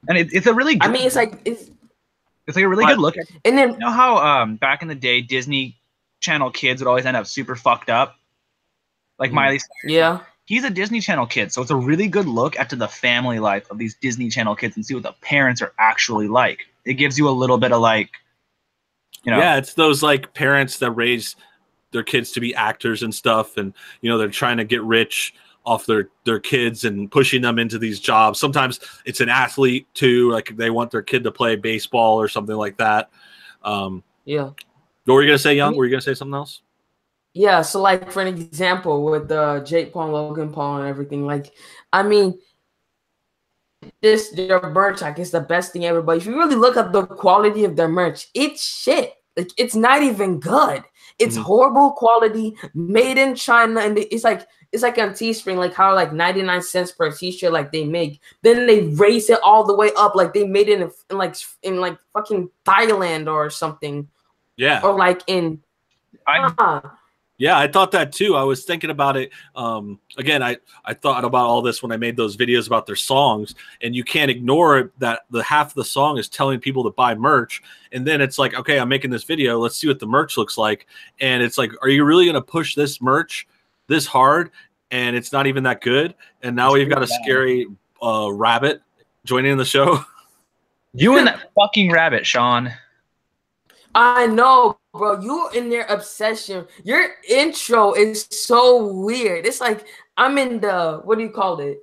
it's a really good, I mean, it's like a really good look. And then how back in the day Disney Channel kids would always end up super fucked up, like Miley Cyrus. Yeah, he's a Disney Channel kid, so it's a really good look at the family life of these Disney Channel kids and see what the parents are actually like. It gives you a little bit of like, it's those like parents that raise their kids to be actors and stuff, and they're trying to get rich off their kids and pushing them into these jobs. Sometimes it's an athlete too, like they want their kid to play baseball or something like that. What were you gonna say, Young? Were you gonna say something else? Yeah, so like for an example with Jake Paul, Logan Paul, and everything. Like, I mean, their merch, I guess, the best thing ever. But if you really look at the quality of their merch, it's shit. Like, it's not even good. It's horrible quality, made in China, and it's like on Teespring, like how like 99 cents per t-shirt like they make. Then they raise it all the way up, like they made it in like fucking Thailand or something. Yeah. Or like in. Yeah, I thought that too. I was thinking about it. Again, I thought about all this when I made those videos about their songs, and you can't ignore that the half of the song is telling people to buy merch, and then it's like, okay, I'm making this video. Let's see what the merch looks like, and it's like, are you really going to push this merch this hard? And it's not even that good. And now we've got a scary rabbit joining the show. You and that fucking rabbit, Sean. I know, bro. You in their obsession. Your intro is so weird. It's like I'm in the, what do you call it?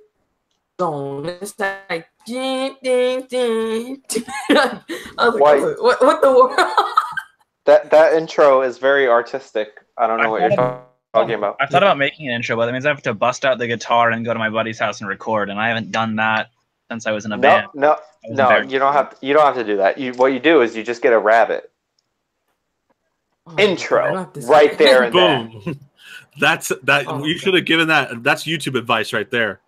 Zone. It's like ding, ding, ding. I was like, what the world? That intro is very artistic. I don't know what you're talking about. I thought about making an intro, but that means I have to bust out the guitar and go to my buddy's house and record, and I haven't done that since I was in a band. No, you don't have to do that. What you do is you just get a rabbit. Intro right there and boom. That's you should have given that. That's YouTube advice right there.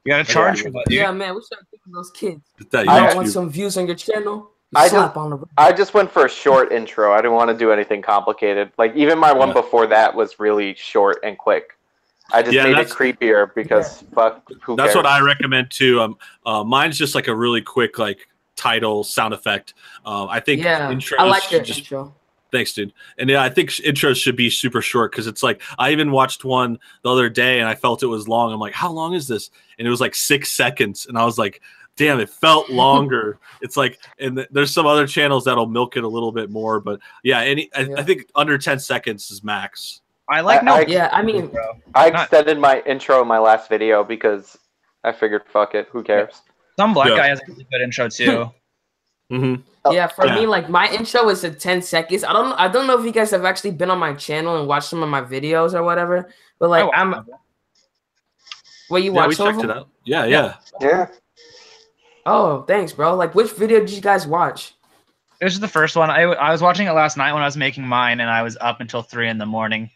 You gotta charge for that. Yeah, man, we should give those kids. I want some views on your channel. I just went for a short intro. I didn't want to do anything complicated. Like even my one before that was really short and quick. I just made it creepier because fuck, who cares? That's what I recommend too. Mine's just like a really quick like title sound effect. I think intros I like your intro. Thanks, dude. And yeah, I think intros should be super short because it's like I even watched one the other day and I felt it was long. I'm like, how long is this? And it was like 6 seconds, and I was like, damn, it felt longer. It's like, and there's some other channels that'll milk it a little bit more, but yeah, I think under 10 seconds is max. I like I extended my intro in my last video because I figured, fuck it, who cares? Some black guy has a really good intro too. Yeah, for me, like my intro is at 10 seconds. I don't know if you guys have actually been on my channel and watched some of my videos or whatever, but like you watched? We checked it out. Yeah. Oh, thanks, bro. Like, which video did you guys watch? This is the first one. I was watching it last night when I was making mine, and I was up until 3 in the morning.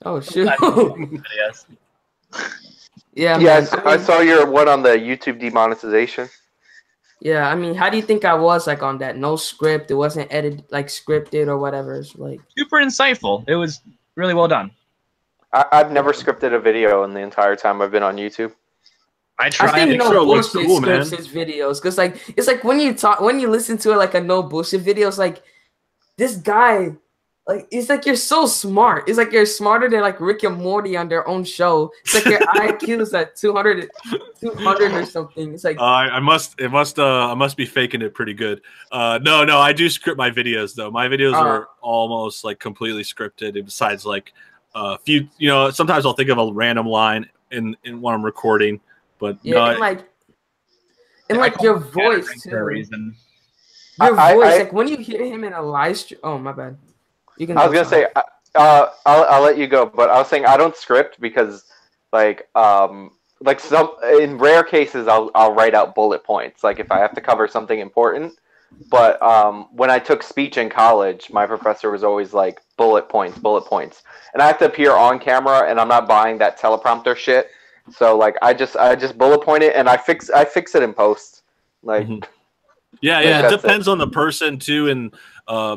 Oh shoot! Yes, I saw your one on the YouTube demonetization. Yeah, I mean, how do you think I was like on that? No script. It wasn't edited, like scripted or whatever. It's like super insightful. It was really well done. I've never scripted a video in the entire time I've been on YouTube. I think no bullshit scripts his videos, because like it's like when you listen to it like a no bullshit video, it's like this guy, like it's like you're so smart. It's like you're smarter than like Rick and Morty on their own show. It's like your IQ is at 200 or something. It's like I must be faking it pretty good. No, I do script my videos though. My videos are almost like completely scripted. Besides like a few, sometimes I'll think of a random line in when I'm recording. But yeah, and like your voice too. Your voice, like when you hear him in a live stream. Oh my bad. I was gonna say, I'll let you go, but I was saying I don't script because, like some in rare cases I'll write out bullet points, like if I have to cover something important. But when I took speech in college, my professor was always like bullet points, and I have to appear on camera, and I'm not buying that teleprompter shit. So like I just bullet point it, and I fix it in post. Like yeah, it depends on the person too, and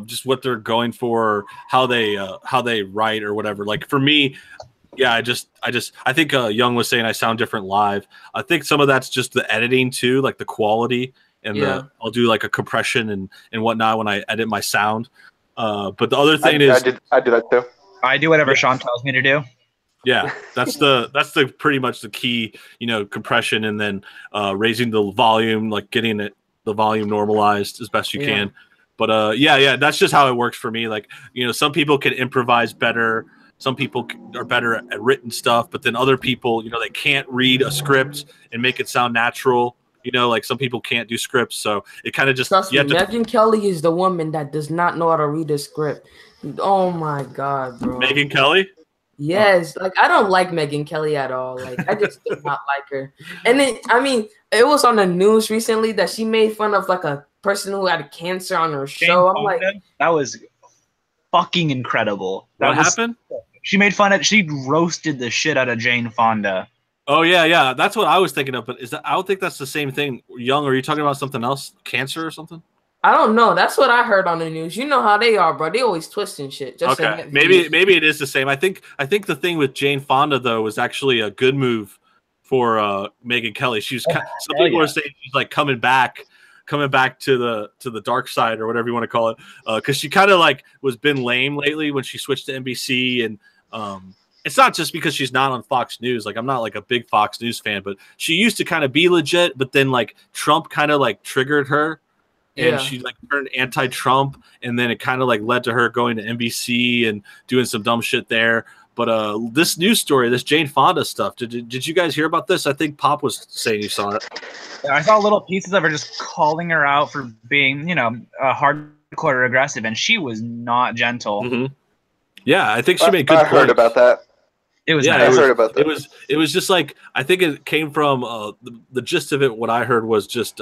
just what they're going for, or how they write or whatever. Like for me, yeah, I think Young was saying I sound different live. I think some of that's just the editing too, like the quality, and I'll do like a compression and whatnot when I edit my sound. But the other thing is I do that too. I do whatever Sean tells me to do. Yeah, that's the pretty much the key, compression, and then raising the volume, like getting the volume normalized as best you can. But yeah, that's just how it works for me. Like, some people can improvise better. Some people are better at written stuff, but then other people, they can't read a script and make it sound natural. Like some people can't do scripts, so it kind of just. Trust me, Megyn Kelly is the woman that does not know how to read a script. Oh my god, bro. Megyn Kelly? Yes, like I don't like Megyn Kelly at all. Like I just do not like her. And then it was on the news recently that she made fun of like a person who had cancer on her show. I'm like, that was fucking incredible. What happened? She made fun of. She roasted the shit out of Jane Fonda. Oh yeah. That's what I was thinking of. But I don't think that's the same thing. Young, are you talking about something else? Cancer or something? I don't know. That's what I heard on the news. You know how they are, bro. They always twisting shit. Just okay, maybe it is the same. I think the thing with Jane Fonda though was actually a good move for Megyn Kelly. She was some people were saying she's like coming back to the dark side or whatever you want to call it, because she kind of like was been lame lately when she switched to NBC, and it's not just because she's not on Fox News. Like I'm not like a big Fox News fan, but she used to kind of be legit, but then like Trump kind of like triggered her. And she like turned anti-Trump, and then it kind of like led to her going to NBC and doing some dumb shit there. But this news story, this Jane Fonda stuff, did you guys hear about this? I think Pop was saying you saw it. Yeah, I saw little pieces of her just calling her out for being, hardcore aggressive, and she was not gentle. Mm-hmm. Yeah, I think she made good points. I heard about that. It was. Yeah, I heard about that. It was just like I think it came from the gist of it. What I heard was just.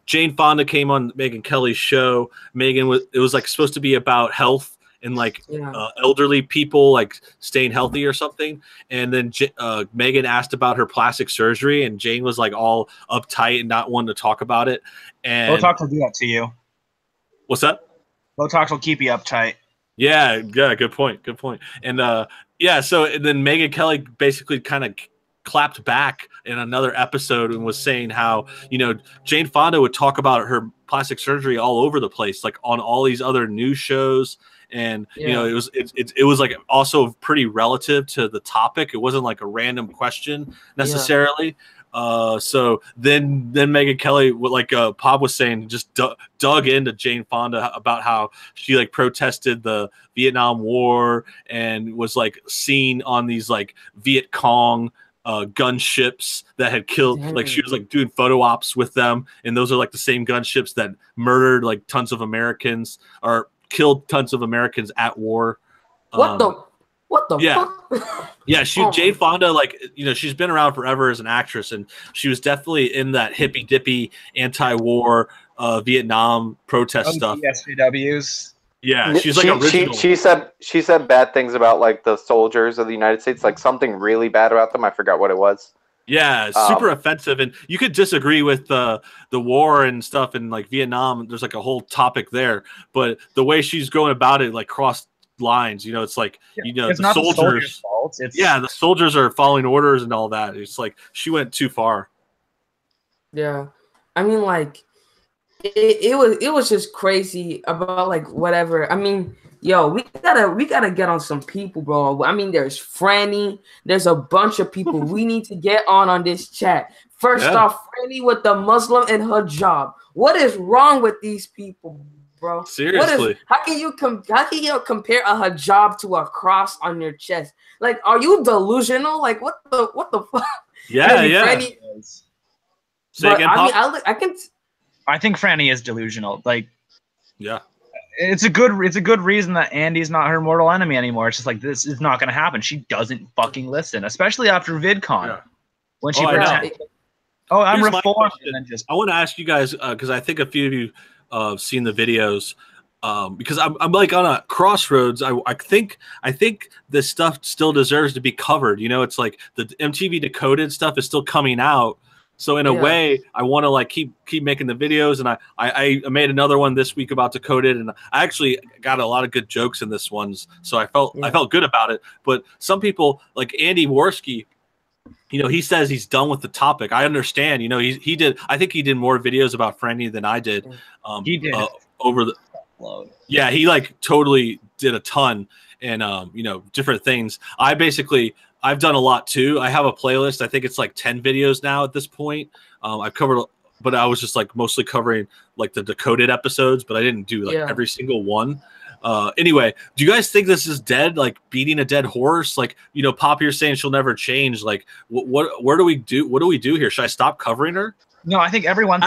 Jane Fonda came on Megyn Kelly's show. It was like supposed to be about health and like elderly people like staying healthy or something. And then Megyn asked about her plastic surgery, and Jane was like all uptight and not wanting to talk about it. And Botox will do that to you. What's that? Botox will keep you uptight. Yeah, good point. And so and then Megyn Kelly basically kind of clapped back in another episode and was saying how Jane Fonda would talk about her plastic surgery all over the place, like on all these other news shows, and it was like also pretty relative to the topic. It wasn't like a random question necessarily. So then Megyn Kelly, like Pop was saying, just dug into Jane Fonda about how she like protested the Vietnam War and was like seen on these like Viet Cong gunships that had killed, like she was like doing photo ops with them, and those are like the same gunships that murdered like tons of Americans or killed tons of Americans at war. What the fuck? Yeah, Jane Fonda, like she's been around forever as an actress, and she was definitely in that hippy dippy anti-war Vietnam protest stuff. SJWs. Yeah, she's like original. She said bad things about like the soldiers of the United States, like something really bad about them. I forgot what it was. Yeah, super offensive, and you could disagree with the war and stuff in like Vietnam. There's like a whole topic there, but the way she's going about it, like cross lines, it's like it's the not soldiers. The soldiers' fault. The soldiers are following orders and all that. It's like she went too far. Yeah, I mean, like. It was just crazy about like whatever. I mean, yo, we gotta get on some people, bro. I mean, there's Franny, there's a bunch of people we need to get on this chat. First off, Franny with the Muslim and hijab. What is wrong with these people, bro? Seriously, how can you compare a hijab to a cross on your chest? Like, are you delusional? Like, what the fuck? Yeah. Franny, Say again, Pop? I think Franny is delusional. Like, yeah, it's a good reason that Andy's not her mortal enemy anymore. It's just like this is not going to happen. She doesn't fucking listen, especially after VidCon when she pretended. Oh, I'm reformed. And then I want to ask you guys because I think a few of you have seen the videos. Because I'm like on a crossroads. I think this stuff still deserves to be covered. It's like the MTV Decoded stuff is still coming out. So in a way, I want to like keep making the videos, and I made another one this week about Decoded, and I actually got a lot of good jokes in this ones, so I felt good about it. But some people like Andy Worski, he says he's done with the topic. I understand. He did. I think he did more videos about Franny than I did. He did over the. Yeah, he like totally did a ton, and different things. I've done a lot too. I have a playlist. I think it's like 10 videos now at this point. I've covered, but I was just like mostly covering like the Decoded episodes, but I didn't do like every single one. Anyway, do you guys think this is dead? Like beating a dead horse? Like, Pop, you're saying she'll never change. Like where do we do? What do we do here? Should I stop covering her? No, I think everyone.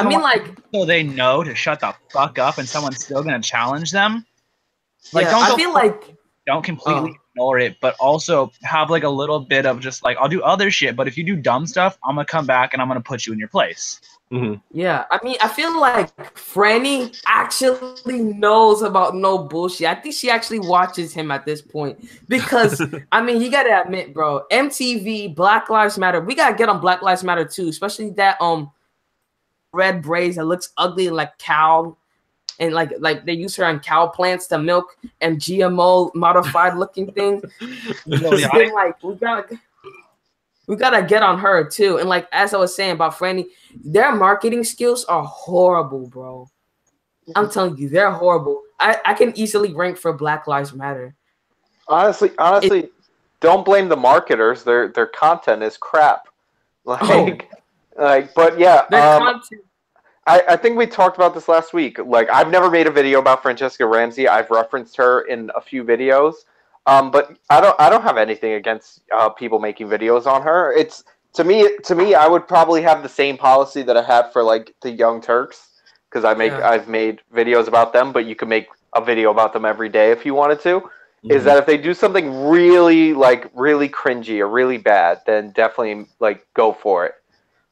So they know to shut the fuck up, and someone's still gonna challenge them. Like, don't completely ignore it, but also have like a little bit of just like, I'll do other shit, but if you do dumb stuff, I'm gonna come back and I'm gonna put you in your place. Yeah, I mean, I feel like Franny actually knows about no bullshit. I think she actually watches him at this point because, I mean, you gotta admit, bro, MTV, Black Lives Matter, we gotta get on Black Lives Matter too, especially that red braids that looks ugly like cow, and like they use her on cow plants to milk and GMO modified looking thing. Then, like we gotta get on her too. And like as I was saying about Franny, their marketing skills are horrible, bro. I'm telling you, they're horrible. I can easily rank for Black Lives Matter. Honestly, don't blame the marketers. Their content is crap. But yeah, I think we talked about this last week. Like, I've never made a video about Francesca Ramsey. I've referenced her in a few videos. But I don't have anything against people making videos on her. It's to me, I would probably have the same policy that I have for like the Young Turks, because I've made videos about them, but you can make a video about them every day if you wanted to. Is that if they do something really cringy or really bad, then definitely like go for it.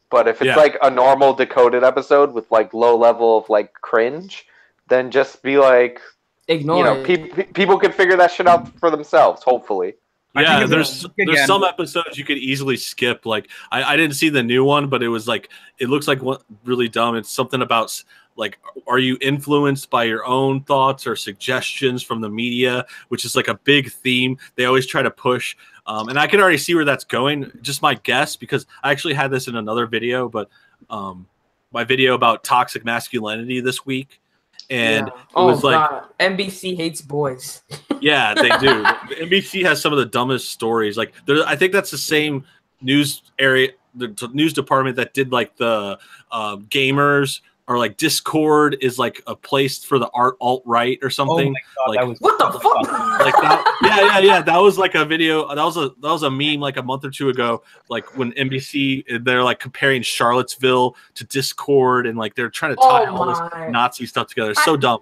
But if it's like a normal Decoded episode with like low level of like cringe, then just be like, ignore it. People can figure that shit out for themselves, hopefully. Yeah, there's some episodes you could easily skip. Like I didn't see the new one, but it was like, it looks like one really dumb. It's something about like, are you influenced by your own thoughts or suggestions from the media, which is like a big theme they always try to push. And I can already see where that's going. Just my guess, because I actually had this in another video, but my video about toxic masculinity this week. And it was God. NBC hates boys. Yeah, they do. NBC has some of the dumbest stories. Like, I think that's the same news area, the news department that did like the gamers, or like Discord is like a place for the alt-right or something. Oh my God, like, what the fuck? Like that, yeah. That was like a video. That was a meme like a month or two ago. Like when NBC, they're like comparing Charlottesville to Discord, and like they're trying to tie all this Nazi stuff together. It's so dumb.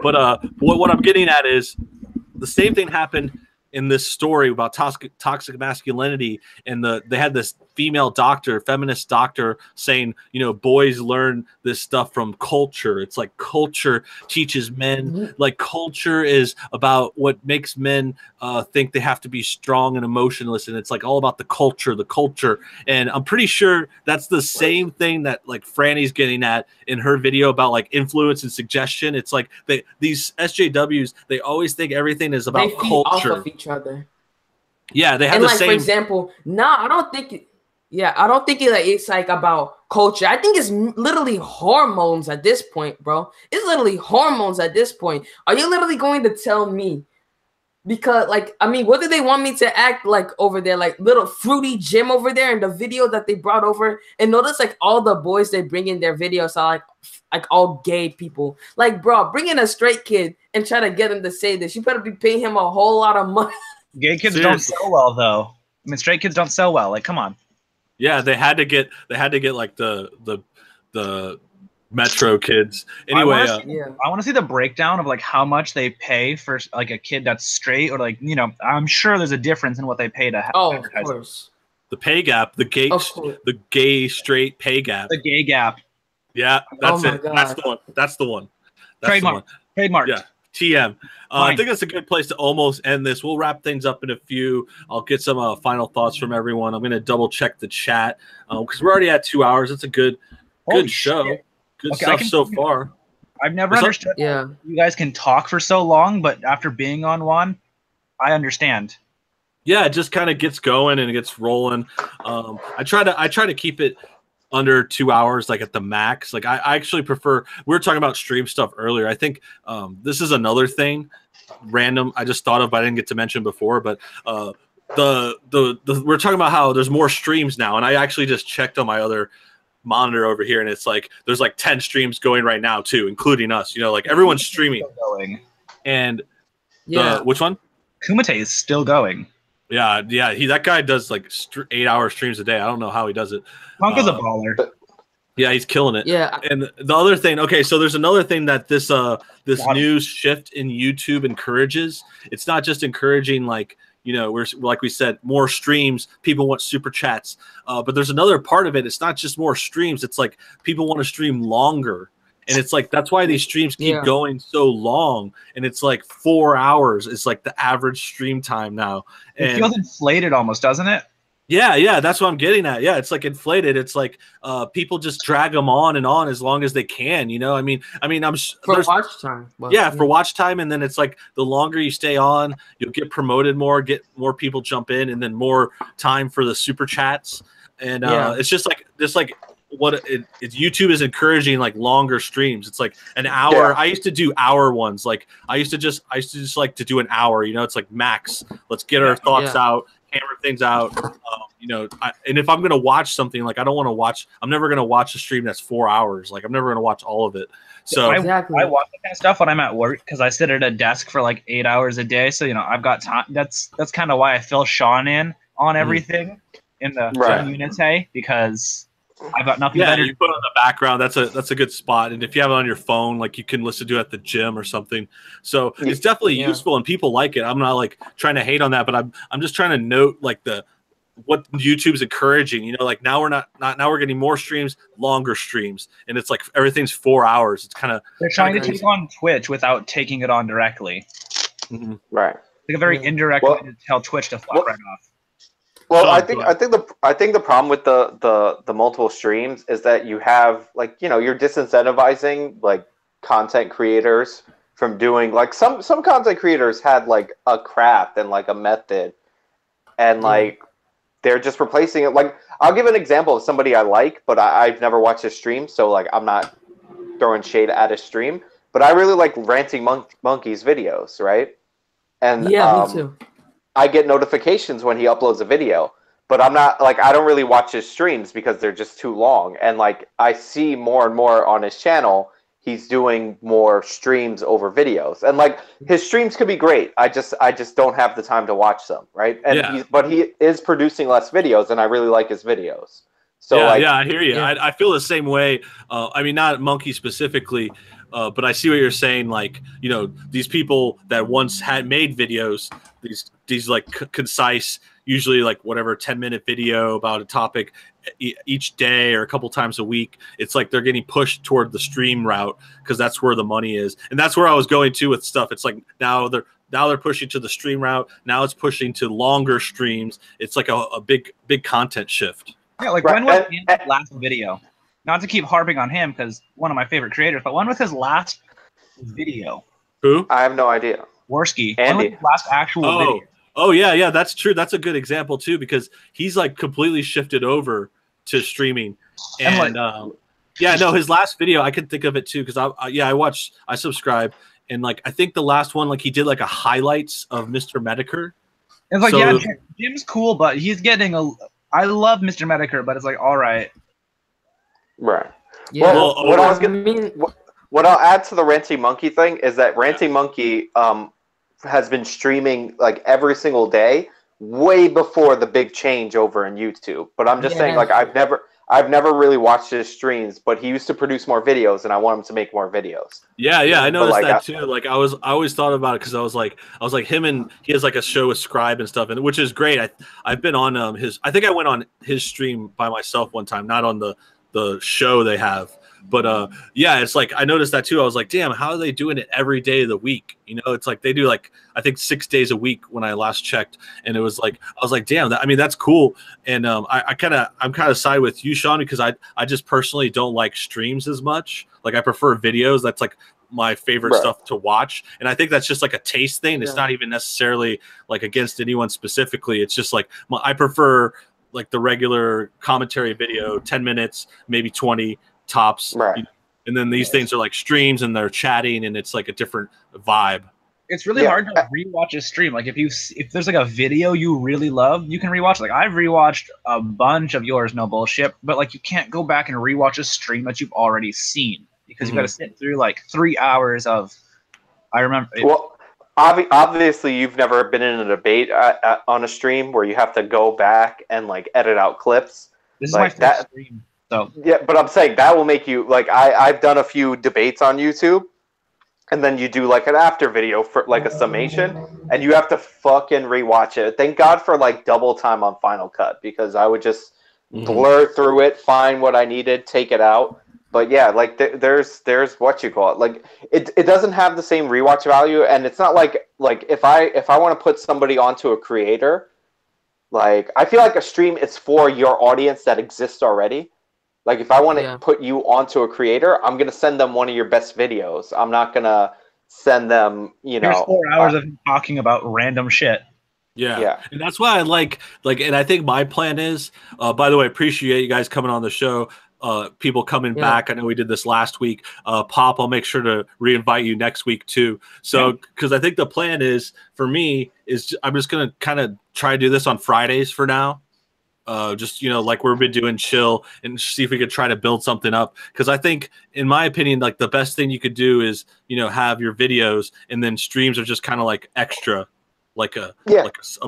But what I'm getting at is the same thing happened in this story about toxic masculinity, and they had this female doctor, feminist doctor, saying, boys learn this stuff from culture. It's like culture teaches men, like culture is about what makes men think they have to be strong and emotionless, and it's like all about the culture. And I'm pretty sure that's the same thing that like Franny's getting at in her video about like influence and suggestion. It's like these SJWs, they always think everything is about culture. Off of each other. Yeah, they have the same. For example, I don't think. I don't think it's like about culture. I think it's literally hormones at this point, bro. It's literally hormones at this point. Are you literally going to tell me? Because, like, I mean, what do they want me to act like over there? Like little fruity Jim over there in the video that they brought over. And notice, like, all the boys they bring in their videos are like all gay people. Like, bro, bring in a straight kid and try to get him to say this. You better be paying him a whole lot of money. Gay kids don't sell well, though. I mean, straight kids don't sell well. Like, come on. Yeah, they had to get like the Metro kids. Anyway, I want to see the breakdown of like how much they pay for like a kid that's straight, or like, I'm sure there's a difference in what they pay to have. Oh, of course. The pay gap, the gay straight pay gap. The gay gap. Yeah, that's it. God. That's the one. Trademark. Yeah. TM. I think that's a good place to almost end this. We'll wrap things up in a few. I'll get some final thoughts from everyone. I'm going to double check the chat because we're already at 2 hours. It's a good show. Shit. Good stuff so far. I've never understood. Yeah, you guys can talk for so long, but after being on one, I understand. Yeah, it just kind of gets going and it gets rolling. I try to keep it under 2 hours, like at the max. Like I actually prefer. We were talking about stream stuff earlier. I think this is another thing random I just thought of, but I didn't get to mention before. But we're talking about how there's more streams now, and I actually just checked on my other monitor over here, and it's like there's like 10 streams going right now too, including us. Like everyone's streaming. Going. And which one? Kumite is still going. Yeah. That guy does like 8-hour streams a day. I don't know how he does it. Punk is a baller. Yeah, he's killing it. Yeah. And the other thing, okay, so there's another thing that this new shift in YouTube encourages. It's not just encouraging like You know, we're like we said, more streams. People want super chats, but there's another part of it. It's not just more streams. It's like people want to stream longer, and it's like that's why these streams keep going so long. And it's like 4 hours is like the average stream time now. And it feels inflated almost, doesn't it? Yeah, that's what I'm getting at. Yeah, it's like inflated. It's like people just drag them on and on as long as they can. You know, I mean, I'm for watch time. Well, yeah, for watch time, and then it's like the longer you stay on, you'll get promoted more, get more people jump in, and then more time for the super chats. And it's just like what YouTube is encouraging, like longer streams. It's like an hour. I used to do hour ones. Like I used to just like to do an hour. You know, it's like max. Let's get our thoughts out. Hammer things out, you know, and if I'm gonna watch something, like I don't want to watch. I'm never gonna watch a stream that's 4 hours. Like I'm never gonna watch all of it. So I watch that kind of stuff when I'm at work because I sit at a desk for like 8 hours a day. So you know I've got time. That's kind of why I fill Sean in on everything in the community because I've got nothing better. You put it on the background. That's a good spot. And if you have it on your phone, like you can listen to it at the gym or something. So it's definitely useful and people like it. I'm not like trying to hate on that, but I'm just trying to note like what YouTube's encouraging. You know, like now we're getting more streams, longer streams, and it's like everything's 4 hours. It's kind of they're trying to take on Twitch without taking it on directly. Right. Like a very indirect way to tell Twitch to flop right off. Well, I think the problem with the multiple streams is that you have like, you know, you're disincentivizing like content creators from doing like some content creators had like a craft and like a method and like they're just replacing it. Like I'll give an example of somebody I like, but I've never watched his stream, so like I'm not throwing shade at his stream, but I really like Ranting Monkey's videos, right? And me too. I get notifications when he uploads a video, but I'm not like I don't really watch his streams because they're just too long. And like I see more and more on his channel, he's doing more streams over videos, and like his streams could be great. I just don't have the time to watch them, right? And but he is producing less videos, and I really like his videos. So I hear you. I feel the same way. I mean, not Monkey specifically. But I see what you're saying. Like, you know, these people that once had made videos, these like concise, usually like whatever 10-minute video about a topic each day or a couple times a week. It's like they're getting pushed toward the stream route because that's where the money is, and that's where I was going to with stuff. It's like now they're pushing to the stream route. Now it's pushing to longer streams. It's like a big content shift. Yeah, like when was his last video? Not to keep harping on him because one of my favorite creators, but when was his last video? Who? I have no idea. Worski. When was his last actual video? Oh yeah, that's true. That's a good example too because he's like completely shifted over to streaming, and his last video I can think of it too because I subscribe, and like I think the last one like he did like a highlights of Mr. Medicare. It's like Jim's cool, but he's getting I love Mr. Medicare, but it's like all right. Right. Yeah. Well, what I'll add to the Ranting Monkey thing is that Ranting Monkey has been streaming like every single day, way before the big change over in YouTube. But I'm just saying, like I've never really watched his streams, but he used to produce more videos, and I want him to make more videos. Yeah, I noticed that too. Like I always thought about it because I was like him, and he has like a show with Scribe and stuff, and which is great. I've been on his. I think I went on his stream by myself one time, not on the show they have, but it's like I noticed that too. I was like, damn, how are they doing it every day of the week? You know, it's like they do like I think 6 days a week when I last checked, and it was like I was like, damn, that's cool. And I'm kind of side with you, Sean, because I just personally don't like streams as much. Like I prefer videos. That's like my favorite stuff to watch, and I think that's just like a taste thing. It's not even necessarily like against anyone specifically. It's just like I prefer like the regular commentary video, 10 minutes, maybe 20 tops. Right. You know? And then these things are like streams and they're chatting and it's like a different vibe. It's really hard to rewatch a stream. Like if there's like a video you really love, you can rewatch. Like I've rewatched a bunch of yours, no bullshit, but like you can't go back and rewatch a stream that you've already seen because you've got to sit through like 3 hours of, I remember. Obviously, you've never been in a debate on a stream where you have to go back and like edit out clips. This like is my first stream, so yeah. But I'm saying that will make you like I've done a few debates on YouTube, and then you do like an after video for like a summation, and you have to fucking rewatch it. Thank God for like double time on Final Cut, because I would just blur through it, find what I needed, take it out. But yeah, like there's what you call it. Like it doesn't have the same rewatch value, and it's not like if I want to put somebody onto a creator, like I feel like a stream is for your audience that exists already. Like, if I want to put you onto a creator, I'm going to send them one of your best videos. I'm not going to send them, you know. Here's 4 hours of talking about random shit. Yeah. And that's why I like, and I think my plan is, by the way, appreciate you guys coming on the show. People coming back. I know we did this last week. Pop, I'll make sure to reinvite you next week too. So, because I think the plan is, for me, is I'm just going to kind of try to do this on Fridays for now. Just, you know, like we've been doing, chill and see if we could try to build something up. Because I think, in my opinion, like the best thing you could do is, you know, have your videos and then streams are just kind of like extra, like a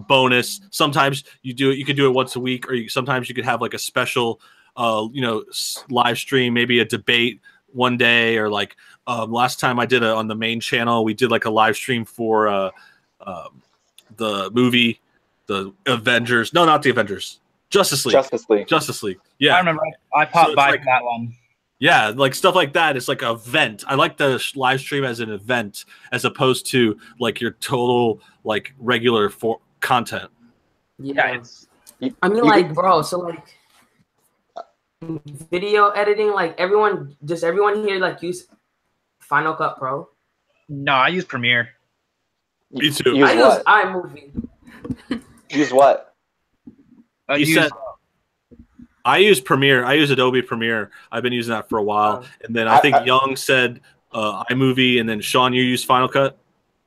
bonus. Sometimes you could do it once a week, or sometimes you could have like a special, you know, live stream, maybe a debate one day, or like last time I did it on the main channel, we did like a live stream for the movie, the Avengers. No, not the Avengers. Justice League. Yeah, I remember. I popped by like, that one. Yeah, like stuff like that. It's like an event. I like the live stream as an event, as opposed to like your total like regular content. Yeah, I mean, like, bro. So like, video editing. Like, everyone here like use Final Cut Pro? No, I use Premiere. Me too. I use iMovie. Use what? I use Premiere. I use Adobe Premiere. I've been using that for a while. And then I think Young said iMovie, and then Sean, you use Final Cut?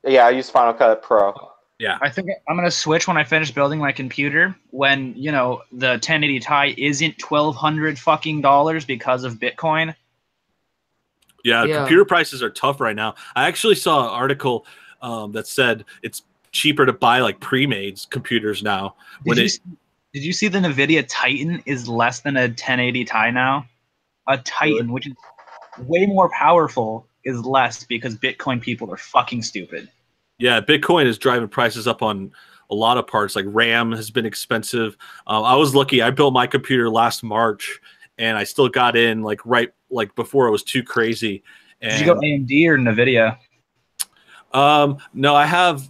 Yeah, I use Final Cut Pro. Yeah. I think I'm going to switch when I finish building my computer, when, you know, the 1080 Ti isn't $1,200 fucking dollars because of Bitcoin. Yeah, computer prices are tough right now. I actually saw an article that said it's cheaper to buy like pre-made computers now. Did you see the NVIDIA Titan is less than a 1080 Ti now? A Titan, which is way more powerful, is less because Bitcoin people are fucking stupid. Yeah, Bitcoin is driving prices up on a lot of parts. Like RAM has been expensive. I was lucky. I built my computer last March, and I still got in like right before it was too crazy. And, did you go AMD or NVIDIA? No, I have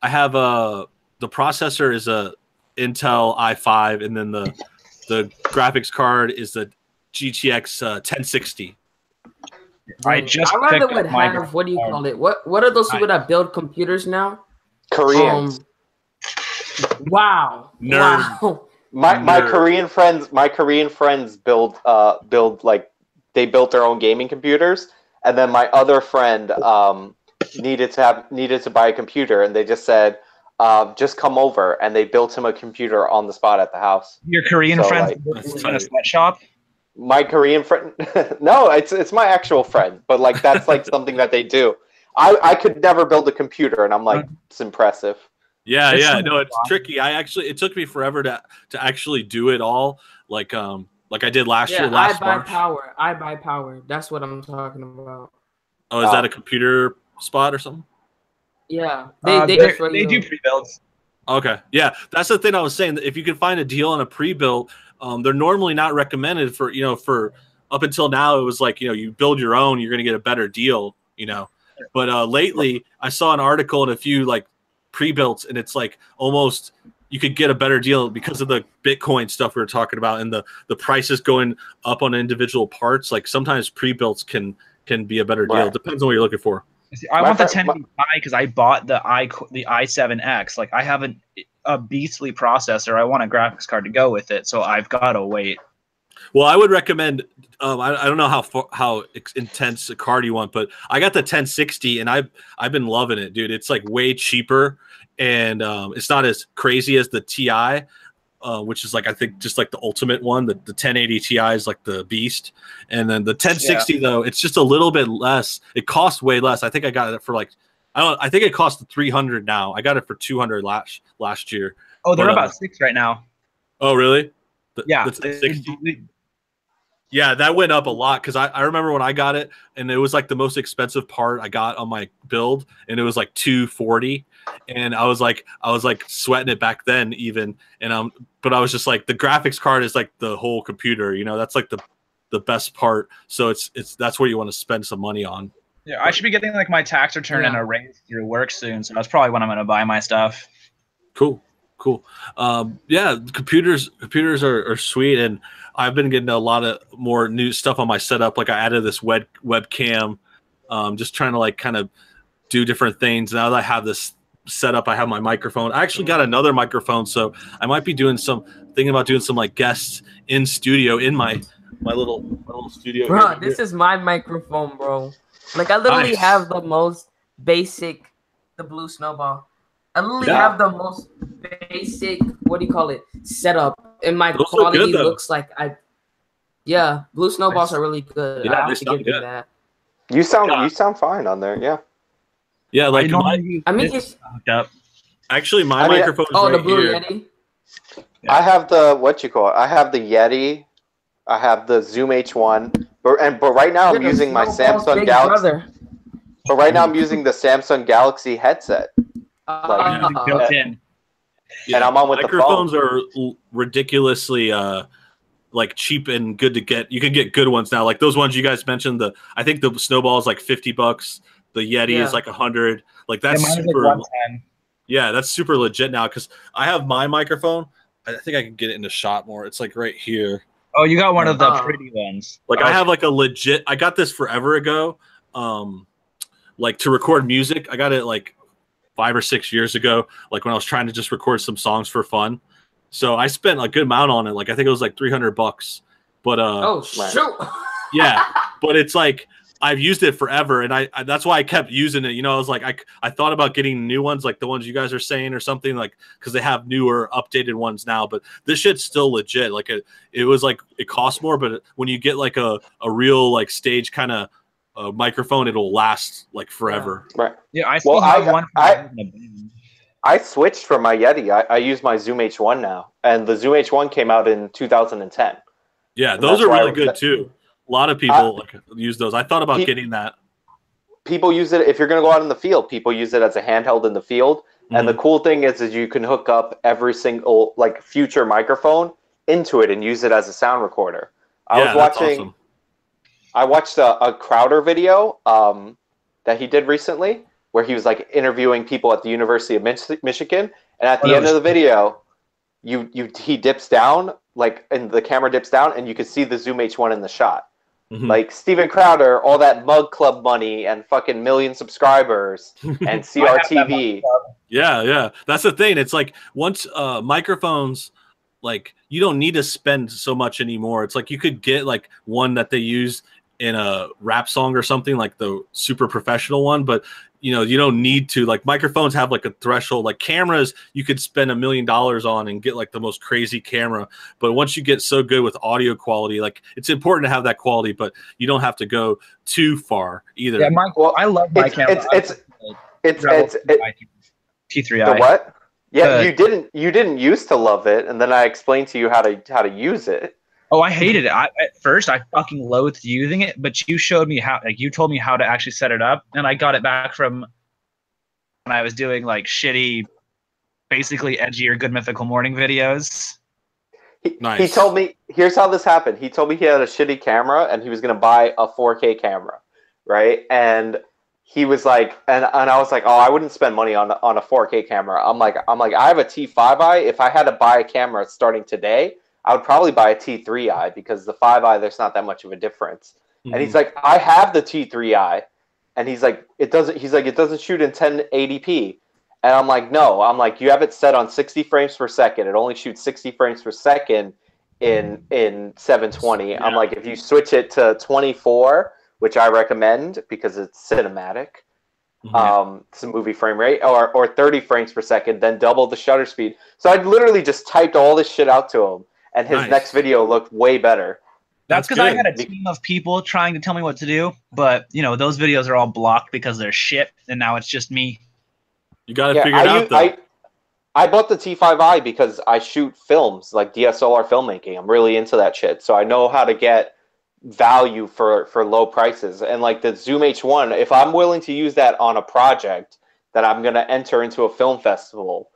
the processor is a Intel i5, and then the graphics card is the GTX 1060. I just I rather would have, what do you call it? What are those people that build computers now? Koreans. Wow. Nerd. Wow. My Korean friends build like they built their own gaming computers, and then my other friend needed to buy a computer, and they just said, just come over, and they built him a computer on the spot at the house. Your Korean friend in a sweatshop? My Korean friend, no, it's my actual friend, but like that's like something that they do. I could never build a computer, and I'm like, it's impressive. Yeah, no, it's tricky. It took me forever to actually do it all, like I did last year. Last March. I buy power. That's what I'm talking about. Oh, is that a computer spot or something? Yeah, they do pre-builds. Okay, yeah, that's the thing I was saying. If you can find a deal on a pre-built, they're normally not recommended for up until now. It was like you build your own, you're gonna get a better deal, But lately, I saw an article and a few like pre-builts, and it's like almost you could get a better deal because of the Bitcoin stuff we were talking about, and the prices going up on individual parts. Like sometimes pre-builts can be a better deal. Right. It depends on what you're looking for. I want the 1080 Ti because I bought the i7X. Like I have a beastly processor. I want a graphics card to go with it, so I've got to wait. Well, I would recommend. I don't know how intense a card you want, but I got the 1060, and I've been loving it, dude. It's like way cheaper, and it's not as crazy as the Ti, which is like I think just like the ultimate one. The 1080 Ti is like the beast, and then the 1060 though, it's just a little bit less. It costs way less. I think I got it for like I think it cost $300 now. I got it for $200 last year. Oh, they're about $600 right now. Oh, really? Yeah. The 1060? Yeah, that went up a lot because I remember when I got it, and it was like the most expensive part I got on my build, and it was like $240, and I was like sweating it back then even, and but I was just like, the graphics card is like the whole computer, you know, that's like the best part, so it's that's where you want to spend some money on. Yeah, I should be getting like my tax return and a raise through work soon, so that's probably when I'm gonna buy my stuff. Cool. Yeah, computers are sweet, and I've been getting a lot of more new stuff on my setup. Like I added this webcam, just trying to like kind of do different things. Now that I have this set up, I have my microphone. I actually got another microphone, so I might be thinking about doing some like guests in studio in my little studio. Bro, this is my microphone, bro. Like I literally have the most basic, the Blue Snowball. I literally have the most basic, what do you call it, setup, and my quality looks like Blue Snowballs are really good. Yeah, I have to give you that. You sound fine on there. Yeah. Yeah, like actually my microphone is the right Blue here. Yeti. Yeah. I have the I have the Yeti. I have the Zoom H1, but right now I'm using my Samsung Galaxy. But right now I'm using the Samsung Galaxy headset. And I'm on with microphones are ridiculously like cheap and good to get. You can get good ones now, like those ones you guys mentioned. I think the Snowball is like $50. The Yeti is like 100. Like that's super. Like yeah, that's super legit now because I have my microphone. I think I can get it in the shot more. It's like right here. Oh, you got one of the pretty ones. Like I have like a legit. I got this forever ago. Like to record music, I got it like 5 or 6 years ago, like when I was trying to just record some songs for fun. So I spent a good amount on it. Like I think it was like $300. But oh shoot. Yeah, but it's like I've used it forever, and I that's why I kept using it. You know, I was like I thought about getting new ones, like the ones you guys are saying or something, like because they have newer, updated ones now. But this shit's still legit. Like it was like it costs more, but when you get like a real like stage kind of microphone, it'll last like forever. Right. Yeah, I still have one. I switched from my Yeti. I use my Zoom H1 now, and the Zoom H1 came out in 2010. Yeah, those are really good too. A lot of people use those. I thought about getting that. People use it if you're going to go out in the field. People use it as a handheld in the field. Mm-hmm. And the cool thing is you can hook up every single like future microphone into it and use it as a sound recorder. I watched a Crowder video that he did recently where he was like interviewing people at the University of Michigan. And at the end of the video, he dips down, like, and the camera dips down, and you can see the Zoom H1 in the shot. Mm-hmm. Like Steven Crowder, all that Mug Club money and fucking million subscribers and CRTV. Yeah. That's the thing. It's like once microphones, like you don't need to spend so much anymore. It's like you could get like one that they use in a rap song or something, like the super professional one, but you know, you don't need to. Like microphones have like a threshold. Like cameras, you could spend $1 million on and get like the most crazy camera. But once you get so good with audio quality, like it's important to have that quality, but you don't have to go too far either. Yeah, I love my camera. It's T3i. The what? Yeah, you didn't used to love it, and then I explained to you how to use it. Oh, I hated it. At first, I fucking loathed using it, but you showed me how. Like, you told me how to actually set it up, and I got it back from when I was doing like shitty, basically edgier Good Mythical Morning videos. He told me, here's how this happened. He told me he had a shitty camera, and he was gonna buy a 4K camera, right? And he was like, and I was like, oh, I wouldn't spend money on a 4K camera. I'm like, I have a T5i. If I had to buy a camera starting today, I would probably buy a T3i because the 5i, there's not that much of a difference. Mm-hmm. And he's like, I have the T3i. And he's like, it doesn't shoot in 1080p. And I'm like, no. I'm like, you have it set on 60 frames per second. It only shoots 60 frames per second in 720. Yeah. I'm like, if you switch it to 24, which I recommend because it's cinematic, it's a movie frame rate, or 30 frames per second, then double the shutter speed. So I literally just typed all this shit out to him. And his next video looked way better. That's because I had a team of people trying to tell me what to do, but you know those videos are all blocked because they're shit, and now it's just me. You got to figure it out. Though. I bought the T5i because I shoot films, like DSLR filmmaking. I'm really into that shit, so I know how to get value for low prices. And like the Zoom H1, if I'm willing to use that on a project that I'm going to enter into a film festival,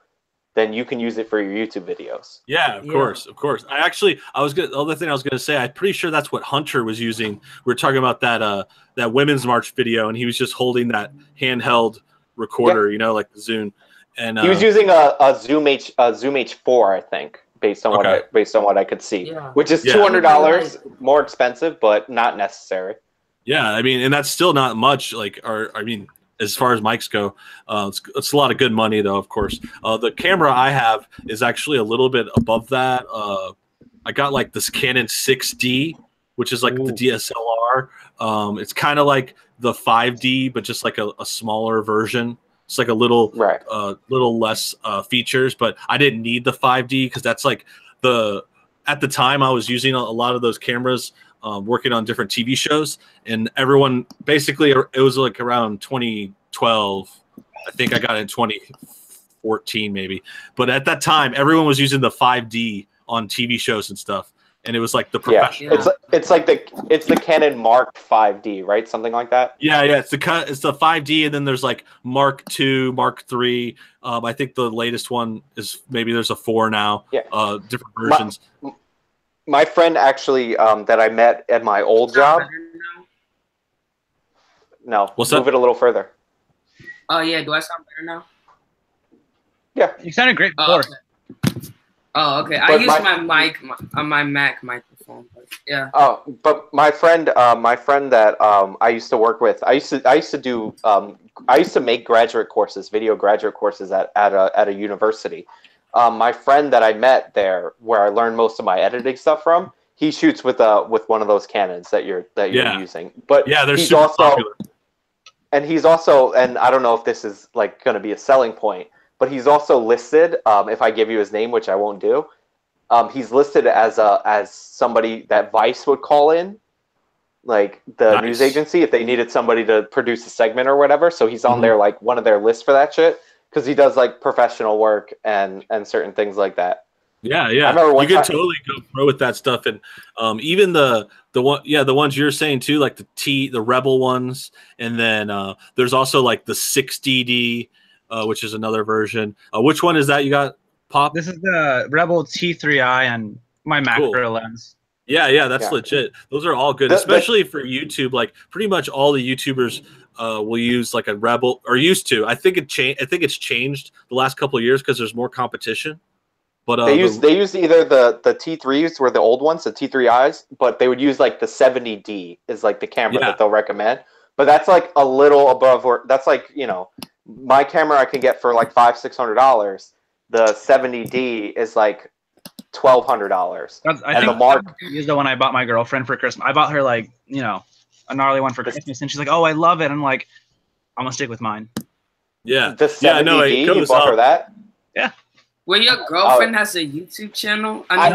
then you can use it for your YouTube videos. Yeah, of course. The other thing I was gonna say, I'm pretty sure that's what Hunter was using. We were talking about that Women's March video, and he was just holding that handheld recorder, you know, like the Zune. And he was using a Zoom H4, I think, based on what I could see, which is $200 more expensive, but not necessary. Yeah, I mean, and that's still not much. Like, I mean, as far as mics go, it's a lot of good money, though. Of course, the camera I have is actually a little bit above that. I got like this Canon 6D, which is like the DSLR. It's kind of like the 5D, but just like a smaller version. It's like a little little less features, but I didn't need the 5D because that's like at the time I was using a lot of those cameras. Working on different TV shows, and everyone basically, it was like around 2012. I think I got it in 2014 maybe, but at that time everyone was using the 5D on TV shows and stuff, and it was like the professional. It's the Canon Mark 5D, right? Something like that. Yeah, it's the 5D, and then there's like Mark II, Mark III. I think the latest one is maybe there's a 4 now. Yeah, different versions. My friend actually that I met at my old job. No, move it a little further. Oh yeah, do I sound better now? Yeah, you sounded great before. Oh, okay. I use my mic on my Mac microphone. But yeah. Oh, but my friend that I used to work with, I used to make graduate courses, video graduate courses at a university. My friend that I met there, where I learned most of my editing stuff from, he shoots with one of those Canons that you're using. But they're super popular. He's also, and I don't know if this is like going to be a selling point, but he's also listed. If I give you his name, which I won't do, he's listed as somebody that Vice would call in, like the news agency, if they needed somebody to produce a segment or whatever. So he's on there, like one of their lists for that shit. Because he does like professional work and certain things like that. Yeah. I remember you could totally go pro with that stuff, and even the ones you're saying too, like the Rebel ones, and then there's also like the 6DD, which is another version. Which one is that you got, Pop? This is the Rebel T3i and my macro lens. Yeah, that's legit. Those are all good, especially for YouTube. Like pretty much all the YouTubers will use like a Rebel, or used to. I think it's changed the last couple of years because there's more competition. But they use either the T3s were the old ones, the T3Is, but they would use like the 70D is like the camera that they'll recommend. But that's like a little above, or that's like, you know, my camera I can get for like $500-600. The 70D is like $1,200. I think the Mark is the one I bought my girlfriend for Christmas. I bought her like, you know, a gnarly one for Christmas, and she's like, "Oh, I love it." I'm like, "I'm gonna stick with mine." Yeah, the 70D, you bought her that? Yeah. Well, your girlfriend has a YouTube channel. I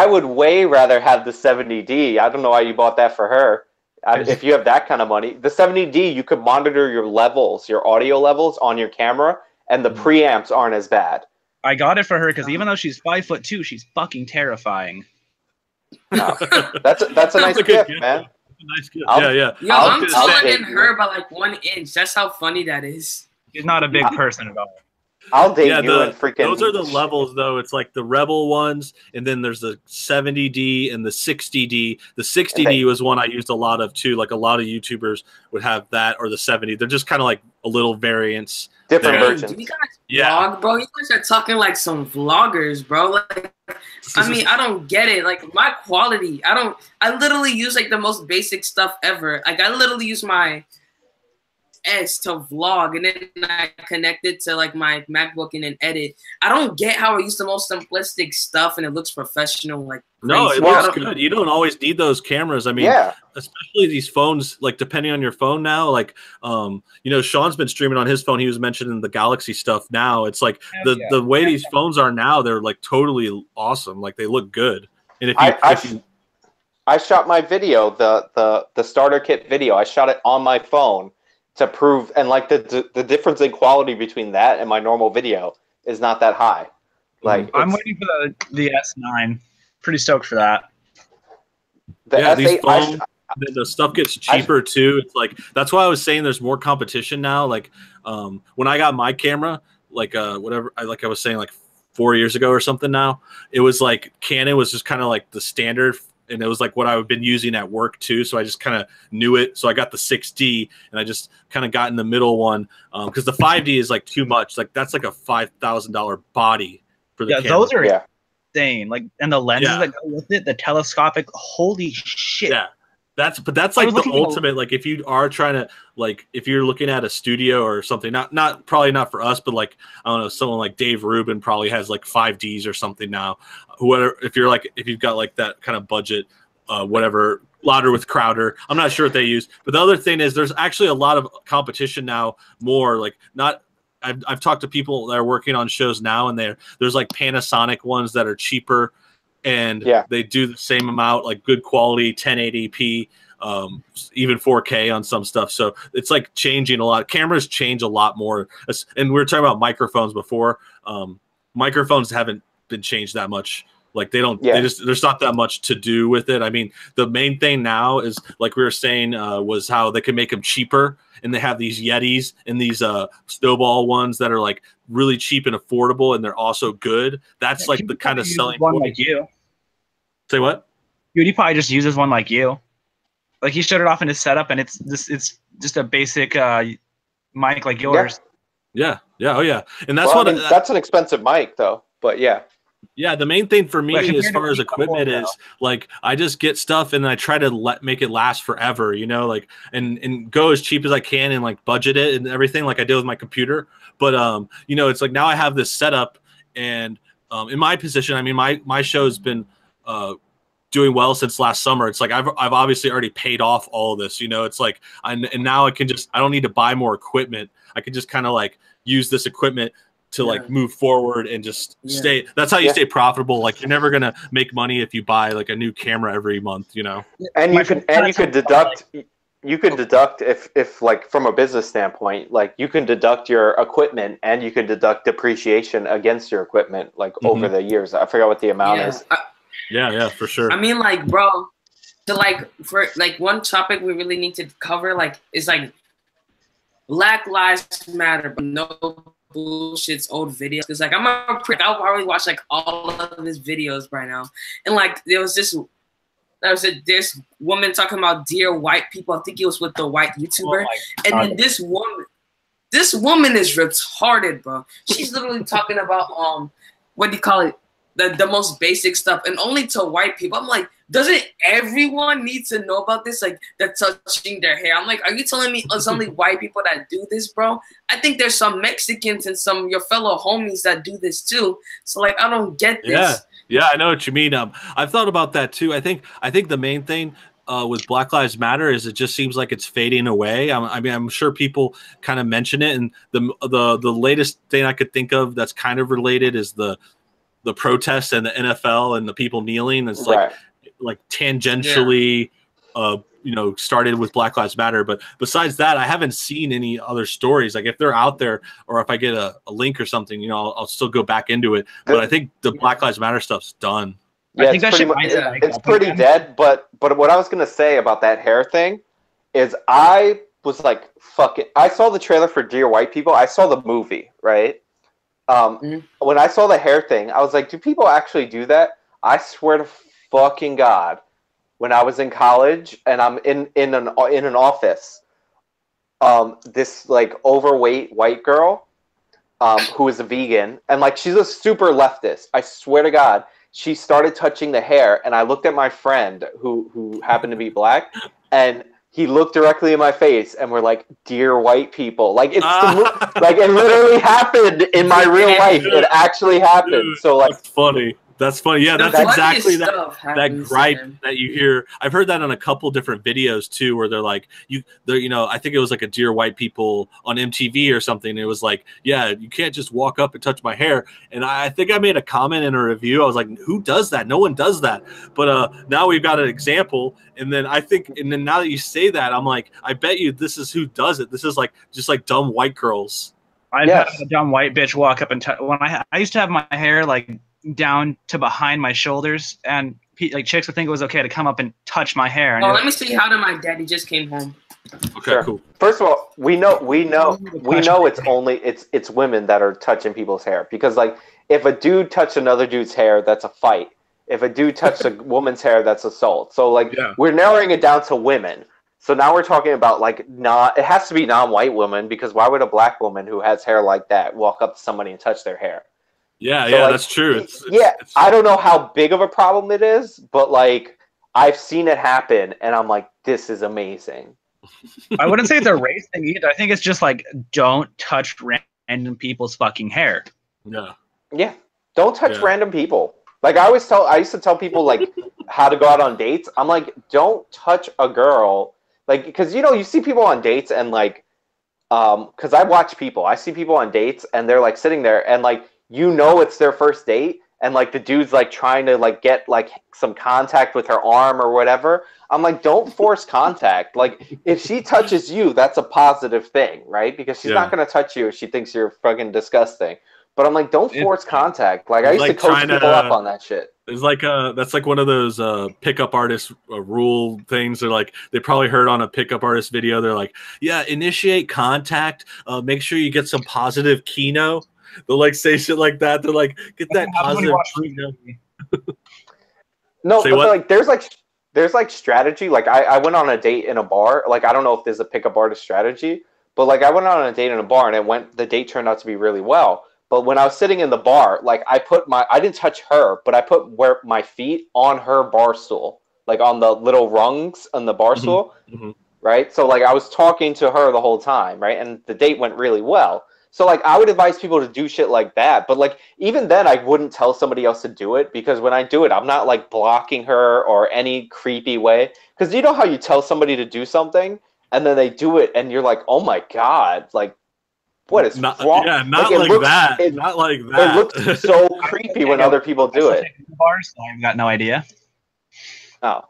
would way rather have the 70D. I don't know why you bought that for her. If you have that kind of money, the 70D, you could monitor your levels, your audio levels on your camera, and the preamps aren't as bad. I got it for her because even though she's 5'2", she's fucking terrifying. No, that's a nice gift, man. Nice gift. Yeah. Yo, I'm taller than her by like 1 inch. That's how funny that is. She's not a big person at all. I'll date you and freaking. Those are the levels, though. It's like the Rebel ones, and then there's the 70D and the 60D. The 60D was one I used a lot of too. Like a lot of YouTubers would have that, or the 70. They're just kind of like a little variants. Different versions. Do you guys vlog, bro? You guys are talking like some vloggers, bro. Like, I mean, I don't get it. Like my quality, I literally use like the most basic stuff ever. Like I literally use my S to vlog, and then I connect it to like my MacBook and then edit. I don't get how I use the most simplistic stuff and it looks professional. Like no, it looks good. You don't always need those cameras. I mean, especially these phones. Like depending on your phone now. Like you know, Sean's been streaming on his phone. He was mentioning the Galaxy stuff. Now it's like the way these phones are now. They're like totally awesome. Like they look good. And I shot my video, the starter kit video. I shot it on my phone. To prove, and like the difference in quality between that and my normal video is not that high. Like I'm waiting for the S9. Pretty stoked for that. These phones, the stuff gets cheaper too. It's like that's why I was saying there's more competition now. Like when I got my camera, like whatever, I was saying like 4 years ago or something. Now it was like Canon was just kind of like the standard, and it was like what I've been using at work too. So I just kind of knew it. So I got the 6D, and I just kind of got in the middle one because the 5D is like too much. Like that's like a $5,000 body for the camera. Those are insane. Like, and the lenses that go with it, the telescopic. Holy shit! Yeah, that's like the ultimate. Like if you are trying to if you're looking at a studio or something, probably not for us, but like I don't know, someone like Dave Rubin probably has like 5Ds or something now. Whoever, if you've got like that kind of budget, whatever, Louder with Crowder. I'm not sure what they use, but the other thing is there's actually a lot of competition now. More like not. I've talked to people that are working on shows now, and there's like Panasonic ones that are cheaper, and they do the same amount, like good quality 1080p, even 4K on some stuff. So it's like changing a lot. Cameras change a lot more, and we were talking about microphones before. Microphones haven't been changed that much. Like they don't, there's not that much to do with it. I mean, the main thing now is like we were saying was how they can make them cheaper, and they have these Yetis and these snowball ones that are like really cheap and affordable, and they're also good. That's like the kind of selling one point. Like you. Say what? He probably just uses one like you. Like he showed it off in his setup, and it's just a basic mic like yours. Yeah. Oh yeah. And that's that's an expensive mic though. But yeah. Yeah, the main thing for me as far as equipment is like I just get stuff and I try to make it last forever, you know, like and go as cheap as I can and like budget it and everything like I did with my computer. But you know, it's like now I have this setup, and in my position, I mean my show's been doing well since last summer. It's like I've obviously already paid off all of this, you know. It's like and now I don't need to buy more equipment. I can just kind of like use this equipment to like move forward and just stay. That's how you stay profitable. Like you're never gonna make money if you buy like a new camera every month, you know. And you could deduct if like from a business standpoint, like you can deduct your equipment and you can deduct depreciation against your equipment like over the years. I forgot what the amount is. Yeah, for sure. I mean, like, bro, so like for like one topic we really need to cover like is like Black Lives Matter, but no bullshit's old videos. Because like I'll probably watch like all of his videos right now, and like there was this woman talking about dear white people. I think it was with the white YouTuber, and then this woman is retarded, bro. She's literally talking about what do you call it? The most basic stuff, and only to white people. I'm like, doesn't everyone need to know about this? Like, they're touching their hair. I'm like, are you telling me it's only white people that do this, bro? I think there's some Mexicans and some of your fellow homies that do this too. So like, I don't get this. Yeah, I know what you mean. I've thought about that too. I think the main thing with Black Lives Matter is it just seems like it's fading away. I mean, I'm sure people kind of mention it, and the latest thing I could think of that's kind of related is the protests and the NFL and the people kneeling. It's like tangentially, you know, started with Black Lives Matter. But besides that, I haven't seen any other stories. Like if they're out there, or if I get a link or something, you know, I'll still go back into it. But I think the Black Lives Matter stuff's done. Yeah, it's pretty dead. But what I was gonna say about that hair thing is I was like, fuck it. I saw the trailer for Dear White People. I saw the movie, right? When I saw the hair thing, I was like, do people actually do that? I swear to fucking God, when I was in college and I'm in an office, this like overweight white girl who is a vegan, and like she's a super leftist. I swear to God, she started touching the hair, and I looked at my friend who happened to be black, and he looked directly in my face, and we're like, "Dear white people," like it's like it literally happened in my real life. It actually happened. So like, that's funny. That's funny. Yeah, that's exactly that gripe that you hear. I've heard that on a couple different videos too, where they're like, you know, I think it was like a Dear White People on MTV or something. It was like, yeah, you can't just walk up and touch my hair. And I think I made a comment in a review. I was like, who does that? No one does that. But now we've got an example. And then then now that you say that, I'm like, I bet you this is who does it. This is like just like dumb white girls. I've had a dumb white bitch walk up and when I used to have my hair like down to behind my shoulders, and like chicks would think it was okay to come up and touch my hair. And let me see how did my daddy just came home. Okay, sure. Cool. First of all, we know it's women that are touching people's hair, because like if a dude touched another dude's hair, that's a fight. If a dude touched a woman's hair, that's assault. So like we're narrowing it down to women. So now we're talking about like it has to be non-white women, because why would a black woman who has hair like that walk up to somebody and touch their hair? Yeah, so, like, that's true. I don't know how big of a problem it is, but like I've seen it happen, and I'm like, this is amazing. I wouldn't say it's a race thing either. I think it's just like, don't touch random people's fucking hair. Yeah, don't touch random people. Like I used to tell people like how to go out on dates. I'm like, don't touch a girl, like, because you see people on dates and like, because I watch people. I see people on dates and they're like sitting there and like it's their first date, and like the dude's like trying to like get like some contact with her arm or whatever. I'm like, don't force contact. Like if she touches you, that's a positive thing, right? Because she's not gonna touch you if she thinks you're fucking disgusting. But I'm like, don't force contact. Like I used to coach people up on that shit. It's like that's like one of those pickup artist rule things. They're like, they probably heard on a pickup artist video. They're like, yeah, initiate contact. Make sure you get some positive keno. They'll like say shit like that. They're like, get that positive keno. No, but like there's like strategy. Like I went on a date in a bar. Like I don't know if there's a pickup artist strategy, but like I went on a date in a bar and the date turned out to be really well. But when I was sitting in the bar, like I didn't touch her, but I put my feet on her bar stool, like on the little rungs on the bar stool, right? So like I was talking to her the whole time, right? And the date went really well. So like I would advise people to do shit like that. But like even then I wouldn't tell somebody else to do it, because when I do it, I'm not like blocking her or any creepy way. Because you know how you tell somebody to do something and then they do it and you're like, oh my God, like, what is wrong? Yeah, not like that. Not like that. It looks so creepy when other people do it. Bars, so I've got no idea. Oh.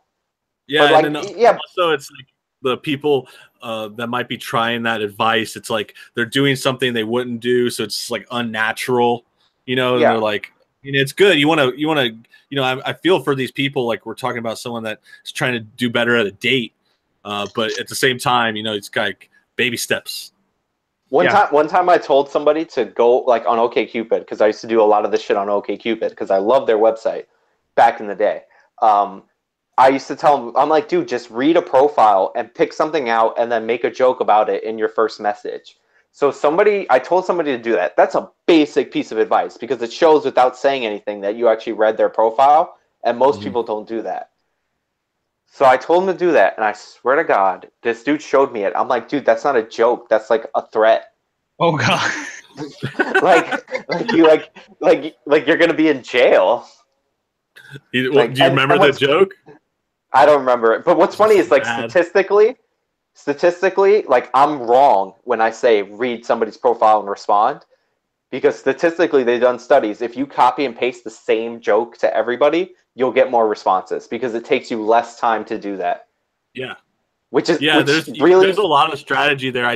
Yeah, like, also it's like the people that might be trying that advice, it's like they're doing something they wouldn't do, so it's like unnatural, and they're like, it's good. You want to, I feel for these people, like we're talking about someone that's trying to do better at a date, but at the same time, it's like baby steps. One time I told somebody to go like on OkCupid, because I used to do a lot of this shit on OkCupid because I love their website back in the day. I used to tell them, I'm like, dude, just read a profile and pick something out and then make a joke about it in your first message. So I told somebody to do that. That's a basic piece of advice, because it shows without saying anything that you actually read their profile, and most people don't do that. So I told him to do that, and I swear to God, this dude showed me it. I'm like, dude, that's not a joke. That's like a threat. Oh God! like you're gonna be in jail. Do you remember the joke? I don't remember it. But what's funny is like statistically, like I'm wrong when I say read somebody's profile and respond, because statistically they've done studies. If you copy and paste the same joke to everybody, you'll get more responses, because it takes you less time to do that. Yeah. There's a lot of strategy there.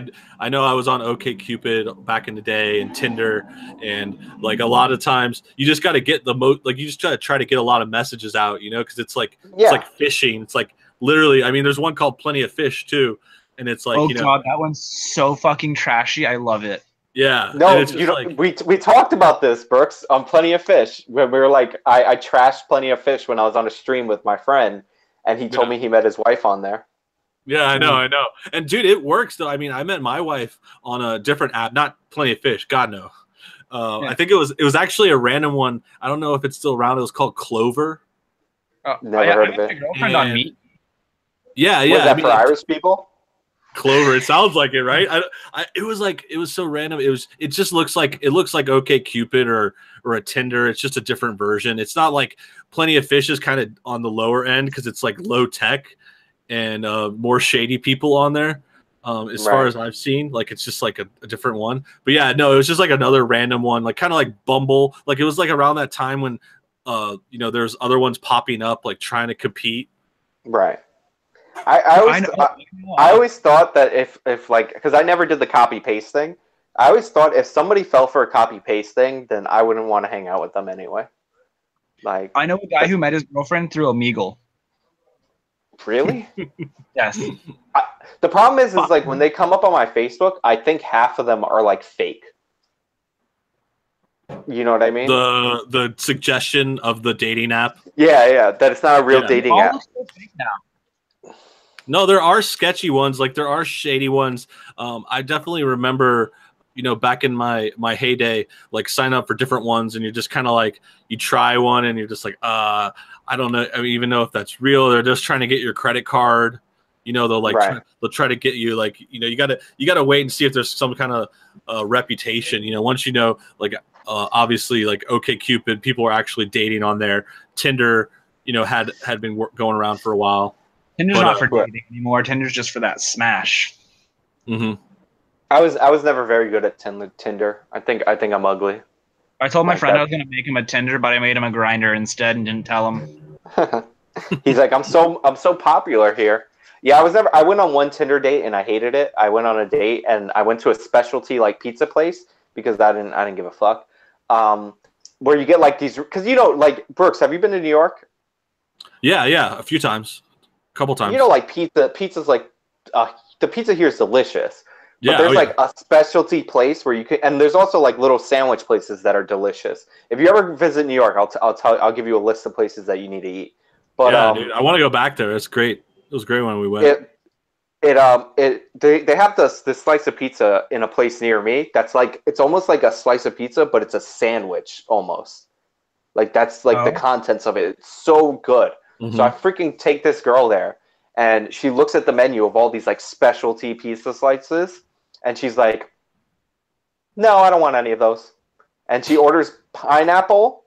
I know I was on OkCupid back in the day and Tinder, and like a lot of times you just got to get you just try to get a lot of messages out, because it's like it's like fishing. It's like literally, I mean, there's one called Plenty of Fish too, and it's like God, that one's so fucking trashy. I love it. Yeah. No, we talked about this, Brooks, on Plenty of Fish, when we were like, I trashed Plenty of Fish when I was on a stream with my friend, and he told me he met his wife on there. Yeah, I know. And dude, it works though. I mean, I met my wife on a different app, not Plenty of Fish. God no. I think it was actually a random one. I don't know if it's still around. It was called Clover. Never heard of it. My girlfriend on Meet. Yeah. Was that for Irish people? Clover. It sounds like it, right? It was so random. It just looks like OkCupid or a Tinder. It's just a different version. It's not like Plenty of Fish is kind of on the lower end, because it's like low tech and more shady people on there. As far as I've seen, like it's just like a different one. But yeah, no, it was just like another random one, like kind of like Bumble. Like it was like around that time when there's other ones popping up, like trying to compete. Right. I always thought that if like, because I never did the copy paste thing, I always thought if somebody fell for a copy paste thing, then I wouldn't want to hang out with them anyway. Like, I know a guy who met his girlfriend through Omegle. really? Yes. The problem is like when they come up on my Facebook, I think half of them are like fake. You know what I mean? The suggestion of the dating app. Yeah, that it's not a real dating app. So fake now. No, there are sketchy ones. Like there are shady ones. I definitely remember, back in my heyday, like sign up for different ones, and you're just kind of like you try one, and you're just like, I don't know, even know if that's real. They're just trying to get your credit card. They'll like they'll try to get you like you gotta wait and see if there's some kind of reputation. Once like obviously like OkCupid, people are actually dating on there. Tinder, had been going around for a while. Tinder's not for dating anymore. Tinder's just for that smash. Mm-hmm. I was never very good at Tinder. I think I'm ugly. I told my friend I was gonna make him a Tinder, but I made him a Grinder instead and didn't tell him. He's like, I'm so popular here. Yeah, I went on one Tinder date and I hated it. I went on a date and I went to a specialty like pizza place because I didn't give a fuck. Where you get like these, because like Brooks, have you been to New York? Yeah, a few times, a couple times. Like pizza's like the pizza here is delicious. But Yeah, there's like a specialty place where you can, and there's also like little sandwich places that are delicious. If you ever visit New York, I'll give you a list of places that you need to eat. But yeah, dude, I want to go back there. It's great. It was great when we went. They have this slice of pizza in a place near me that's like, it's almost like a slice of pizza, but it's a sandwich almost. Like that's like the contents of it. It's so good. Mm-hmm. So I freaking take this girl there, and she looks at the menu of all these like specialty pizza slices, and she's like, "No, I don't want any of those." And she orders pineapple,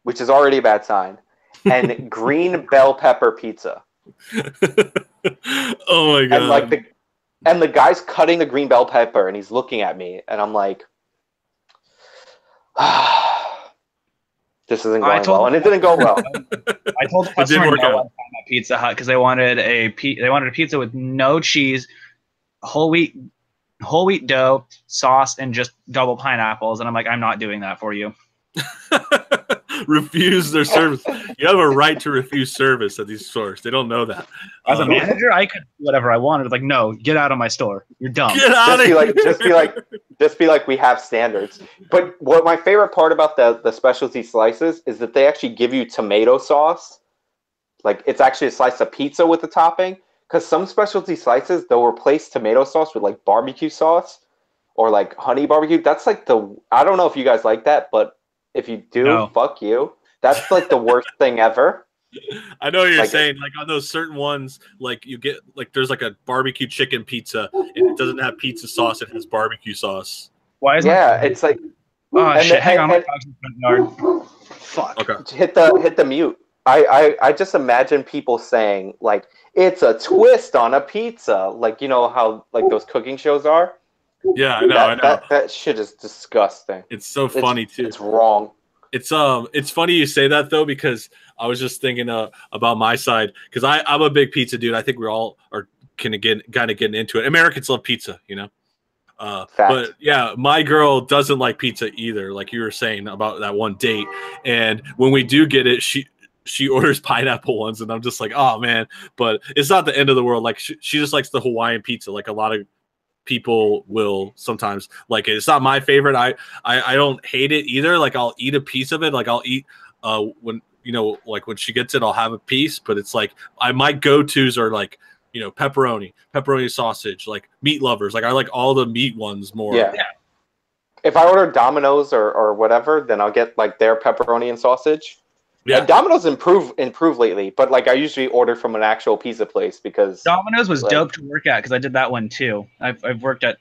which is already a bad sign, and green bell pepper pizza. Oh my god! And the guy's cutting the green bell pepper, and he's looking at me, and I'm like, this isn't going well, and it didn't go well. I told the customer no at Pizza Hut because they wanted a pizza with no cheese, whole wheat dough, sauce, and just double pineapples, and I'm like, I'm not doing that for you. Refuse their service. You have a right to refuse service at these stores. They don't know that. As a manager, I could do whatever I wanted. Like, no, get out of my store. You're dumb. Get out of here. Just be like, we have standards. But what my favorite part about the specialty slices is that they actually give you tomato sauce. Like, it's actually a slice of pizza with the topping. Because some specialty slices, they'll replace tomato sauce with like barbecue sauce or like honey barbecue. That's like I don't know if you guys like that, but if you do, fuck you. That's like the worst thing ever. I know what you're saying. Like on those certain ones, like you get like there's like a barbecue chicken pizza, and it doesn't have pizza sauce; it has barbecue sauce. Why is it's like shit. Hang on, my dog's in the front yard. Fuck. Okay. Hit the mute. I just imagine people saying like it's a twist on a pizza, like how like those cooking shows are. Yeah, I know. That shit is disgusting. It's so funny too. It's wrong. It's funny you say that though, because I was just thinking about my side, because I'm a big pizza dude. I think we all are kind of getting into it. Americans love pizza, but yeah, my girl doesn't like pizza either. Like you were saying about that one date, and when we do get it, she orders pineapple ones, and I'm just like, oh man. But it's not the end of the world. Like she just likes the Hawaiian pizza, like a lot of people will sometimes like it. It's not my favorite. I don't hate it either. Like I'll eat a piece of it. Like I'll eat when like when she gets it, I'll have a piece. But it's like my go-tos are like pepperoni sausage, like meat lovers. Like I like all the meat ones more. Yeah. If I order Domino's or whatever, then I'll get like their pepperoni and sausage. Yeah, Domino's improve lately, but like I usually order from an actual pizza place because Domino's was dope to work at because I did that one too. I've worked at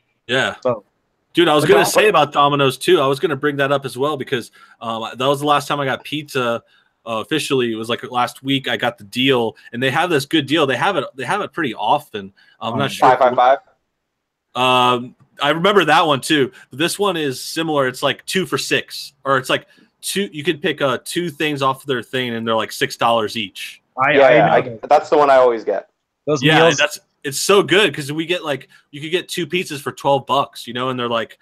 both. Dude, I was gonna say about Domino's too. I was gonna bring that up as well because that was the last time I got pizza officially. It was like last week I got the deal, and they have this good deal. They have it pretty often. I'm not sure. 555. I remember that one too. This one is similar. It's like 2 for $6, or it's like. You could pick 2 things off their thing, and they're like $6 each. That's the one I always get. Those meals. It's so good because we get like you could get 2 pizzas for $12, and they're like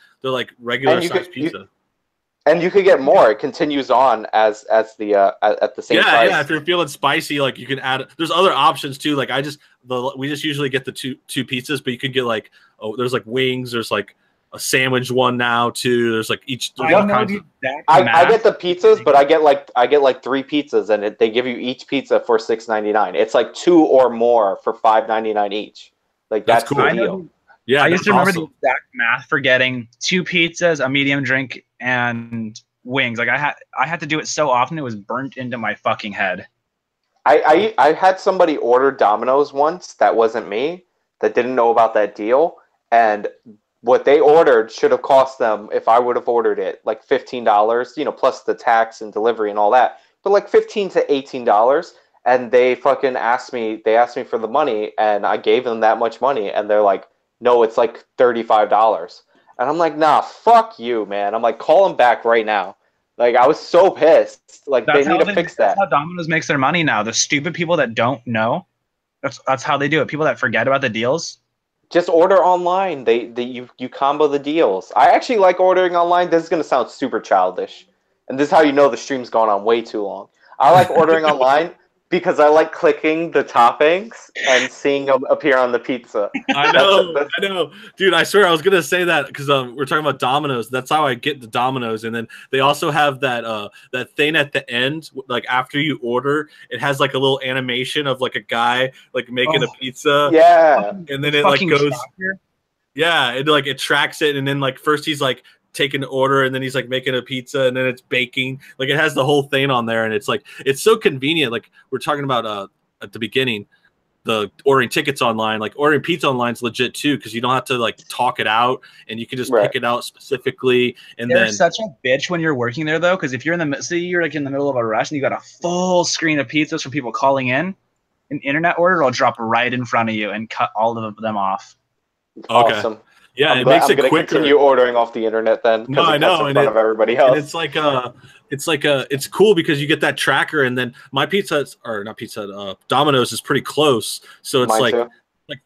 regular size pizza. And you could get more. It continues on as the at the same price. Yeah. If you're feeling spicy, like you can add. There's other options too. Like we just usually get the two pizzas, but you could get like there's like wings. There's like a sandwich one now too. There's like each. I get the pizzas, but I get like 3 pizzas, and they give you each pizza for $6.99. It's like 2 or more for $5.99 each. Like that's cool. The deal. Yeah, I used to remember the exact math for getting 2 pizzas, a medium drink, and wings. Like I had to do it so often it was burnt into my fucking head. I had somebody order Domino's once that wasn't me, that didn't know about that deal, and what they ordered should have cost them, if I would have ordered it, like $15, plus the tax and delivery and all that, but like $15 to $18. And they fucking asked me for the money, and I gave them that much money, and they're like, no, it's like $35. And I'm like, nah, fuck you, man. I'm like, call them back right now. Like, I was so pissed. Like, they need to fix that. That's how Domino's makes their money now. The stupid people that don't know, that's how they do it. People that forget about the deals. Just order online. You combo the deals. I actually like ordering online. This is going to sound super childish. And this is how you know the stream's gone on way too long. I like ordering online because I like clicking the toppings and seeing them appear on the pizza. I know. Dude, I swear I was going to say that because we're talking about Domino's. That's how I get the Domino's. And then they also have that thing at the end, like after you order, it has like a little animation of like a guy like making a pizza. Yeah. And then it like goes. Yeah, it tracks it. And then like first he's like taking an order, and then he's like making a pizza, and then it's baking. Like it has the whole thing on there, and it's like it's so convenient. Like we're talking about at the beginning, the ordering tickets online. Like ordering pizza online is legit too, because you don't have to like talk it out, and you can just pick it out specifically. And they're such a bitch when you're working there though, because if you're you're like in the middle of a rush and you got a full screen of pizzas from people calling in, an internet order will drop right in front of you and cut all of them off. Okay. Awesome. Yeah, it makes it quicker. Continue ordering off the internet then. No, I know. In front of everybody else. And it's cool because you get that tracker, and then Domino's is pretty close, so it's like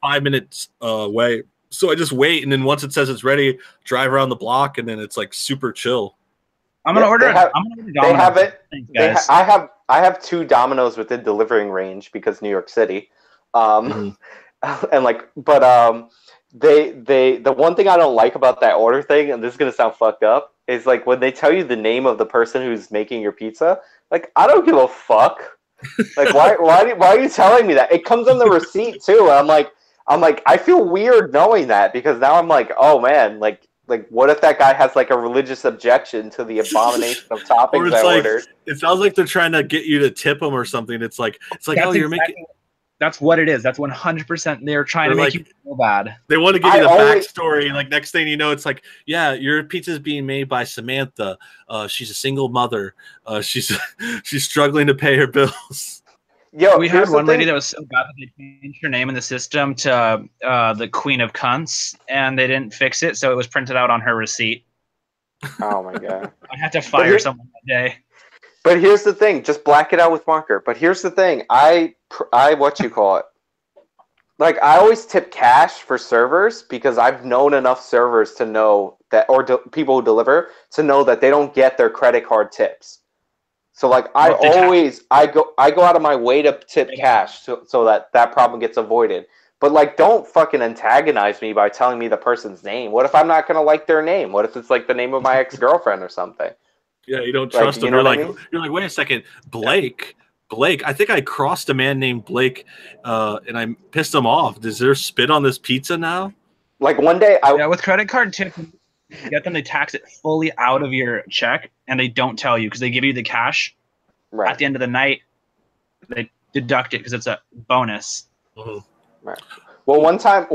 5 minutes away. So I just wait, and then once it says it's ready, drive around the block, and then it's like super chill. I'm gonna order. I'm gonna order Domino's. They have it. Thanks, guys. I have 2 Domino's within delivering range because New York City, and the one thing I don't like about that order thing, and this is gonna sound fucked up, is like when they tell you the name of the person who's making your pizza. Like, I don't give a fuck. Like, why are you telling me that? It comes on the receipt too. And I'm like, I feel weird knowing that, because now I'm like, oh man, like what if that guy has like a religious objection to the abomination of toppings I ordered? It sounds like they're trying to get you to tip them or something. It's like you're making. That's what it is. That's 100%. They're trying to make you feel bad. They want to give you the backstory. Like next thing you know, it's like, yeah, your pizza's being made by Samantha. She's a single mother. She's struggling to pay her bills. Yo, we had one lady that was so bad that they changed her name in the system to the Queen of Cunts, and they didn't fix it, so it was printed out on her receipt. Oh my god! I had to fire someone that day. But here's the thing: just black it out with marker. But here's the thing: I like, I always tip cash for servers because I've known enough servers to know that, or people who deliver to know that they don't get their credit card tips. So like I go out of my way to tip cash so that problem gets avoided. But like, don't fucking antagonize me by telling me the person's name. What if I'm not gonna like their name? What if it's like the name of my ex-girlfriend or something? Yeah, you don't trust them. You're like, wait a second, Blake. I think I crossed a man named Blake, and I pissed him off. Does there spit on this pizza now? Like one day, with credit card tip, you get them, they tax it fully out of your check, and they don't tell you because they give you the cash at the end of the night. They deduct it because it's a bonus. Mm-hmm. Right. Well, one time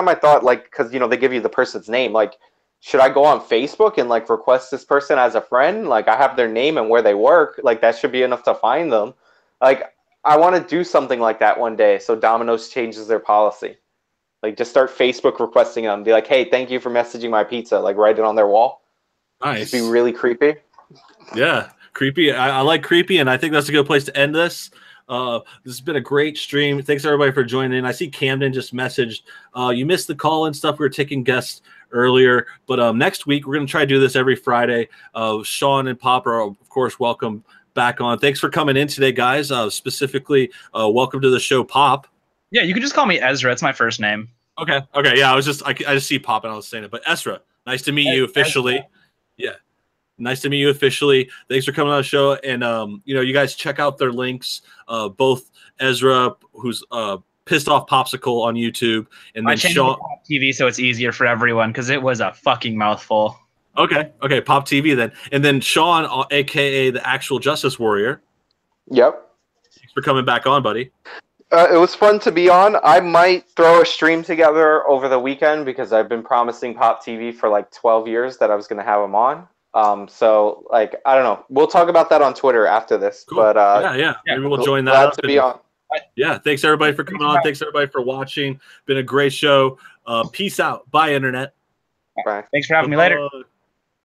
I thought, like, because they give you the person's name, like, should I go on Facebook and like request this person as a friend? Like, I have their name and where they work. Like, that should be enough to find them. Like, I want to do something like that one day. So Domino's changes their policy. Like, just start Facebook requesting them. Be like, hey, thank you for messaging my pizza. Like, write it on their wall. Nice. Just be really creepy. Yeah, creepy. I like creepy, and I think that's a good place to end this. This has been a great stream. Thanks everybody for joining in. I see Camden just messaged. You missed the call and stuff. We were taking guests earlier. But next week we're going to try to do this every Friday. Sean and Pop are, of course, welcome back on. Thanks for coming in today, guys. Specifically, welcome to the show, Pop. Yeah, you can just call me Ezra. It's my first name. Okay. Yeah, I just see Pop and I was saying it. But Ezra, nice to meet you officially. Ezra. Yeah. Nice to meet you officially. Thanks for coming on the show. And, you guys check out their links. Both Ezra, who's Pissed Off Popsicle on YouTube, and then Sean. Pop TV, so it's easier for everyone because it was a fucking mouthful. Okay, Pop TV then. And then Sean, a.k.a. the Actual Justice Warrior. Yep. Thanks for coming back on, buddy. It was fun to be on. I might throw a stream together over the weekend because I've been promising Pop TV for like 12 years that I was going to have him on. So like, I don't know. We'll talk about that on Twitter after this. Cool. But yeah. Maybe we'll join that. Glad to be on. Yeah, thanks everybody for coming on. Thanks everybody for watching. Been a great show. Peace out. Bye, internet. Bye. Thanks for having me later.